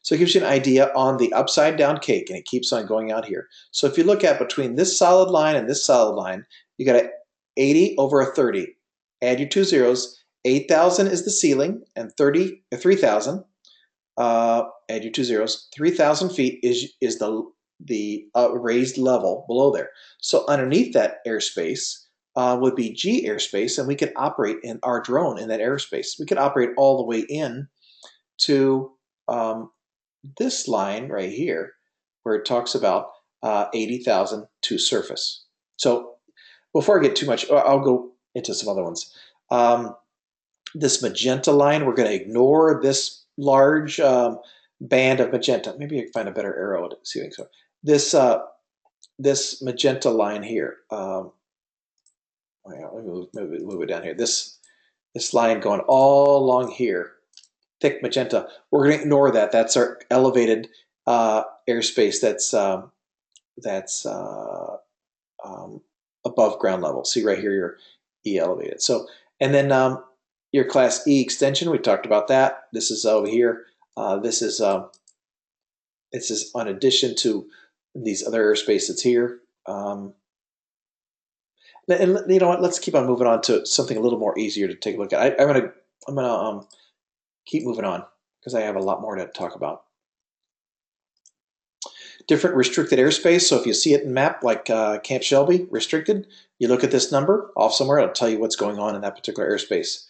So it gives you an idea on the upside down cake, and it keeps on going out here. So if you look at between this solid line and this solid line, you got a 80 over a 30. Add your two zeros. 8,000 is the ceiling, and 3,000. Add your two zeros. 3,000 feet is the raised level below there. So underneath that airspace would be G airspace, and we could operate in our drone in that airspace. We could operate all the way in to this line right here, where it talks about 80,000 to surface. So before I get too much, I'll go into some other ones. This magenta line, we're going to ignore this large band of magenta. Maybe I can find a better arrow to see things. This magenta line here. Let me move it down here. This line going all along here. Thick magenta. We're going to ignore that. That's our elevated airspace. That's above ground level. See right here, your E elevated. So, and then your Class E extension. We talked about that. This is over here. This is on addition to these other airspace that's here. And you know what? Let's keep on moving on to something a little more easier to take a look at. I'm gonna keep moving on because I have a lot more to talk about. Different restricted airspace. So if you see it in map like Camp Shelby, restricted, you look at this number off somewhere, it'll tell you what's going on in that particular airspace.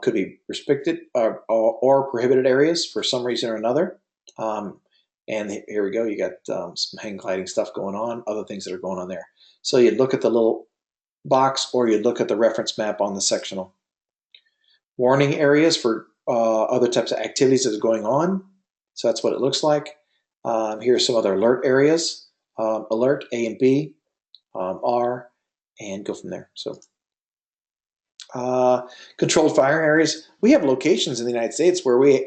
Could be restricted or prohibited areas for some reason or another. And here we go. You got some hang gliding stuff going on, other things that are going on there. So you look at the little box, or you look at the reference map on the sectional. Warning areas for other types of activities that are going on. So that's what it looks like. Here's some other alert areas. Alert A and B, R, and go from there. So controlled firing areas. We have locations in the United States where we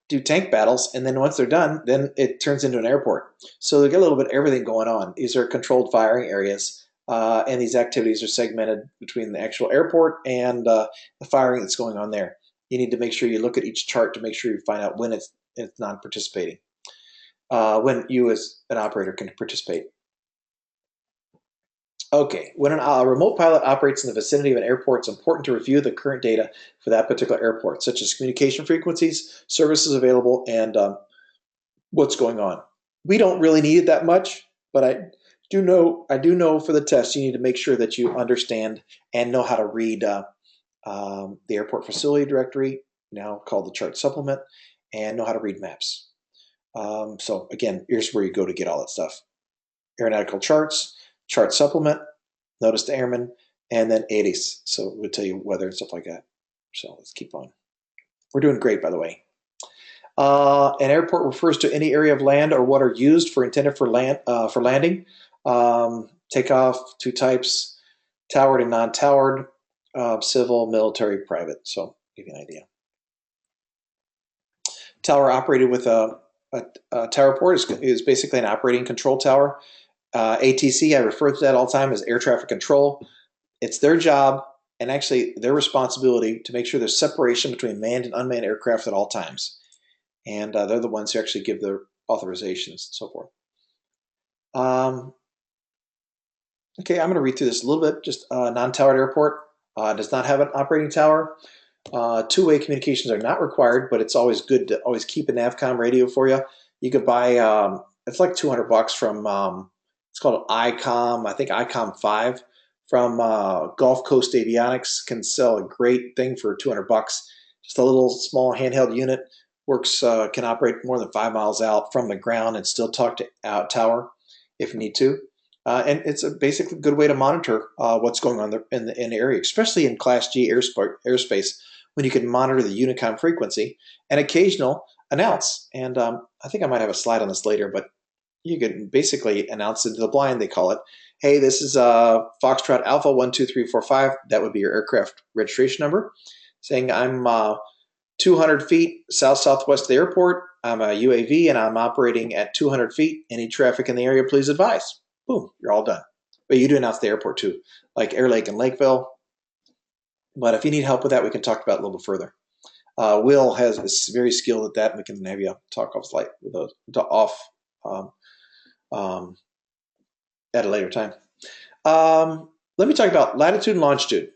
do tank battles, and then once they're done, then it turns into an airport. So they get a little bit of everything going on. These are controlled firing areas, and these activities are segmented between the actual airport and the firing that's going on there. You need to make sure you look at each chart to make sure you find out when it's non-participating, when you as an operator can participate. Okay, when a remote pilot operates in the vicinity of an airport, it's important to review the current data for that particular airport, such as communication frequencies, services available, and what's going on. We don't really need it that much, but I do know for the test you need to make sure that you understand and know how to read the airport facility directory, now called the chart supplement, and know how to read maps. So again, here's where you go to get all that stuff: aeronautical charts, chart supplement, notice to airmen, and then ADIS. So it would tell you weather and stuff like that. So let's keep on. We're doing great, by the way. An airport refers to any area of land or water used for intended for landing. Takeoff, two types: towered and non-towered, civil, military, private. So give you an idea. Tower operated with a tower port is basically an operating control tower. ATC, I refer to that all the time as air traffic control. It's their job and actually their responsibility to make sure there's separation between manned and unmanned aircraft at all times. And they're the ones who actually give the authorizations and so forth. Okay, I'm going to read through this a little bit. Just non-towered airport does not have an operating tower. Two-way communications are not required, but it's always good to always keep a NavCom radio for you. You could buy it's like $200 from it's called ICOM. I think ICOM 5 from Gulf Coast Avionics can sell a great thing for $200. Just a little small handheld unit, works can operate more than 5 miles out from the ground and still talk to tower if you need to. And it's a basically good way to monitor what's going on in the area, especially in Class G airspace, when you can monitor the Unicom frequency and occasional announce. And I think I might have a slide on this later, but you can basically announce into the blind, they call it. Hey, this is Foxtrot Alpha 12345. That would be your aircraft registration number, saying I'm 200 feet south-southwest of the airport. I'm a UAV and I'm operating at 200 feet. Any traffic in the area, please advise. Boom, you're all done. But you do announce the airport too, like Air Lake and Lakeville. But if you need help with that, we can talk about it a little bit further. Will is very skilled at that, and we can have you talk off at a later time. Let me talk about latitude and longitude.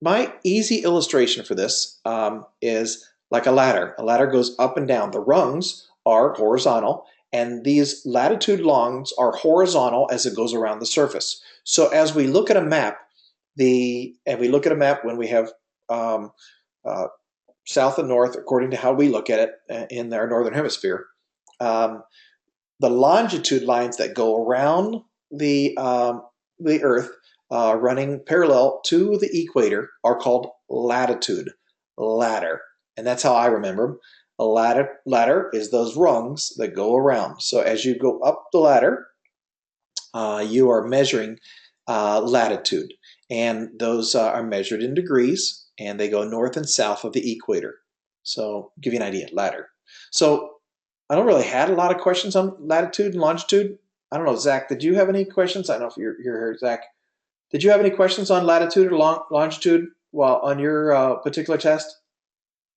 My easy illustration for this is like a ladder. A ladder goes up and down. The rungs are horizontal, and these latitude longs are horizontal as it goes around the surface. So as we look at a map, when we have south and north, according to how we look at it in our northern hemisphere, the longitude lines that go around the Earth, running parallel to the equator, are called ladder, and that's how I remember them. A ladder is those rungs that go around. So as you go up the ladder, you are measuring latitude, and those are measured in degrees, and they go north and south of the equator. So give you an idea, ladder. So I don't really had a lot of questions on latitude and longitude. I don't know, Zach, did you have any questions? I don't know if you're here, Zach. Did you have any questions on latitude or longitude while on your particular test?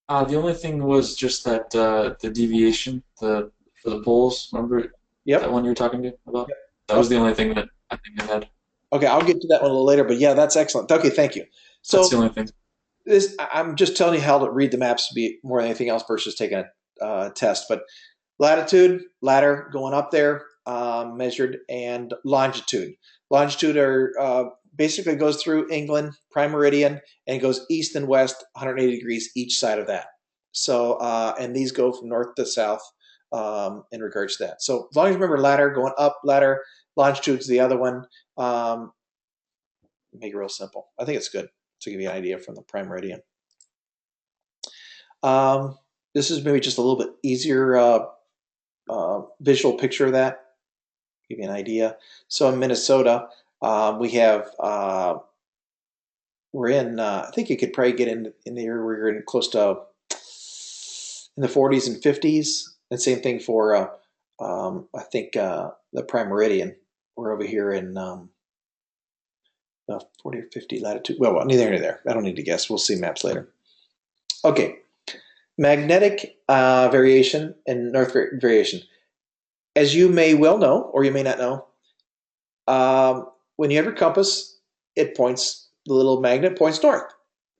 The only thing was just that the deviation, for the poles. Remember Yep. that one you were talking to about? Yep. That was the only thing that I think I had. Okay, I'll get to that one a little later, but yeah, that's excellent. Okay, thank you. That's the So only thing. I'm just telling you how to read the maps to be more than anything else versus taking a test. But latitude, ladder going up there, measured, and longitude. Longitude basically goes through England, prime meridian, and goes east and west, 180 degrees each side of that. So, and these go from north to south in regards to that. So as long as you remember ladder, going up, ladder, longitude's the other one. Make it real simple. I think it's good to give you an idea from the prime meridian. This is maybe just a little bit easier visual picture of that. Give you an idea. So in Minnesota, we have we're in. I think you could probably get in the area where you're in close to in the 40s and 50s. And same thing for I think the prime meridian. We're over here in 40 or 50 latitude. Well, neither here nor there. I don't need to guess. We'll see maps later. Okay. Magnetic variation and north variation. As you may well know, or you may not know, when you have your compass, it points, the little magnet points north.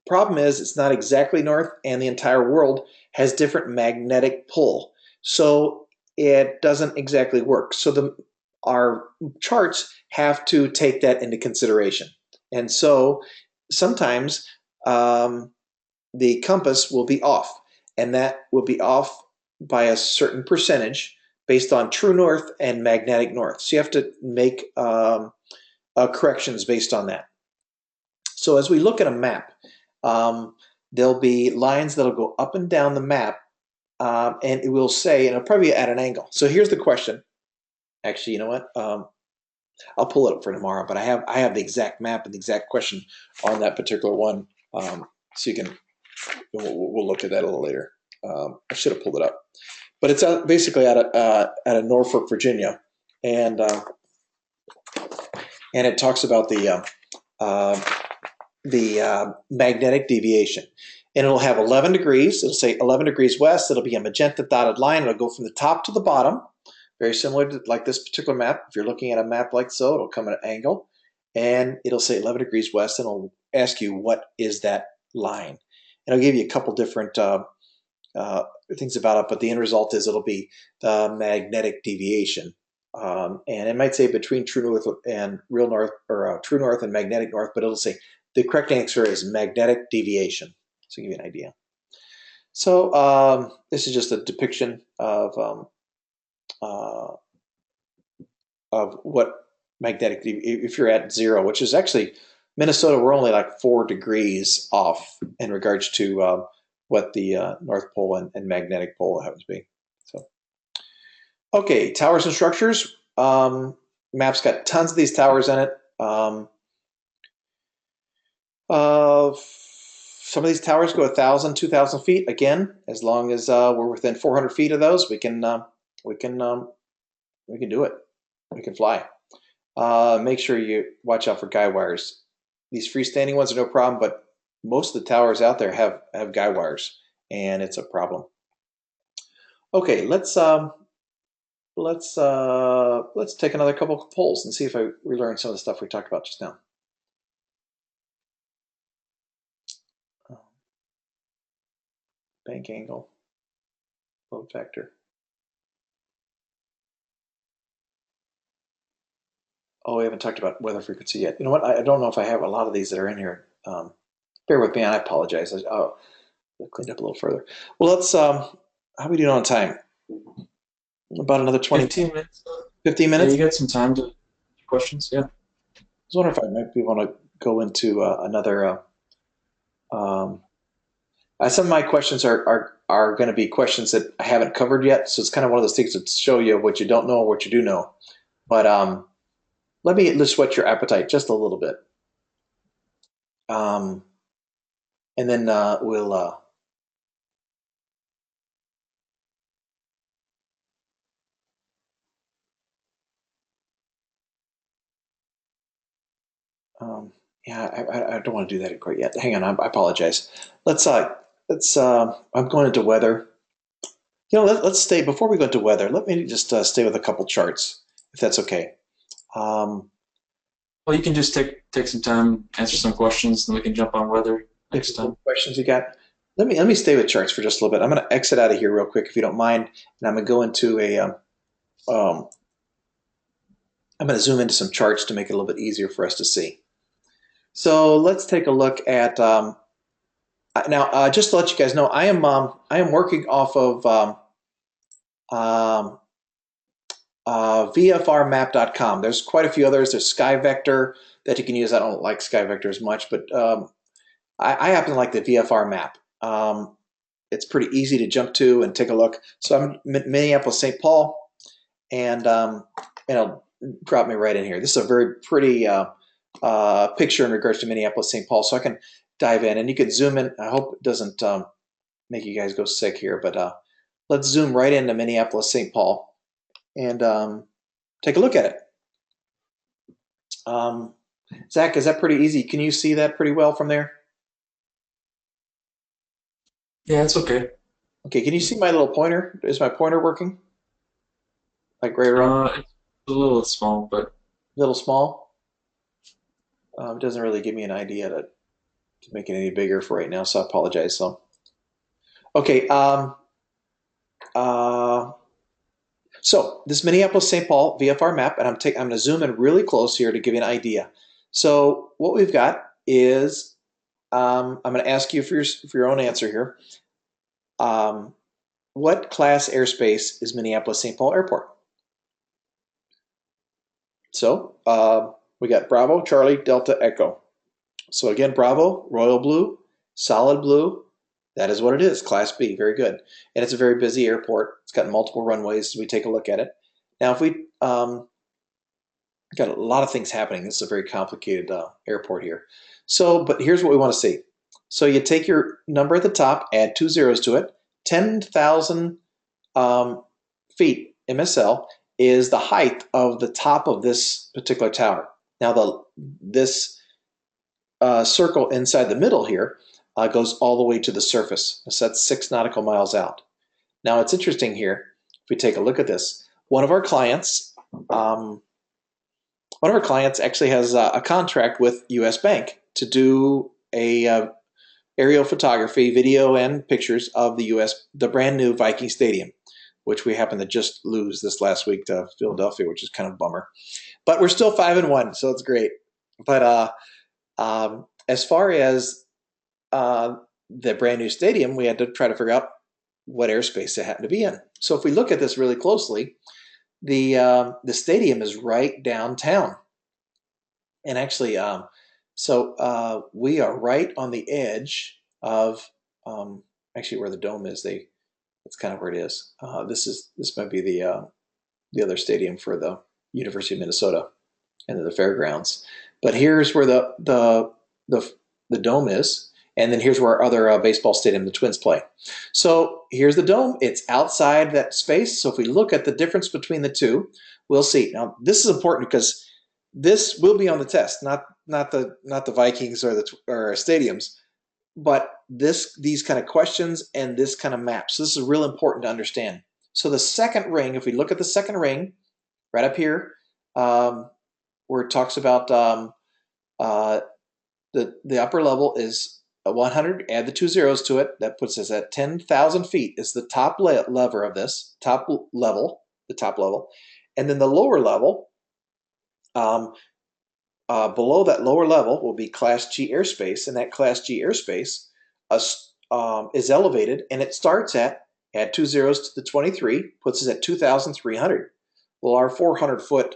Problem is, it's not exactly north, and the entire world has different magnetic pull. So it doesn't exactly work. So our charts have to take that into consideration. And so sometimes um, the compass will be off, and that will be off by a certain percentage based on true north and magnetic north. So you have to make corrections based on that. So as we look at a map, um, there'll be lines that'll go up and down the map, and it will say, and it'll probably be at an angle. So here's the question. Actually, you know what? I'll pull it up for tomorrow, but I have the exact map and the exact question on that particular one, so you can we'll look at that a little later. I should have pulled it up, but it's basically out of Norfolk, Virginia, and uh, and it talks about the magnetic deviation. And it'll have 11 degrees. It'll say 11 degrees west. It'll be a magenta dotted line. It'll go from the top to the bottom, very similar to like this particular map. If you're looking at a map like so, it'll come at an angle, and it'll say 11 degrees west, and it'll ask you what is that line. And I'll give you a couple different uh, things about it, but the end result is it'll be the magnetic deviation. And it might say between true north and real north, or true north and magnetic north, but it'll say the correct answer is magnetic deviation. So, give you an idea. So, this is just a depiction uh, of what magnetic, if you're at zero, which is actually Minnesota, we're only like 4 degrees off in regards to what the North Pole and magnetic pole happens to be. So, okay, towers and structures. Map's got tons of these towers in it. Some of these towers go 1,000, 2,000 feet. Again, as long as we're within 400 feet of those, we can we can do it. We can fly. Make sure you watch out for guy wires. These freestanding ones are no problem, but most of the towers out there have guy wires, and it's a problem. Okay, let's take another couple of polls and see if we learned some of the stuff we talked about just now. Bank angle, load factor. Oh, we haven't talked about weather frequency yet. You know what? I don't know if I have a lot of these that are in here. Bear with me, and I apologize. I'll clean up a little further. Well, let's. How are we doing on time? About another 20, 15 minutes. 15 Yeah, minutes? you got some time to questions. Yeah. I was wondering if I might be want to go into another. Um, some of my questions are going to be questions that I haven't covered yet, so it's kind of one of those things that show you what you don't know or what you do know. But let me just whet your appetite just a little bit, um, and then we'll. Yeah, I don't want to do that quite yet. Hang on, I apologize. Let's I'm going into weather. You know, let's stay before we go into weather. Let me just stay with a couple charts, if that's okay. Um, Well, you can just take some time, answer some questions, and we can jump on weather next time. questions you got? Let me stay with charts for just a little bit. I'm going to exit out of here real quick if you don't mind, and I'm going to go into um, I'm going to zoom into some charts to make it a little bit easier for us to see. So let's take a look at now. Just to let you guys know, I am working off of um, VFRmap.com. There's quite a few others. There's SkyVector that you can use. I don't like SkyVector as much, but I happen to like the VFR map. It's pretty easy to jump to and take a look. So I'm Minneapolis, St. Paul, and it'll drop me right in here. This is a very pretty picture in regards to Minneapolis, St. Paul. So I can dive in, and you can zoom in. I hope it doesn't make you guys go sick here, but let's zoom right into Minneapolis, St. Paul, and take a look at it. Um, Zach, is that pretty easy? Can you see that pretty well from there? Yeah, it's okay. Okay, can you see my little pointer? Is my pointer working? Like right around, It's a little small, but a little small? It doesn't really give me an idea to make it any bigger for right now, so I apologize. So, okay, uh, so this Minneapolis St. Paul VFR map, and I'm going to zoom in really close here to give you an idea. So what we've got is I'm going to ask you for your own answer here. Um, what class airspace is Minneapolis St. Paul Airport? So we got Bravo, Charlie, Delta, Echo. So again, Bravo, Royal Blue, Solid Blue. That is what it is, Class B. Very good. And it's a very busy airport. It's got multiple runways. We take a look at it. Now, if we got a lot of things happening. This is a very complicated airport here. So, but here's what we want to see. So you take your number at the top, add 2 zeros to it. 10,000 feet MSL is the height of the top of this particular tower. Now, this circle inside the middle here goes all the way to the surface. So that's 6 nautical miles out. Now, it's interesting here. If we take a look at this, one of our clients actually has a contract with U.S. Bank to do a aerial photography, video, and pictures of the brand new Viking Stadium, which we happened to just lose this last week to Philadelphia, which is kind of a bummer. But we're still 5-1, so it's great. But as far as the brand new stadium, we had to try to figure out what airspace it happened to be in. So if we look at this really closely, the stadium is right downtown. And actually, we are right on the edge of actually where the dome is. That's kind of where it is. This might be the other stadium for the University of Minnesota and the fairgrounds. But here's where the dome is, and then here's where our other baseball stadium, the Twins, play. So here's the dome. It's outside that space. So if we look at the difference between the two, we'll see. Now this is important because this will be on the test, not the Vikings or stadiums, but these kind of questions and this kind of map. So this is real important to understand. So the second ring, if we look at the second ring, right up here, where it talks about the upper level is 100. Add the 2 zeros to it. That puts us at 10,000 feet. Is the top lever of this the top level, and then the lower level. Below that lower level will be Class G airspace, and that Class G airspace is elevated, and it starts at add 2 zeros to the 23, puts us at 2,300. Well, our 400-foot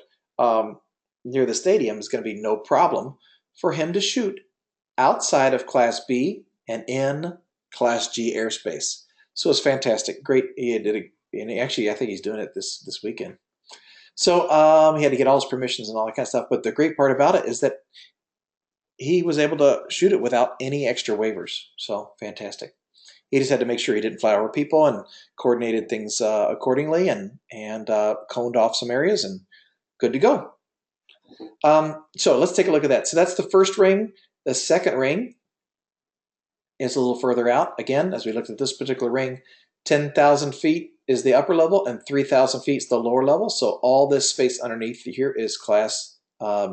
near the stadium is going to be no problem for him to shoot outside of Class B and in Class G airspace. So it's fantastic. Great. And actually, I think he's doing it this weekend. So he had to get all his permissions and all that kind of stuff. But the great part about it is that he was able to shoot it without any extra waivers. So fantastic. He just had to make sure he didn't fly over people and coordinated things accordingly and coned off some areas and good to go. So let's take a look at that. So that's the first ring. The second ring is a little further out. Again, as we looked at this particular ring, 10,000 feet is the upper level and 3,000 feet is the lower level. So all this space underneath here is Class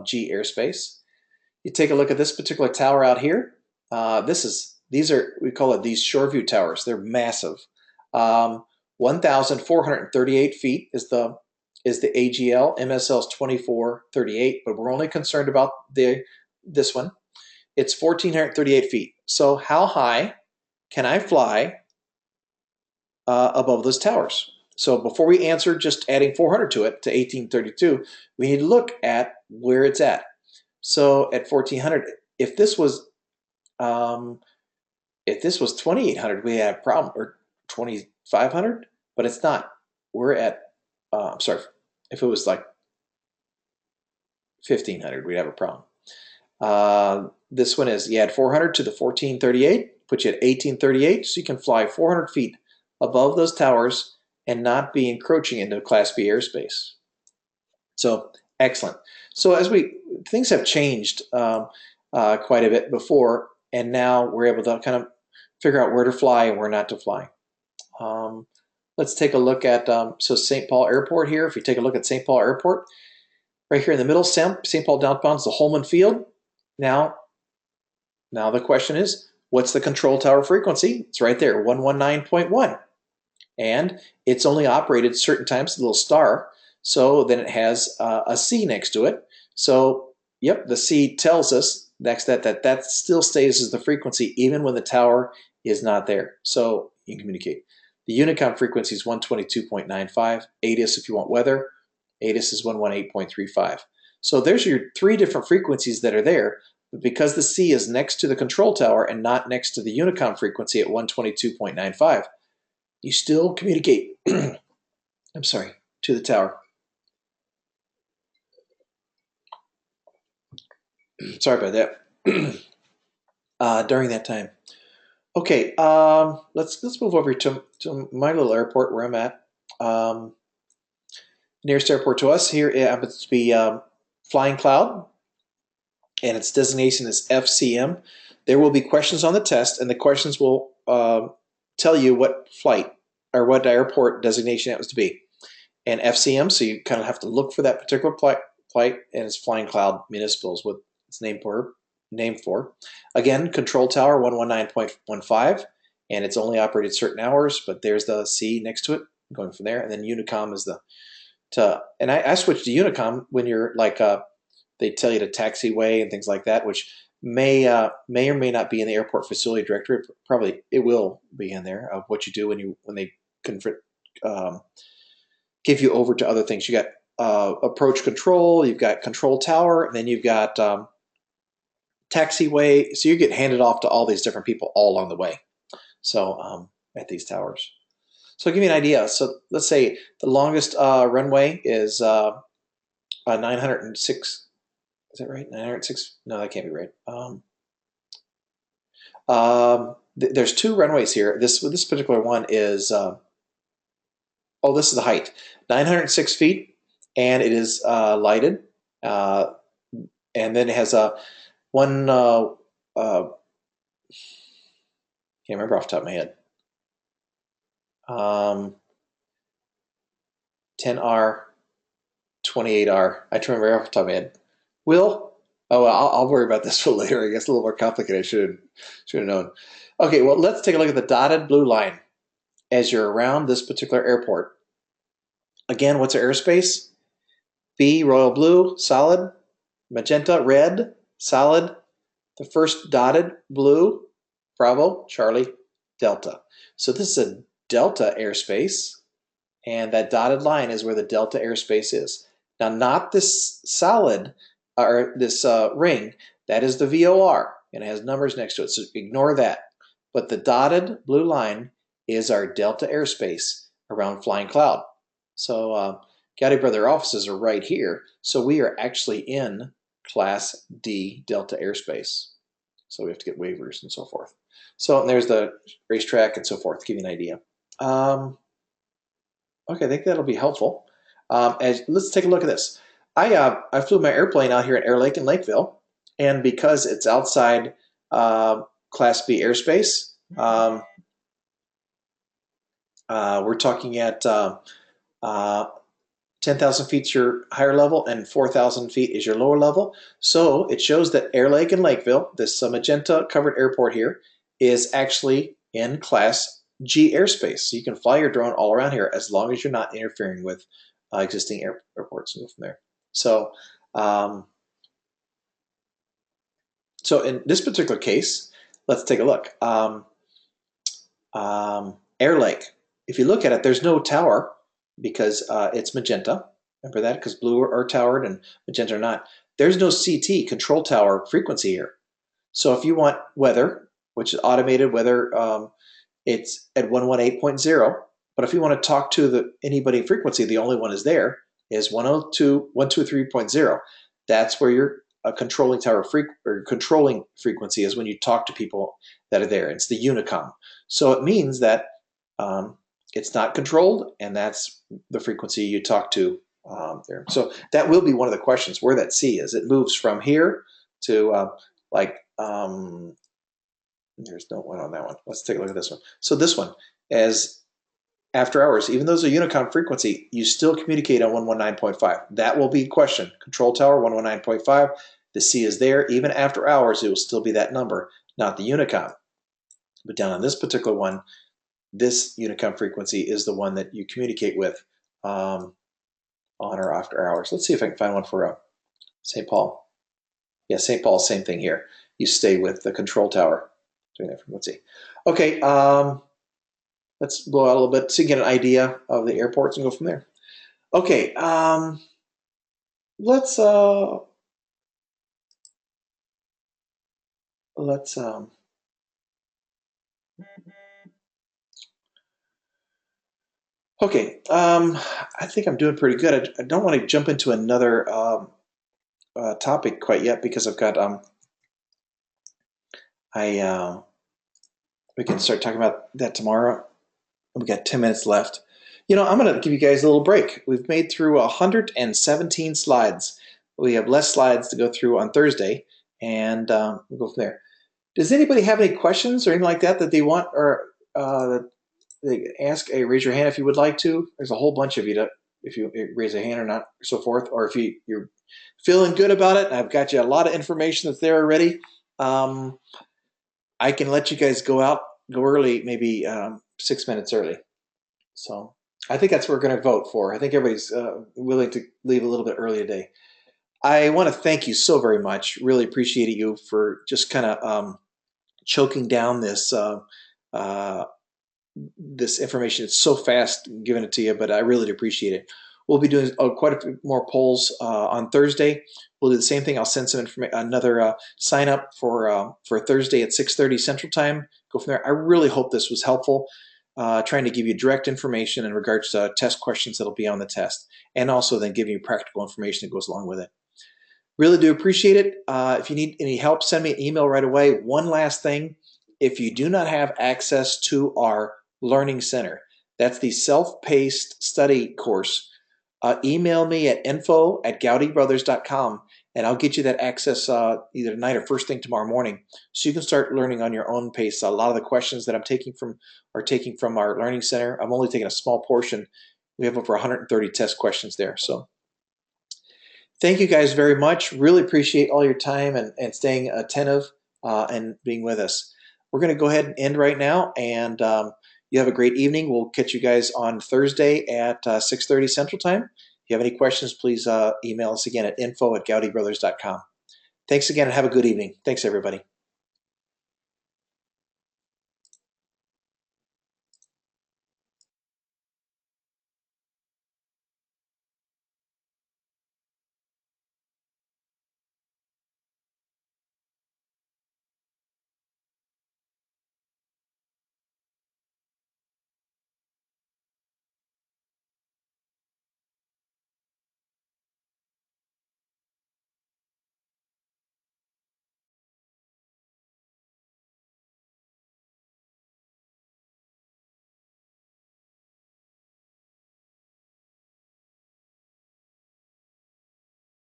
G airspace. You take a look at this particular tower out here. We call it these shore view towers. They're massive. 1,438 feet is the AGL. MSL is 2,438, but we're only concerned about this one. It's 1,438 feet. So how high can I fly above those towers? So before we answer just adding 400 to it, to 1,832, we need to look at where it's at. So at 1,400, if this was 2,800, we have a problem, or 2,500, but it's not. We're at, I'm sorry, if it was like 1,500, we'd have a problem. This one is, you add 400 to the 1,438, put you at 1,838, so you can fly 400 feet above those towers and not be encroaching into Class B airspace. So excellent. So things have changed quite a bit before, and now we're able to kind of figure out where to fly and where not to fly. Let's take a look at so St. Paul Airport here. If you take a look at St. Paul Airport, right here in the middle, St. Paul downbound is the Holman Field. Now the question is, what's the control tower frequency? It's right there, 119.1. And it's only operated certain times, the little star. So then it has a C next to it. So, yep, the C tells us next that still stays as the frequency even when the tower is not there. So you can communicate. The Unicom frequency is 122.95. ATIS if you want weather. ATIS is 118.35. So there's your three different frequencies that are there. But because the C is next to the control tower and not next to the Unicom frequency at 122.95, you still communicate, I'm sorry, to the tower. Sorry about that. During that time. Okay, let's move over to my little airport where I'm at. Nearest airport to us here happens to be Flying Cloud, and its designation is FCM. There will be questions on the test, and the questions will tell you what flight or what airport designation it happens to be. And FCM, so you kind of have to look for that particular flight, and it's Flying Cloud Municipal is what it's named for. Again, control tower 119.15, and it's only operated certain hours, but there's the C next to it, going from there. And then Unicom is and I switched to Unicom when you're like, they tell you to taxiway and things like that, which may or may not be in the airport facility directory. Probably it will be in there of what you do when they give you over to other things. You got approach control, you've got control tower, and then you've got taxiway. So you get handed off to all these different people all along the way. So at these towers. So I'll give you an idea. So let's say the longest runway is 906. Is that right? 906? No, that can't be right. There's two runways here. This particular one is, this is the height. 906 feet, and it is lighted. And then it has a one, can't remember off the top of my head. 10R, 28R. I try to remember off the top of my head. Will? Oh, well, I'll worry about this for later. I guess a little more complicated. I should have known. Okay, well, let's take a look at the dotted blue line as you're around this particular airport. Again, what's our airspace? B, royal blue, solid. Magenta, red, solid. The first dotted blue, Bravo, Charlie, Delta. So this is a Delta airspace, and that dotted line is where the Delta airspace is. Now, not this solid, or this ring, that is the VOR, and it has numbers next to it, so ignore that. But the dotted blue line is our Delta airspace around Flying Cloud. So Gowdy Brother offices are right here, so we are actually in Class D Delta airspace. So we have to get waivers and so forth. So and there's the racetrack and so forth, to give you an idea. Okay, I think that'll be helpful. Let's take a look at this. I flew my airplane out here at Air Lake in Lakeville, and because it's outside Class B airspace, we're talking at 10,000 feet is your higher level and 4,000 feet is your lower level. So it shows that Air Lake and Lakeville, this magenta covered airport here, is actually in Class G airspace. So you can fly your drone all around here as long as you're not interfering with existing airports and go from there. So, so in this particular case, let's take a look. Air Lake, if you look at it, there's no tower because it's magenta. Remember that? Because blue are towered and magenta are not. There's no CT, control tower frequency here. So if you want weather, which is automated weather, it's at 118.0. But if you want to talk to anybody frequency, the only one is there is 123.0. That's where your controlling tower controlling frequency is when you talk to people that are there. It's the Unicom. So it means that it's not controlled, and that's the frequency you talk to there. So that will be one of the questions where that C is. It moves from here to there's no one on that one. Let's take a look at this one. So this one, as after hours. Even though it's a Unicom frequency, you still communicate on 119.5. That will be question. Control tower 119.5. The C is there. Even after hours, it will still be that number, not the Unicom. But down on this particular one, this Unicom frequency is the one that you communicate with on or after hours. Let's see if I can find one for St. Paul. Yeah, St. Paul, same thing here. You stay with the control tower doing that frequency. Okay, let's blow out a little bit so you get an idea of the airports and go from there. Okay, let's okay. I think I'm doing pretty good. I don't want to jump into another topic quite yet because I've got we can start talking about that tomorrow. We got 10 minutes left. You know, I'm going to give you guys a little break. We've made through 117 slides. We have less slides to go through on Thursday, and we'll go from there. Does anybody have any questions or anything like that that they want or that they ask? Raise your hand if you would like to. There's a whole bunch of you if you raise a hand or not, so forth. Or if you're feeling good about it, I've got you a lot of information that's there already. I can let you guys go early, maybe 6 minutes early. So I think that's what we're going to vote for. I think everybody's willing to leave a little bit early today. I want to thank you so very much. Really appreciate you for just kind of choking down this this information. It's so fast giving it to you, but I really appreciate it. We'll be doing quite a few more polls on Thursday. We'll do the same thing. I'll send some information, another sign up for Thursday at 6:30 Central Time. Go from there. I really hope this was helpful. Trying to give you direct information in regards to test questions that'll be on the test, and also then giving you practical information that goes along with it. Really do appreciate it. If you need any help, send me an email right away. One last thing, if you do not have access to our Learning Center, that's the self-paced study course, email me at info@goudybrothers.com and I'll get you that access either tonight or first thing tomorrow morning, so you can start learning on your own pace. A lot of the questions that I'm taking from our Learning Center. I'm only taking a small portion. We have over 130 test questions there. So thank you guys very much. Really appreciate all your time and staying attentive and being with us. We're going to go ahead and end right now, and you have a great evening. We'll catch you guys on Thursday at 6:30 Central Time. If you have any questions, please email us again at info@goudybrothers.com. Thanks again and have a good evening. Thanks, everybody.